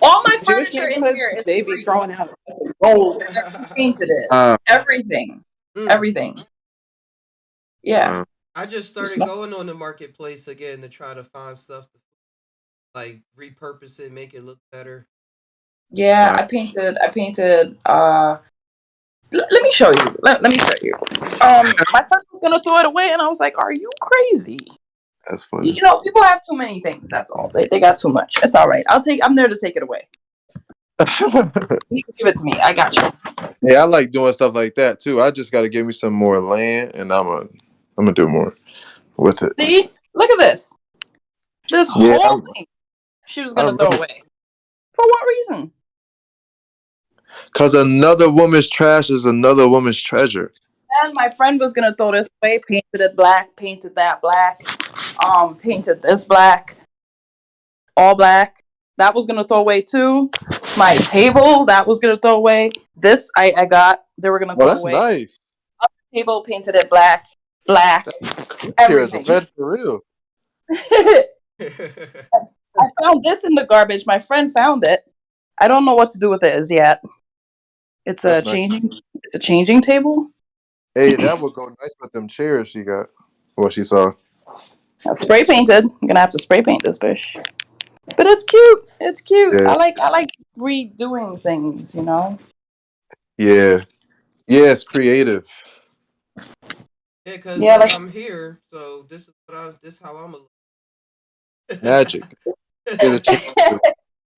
All my Jewish furniture in here neighborhoods, is they be free. throwing out gold. Painted it. Uh, Everything. Mm. Everything. Yeah. I just It's started not- going on the marketplace again to try to find stuff to like repurpose it, make it look better. Yeah, I painted let me show you. Let me show you. My friend was gonna throw it away and I was like, are you crazy? that's funny. You know, people have too many things, that's all. They got too much. It's all right. I'm there to take it away. You can give it to me. I got you. Yeah, I like doing stuff like that too. I just got to give me some more land, and I'm gonna do more with it. See? Look at this. This Yeah, whole thing she was I gonna throw remember. away. For what reason? Cause another woman's trash is another woman's treasure. And my friend was gonna throw this away, painted it black, painted that black, painted this black, all black. That was gonna throw away too. My table, that was gonna throw away. This I got, they were gonna Well, throw that's away. nice. Table, painted it black, Here is a everything. bed for real. I found this in the garbage. My friend found it. I don't know what to do with it as yet. It's That's nice. a changing table. Hey, that would go nice with them chairs she got. What she saw. Spray painted. I'm gonna have to spray paint this bitch. But it's cute. It's cute. Yeah, I like redoing things, you know? yeah, yeah. It's creative. Yeah, cause Yeah, like like I'm here, so this how I'm Magic. Get a chance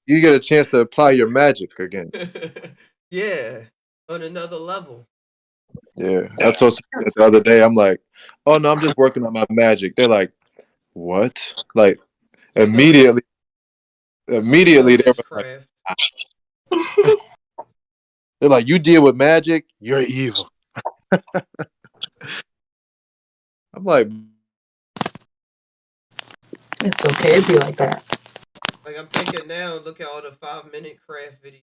you get a chance to apply your magic again. yeah, on another level. Yeah, I told somebody the other day. I'm like, oh no, I'm just working on my magic. They're like, what? Like They know that. immediately they were like, Witchcraft. they're like, you deal with magic, you're evil. I'm like, it's okay to be like that. Like I'm thinking now, look at all the 5-minute craft videos.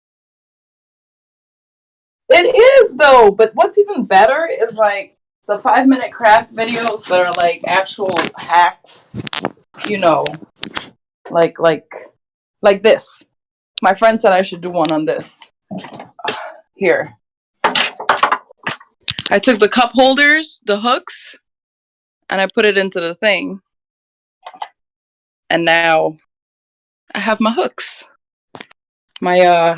It is though, but what's even better is like the 5-minute craft videos that are like actual hacks, you know, like this. My friend said I should do one on this. Here. I took the cup holders, the hooks, and I put it into the thing. And now I have my hooks. My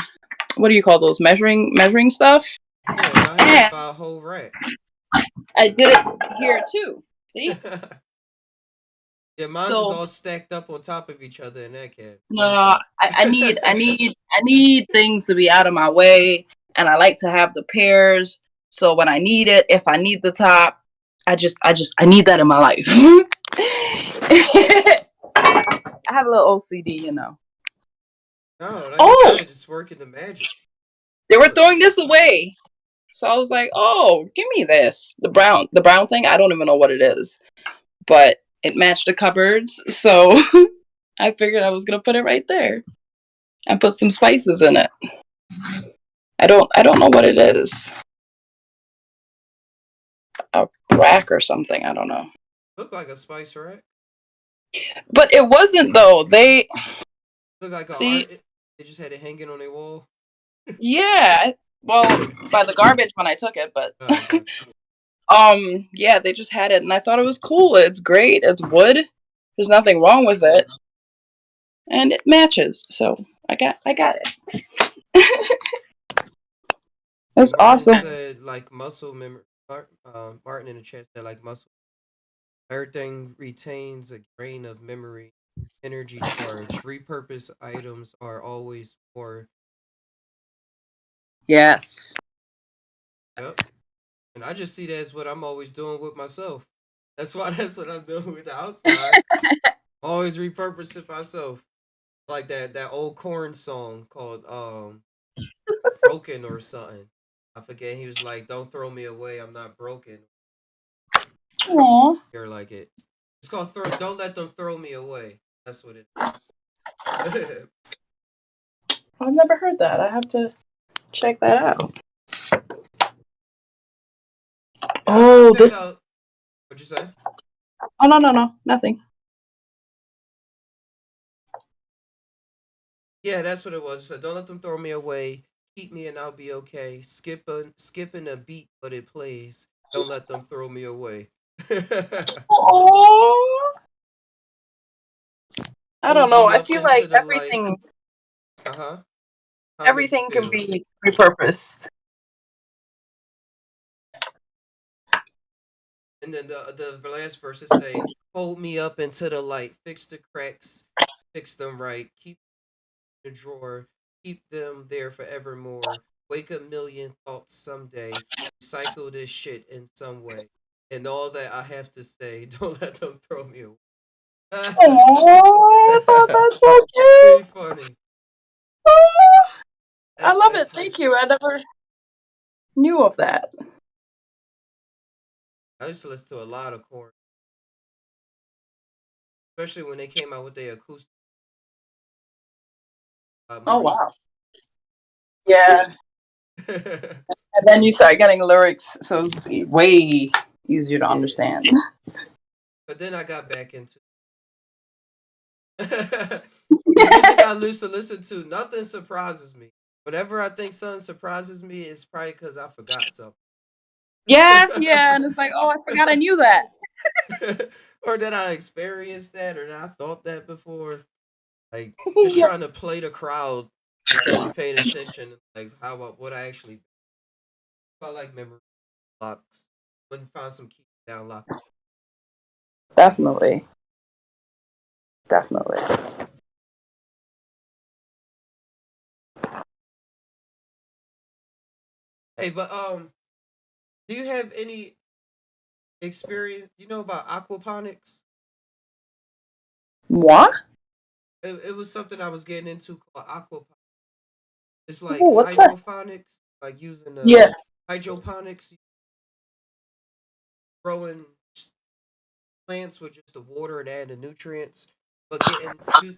what do you call those? Measuring stuff? Yeah, I had to buy a whole rack. I did it here too. See? Yeah, mine's is So all stacked up on top of each other in that cat. no, I need things to be out of my way, and I like to have the pairs. So when I need it, if I need the top, I need that in my life. I have a little OCD, you know. No, like I Oh, said, it's working the magic. they were Do it. throwing this away. So I was like, "Oh, give me this." The brown thing, I don't even know what it is, but it matched the cupboards, so I figured I was going to put it right there and put some spices in it. I don't know what it is. A rack or something, I don't know. Look like a spice rack. But it wasn't though. They Look like a see, art. They just had it hanging on their wall. yeah. Well, by the garbage when I took it, but Oh, God. yeah, they just had it and I thought it was cool. It's great. It's wood. There's nothing wrong with it. And it matches. So I got it. Yeah, It's Martin awesome. said like muscle memory. Martin in the chat said like muscle. Everything retains a grain of memory, energy charge. Repurposed items are always more. Yes. Yep. And I just see that as what I'm always doing with myself. That's why that's what I'm doing with the outside. Always repurposing myself. Like that old corn song called Broken or something. I forget. He was like, "Don't throw me away. I'm not broken." Aw. You're like it. It's called throw. Don't let them throw me away. That's what it is. I've never heard that. I have to check that out. I Oh, found this. out. What'd you say? Oh no, nothing. Yeah, that's what it was. It said, "Don't let them throw me away. Keep me and I'll be okay. Skipping a beat, but it plays. Don't let them throw me away." Oh, I don't Hold know. me I up feel like into the light. Uh huh. How it make you everything can feel? be repurposed. And then the last verse it say, "Hold me up into the light. Fix the cracks. Fix them right. Keep the drawer. Keep them there forevermore. Wake a million thoughts someday. Recycle this shit in some way. And all that I have to say, don't let them throw me away." Oh, I thought that's so Pretty cute. funny. Oh, I love That's it. high Thank school. you. I never knew of that. I used to listen to a lot of corn, especially when they came out with their acoustic. A lot Oh more. wow. Yeah. And then you start getting lyrics, so it's way easier to Yeah. understand. But then I got back into the music I used to listen to. Nothing surprises me. Whenever I think something surprises me, it's probably because I forgot something. Yeah, and it's like, oh, I forgot I knew that. Or that I experienced that, or that I thought that before. Like just Yeah. trying to play the crowd instead of me paying attention. Like how about what I actually. I like memory locks. Wouldn't find some keys down lock. Definitely. Definitely. Hey, but do you have any experience? You know about aquaponics? What? It was something I was getting into called aquaponics. It's Oh, like what's that? hydroponics, like using the Yeah. hydroponics, growing plants with just the water and adding the nutrients, but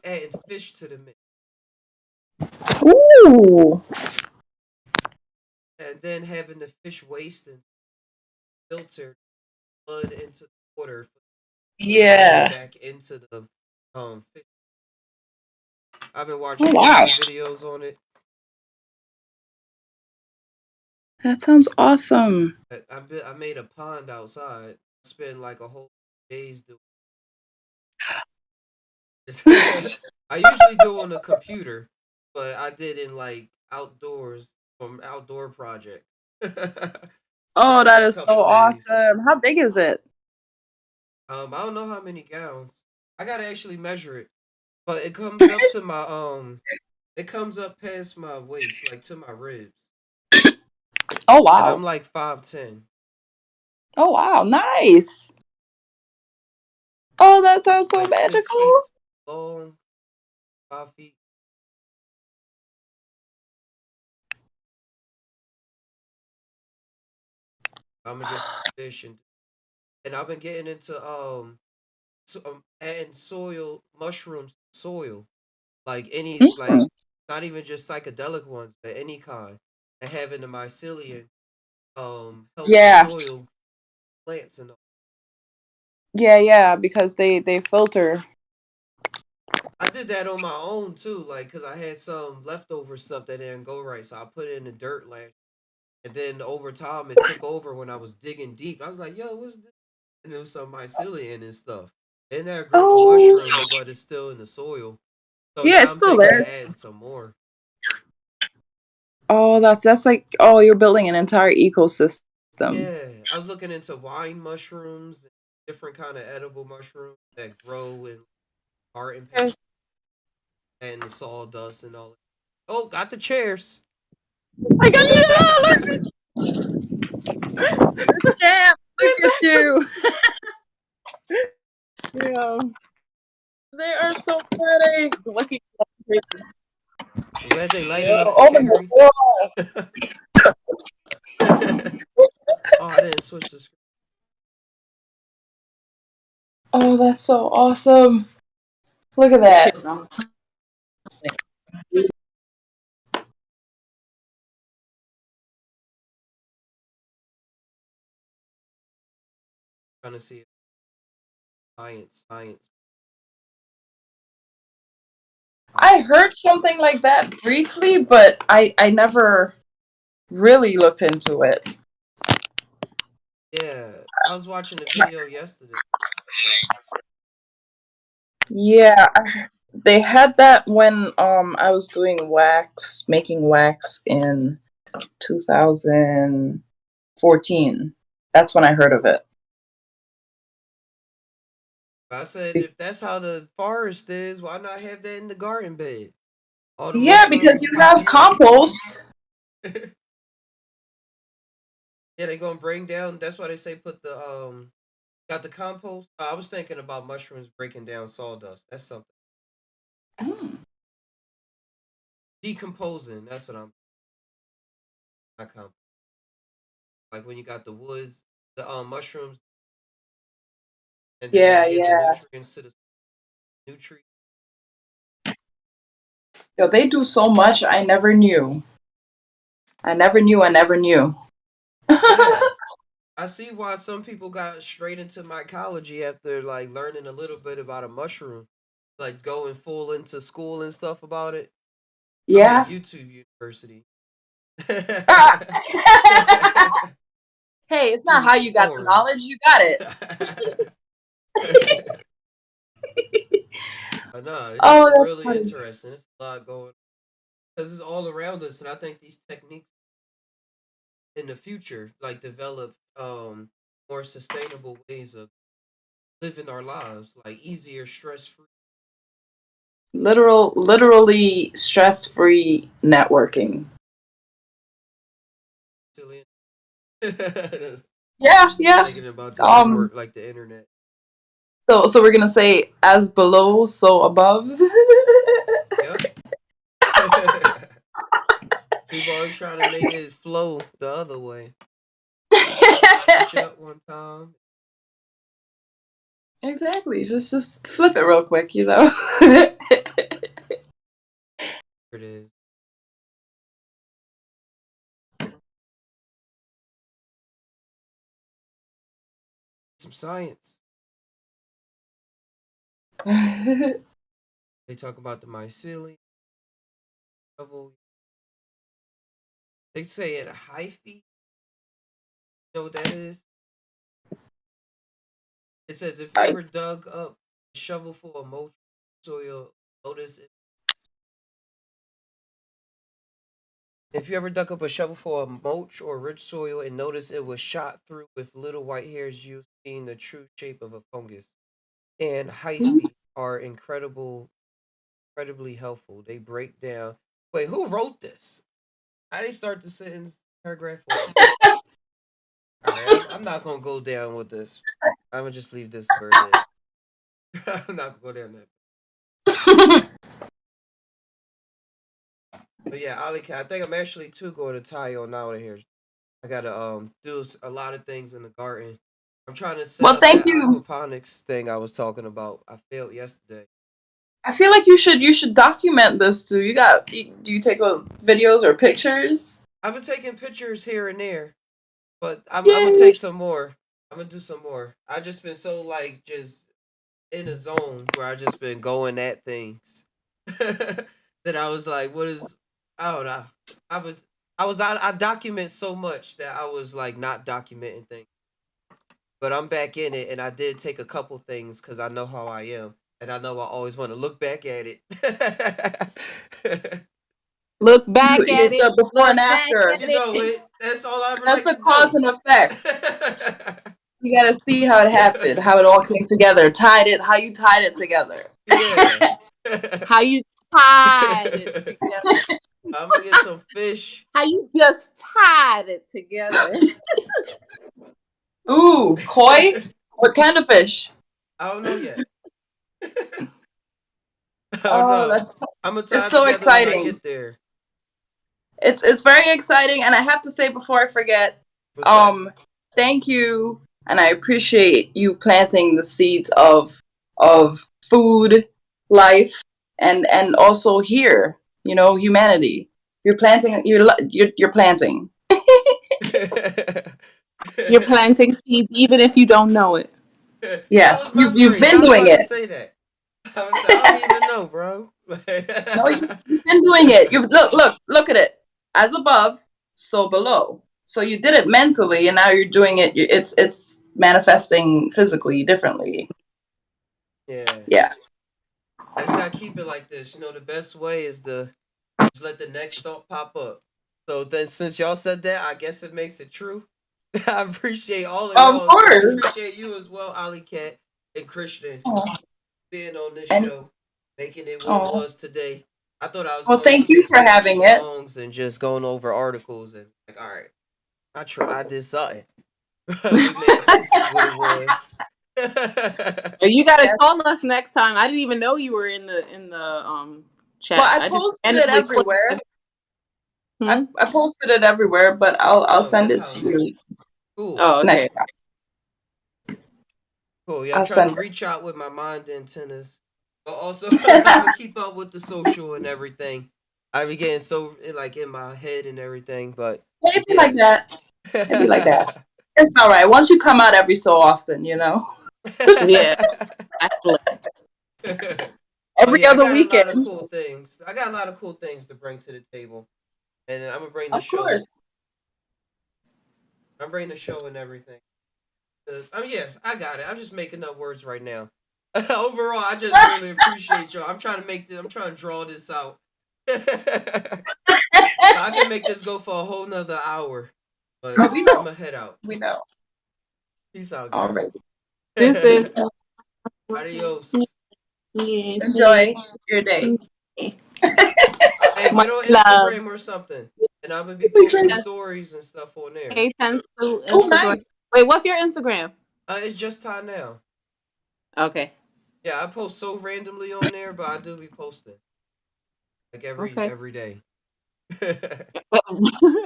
adding fish to the mix, Ooh. and then having the fish waste and filter blood into the water flowing Yeah. back into the fish. I've been watching Oh so wow. many videos on it. That sounds awesome. I made a pond outside. Spent like a whole days doing this. I usually do on the computer, but I did in like outdoors from outdoor project. Oh, that Next is couple so days. awesome. How big is it? I don't know how many gowns. I gotta actually measure it, but it comes up to my it comes up past my waist, like to my ribs, Oh and wow. I'm like 5'10". Oh wow, nice. Oh, that sounds so Like 6 feet magical. long, 5 feet. I'm gonna get some fish and I've been getting into adding soil mushrooms to soil, like any Mm, like not even just psychedelic ones, but any kind, and having the mycelium help the yeah, soil plants and all. yeah, because they filter. I did that on my own too, like because I had some leftover stuff that didn't go right, so I put it in the dirt last, and then over time it took over when I was digging deep. I was like, "Yo, what's this?" And there was some mycelium and stuff. And they're grow no Oh, mushrooms, but it's still in the soil. So yeah, now it's I'm still thinking of there. adding some more. Oh, that's like oh, you're building an entire ecosystem. Yeah, I was looking into wine mushrooms, different kind of edible mushrooms that grow in garden patch There's and the sawdust and all that. Oh, got the chairs. like $1 the champ. Look at you. Yeah, they are so pretty. Looking. I'm glad they light Yeah. enough to Oh my carry. god. Oh, I didn't switch the screen. Oh, that's so awesome. Look at that. Trying to see if science. I heard something like that briefly, but I never really looked into it. Yeah, I was watching a video yesterday. Yeah, they had that when I was doing wax, making wax in 2014. That's when I heard of it. I said, Be- if that's how the forest is, why not have that in the garden bed? All the yeah, because mushrooms you have popping up. compost. Yeah, they gonna bring down. That's why they say put the got the compost. I was thinking about mushrooms breaking down sawdust. That's something Mm. decomposing. That's what I'm not compost. Like when you got the woods, the mushrooms, and then they'll Yeah, give the yeah. nutrients to the nutrient. Yo, they do so much I never knew. I never knew. Yeah, I see why some people got straight into mycology after like learning a little bit about a mushroom, like going full into school and stuff about it. I'm at Yeah. YouTube University. Ah! Hey, it's not how YouTube you got the knowledge, forums. you got it. But no, Oh, it's that's really funny. interesting. It's a lot going because it's all around us, and I think these techniques in the future, like develop more sustainable ways of living our lives, like easier, stress free. Literally stress-free networking. Thinking Yeah, yeah. about the Um, network like the internet. so we're gonna say as below, so above. Yep. People always trying to make it flow the other way. Switch it up one time. Exactly. Just flip it real quick, you know. Here it is. Some science. They talk about the mycelium level. They say at a high feet. You know what that is? It says if you I, ever dug up a shovel full of mulch soil, notice it If you ever dug up a shovel full of mulch or rich soil and noticed it was shot through with little white hairs, you've seen the true shape of a fungus. And hyphae are incredibly helpful. They break down. Wait, who wrote this? How they start the sentence paragraph off? All right, I'm not gonna go down with this. I'm gonna just leave this where it is. I'm not gonna go down that. But yeah, I think I'm actually too going to tainow now here. I gotta do a lot of things in the garden. I'm trying to set Well, up thank that you. aquaponics thing I was talking about. I failed yesterday. I feel like you should document this too. Do you take videos or pictures? I've been taking pictures here and there, but I'm gonna Yay. take some more. I'm gonna do some more. I just been so like just in a zone where I just been going at things that I was like, what is? I don't know. I would. I document so much that I was like not documenting things. But I'm back in it, and I did take a couple things because I know how I am, and I know I always want to look back at it. Look back at It's it. a before Look and back after. at You know it. it. That's all I ever That's like the to cause do. and effect. You gotta see how it happened, how it all came together, how you tied it together. Yeah. How you tied it together. I'm gonna get some fish. How you just tied it together. Ooh, koi? What kind of fish? I don't know yet. I don't Oh, know. that's I'm gonna tie it's it so together when I exciting. get there. It's very exciting, and I have to say before I forget, What's that? thank you, and I appreciate you planting the seeds of food, life, and also here, humanity. You're planting. You're planting. You're planting seeds even if you don't know it. That Yes, was my you've phrase. been I was doing about to it. say that. I don't even know, bro. No, you've been doing it. You look at it. As above, so below. So you did it mentally, and now you're doing it. It's manifesting physically differently. Yeah. Yeah. I just gotta keep it like this. You know, the best way is to just let the next thought pop up. So then, since y'all said that, I guess it makes it true. I appreciate all of Of y'all. I course. appreciate you as well, Ali Cat and Christian, Oh, being on this and show, making it what it oh, was today. I thought I was well, gonna thank be you just for spitting some having it. songs and just going over articles and like, all right, I did something. We made this what it was. You gotta Yes. call us next time. I didn't even know you were in the Well, chat. I I just posted it randomly clicked everywhere. it. Hmm? I posted it everywhere, but I'll Oh, send that's it how to it is. you Cool, Oh, next okay. time. cool. Yeah, I'm I'll trying to send it. reach out with my mind antennas, but also I'm gonna keep up with the social and everything. I be getting so like in my head and everything, but It'd be like yeah. that. It'd be like that. It's all right. Once you come out every so often. Yeah, actually. But Every yeah, I other got a lot weekend. of cool things. I got a lot of cool things to bring to the table, and I'm gonna bring the Of show. course. I'm bringing the show and everything. Yeah, I got it. I'm just making up words right now. Overall, I just really appreciate y'all. I'm trying to make this. I'm trying to draw this out. I can make this go for a whole nother hour, but Oh, we I'm know. gonna head out. We know. Peace out, All guys. right. This is Adios. Enjoy your day. Hey, much get on love. Instagram or something, and I'm gonna be posting stories and stuff on there. Hey, thanks to Oh, Instagram. nice. Wait, what's your Instagram? It's just time now. Okay. Yeah, I post so randomly on there, but I do be posting like Okay. every day.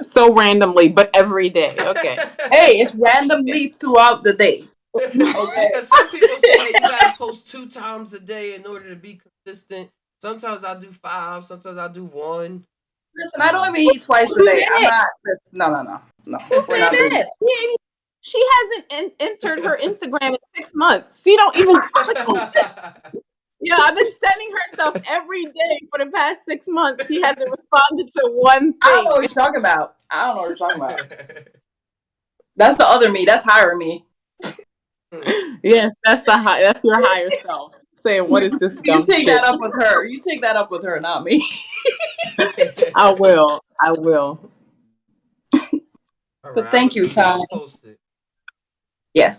So randomly, but every day. Okay. Hey, it's randomly throughout the day. Okay. Because some people say, hey, you gotta post 2 times a day in order to be consistent. Sometimes I do 5, sometimes I do 1. Listen, I don't even eat twice a Who day. said I'm that? not. Listen, no. Who We're said not doing that? that. She hasn't entered her Instagram in 6 months. She don't even click on it. Yeah, I've been sending her stuff every day for the past 6 months. She hasn't responded to one I don't know thing. what you're talking about. That's the other me. That's higher me. Yes, that's your higher self. saying, "What is this You dumb take shit?" that up with her. You take that up with her, not me. I will. I will. All But right, I'm thank gonna you, keep Ty. y'all posted. Yes.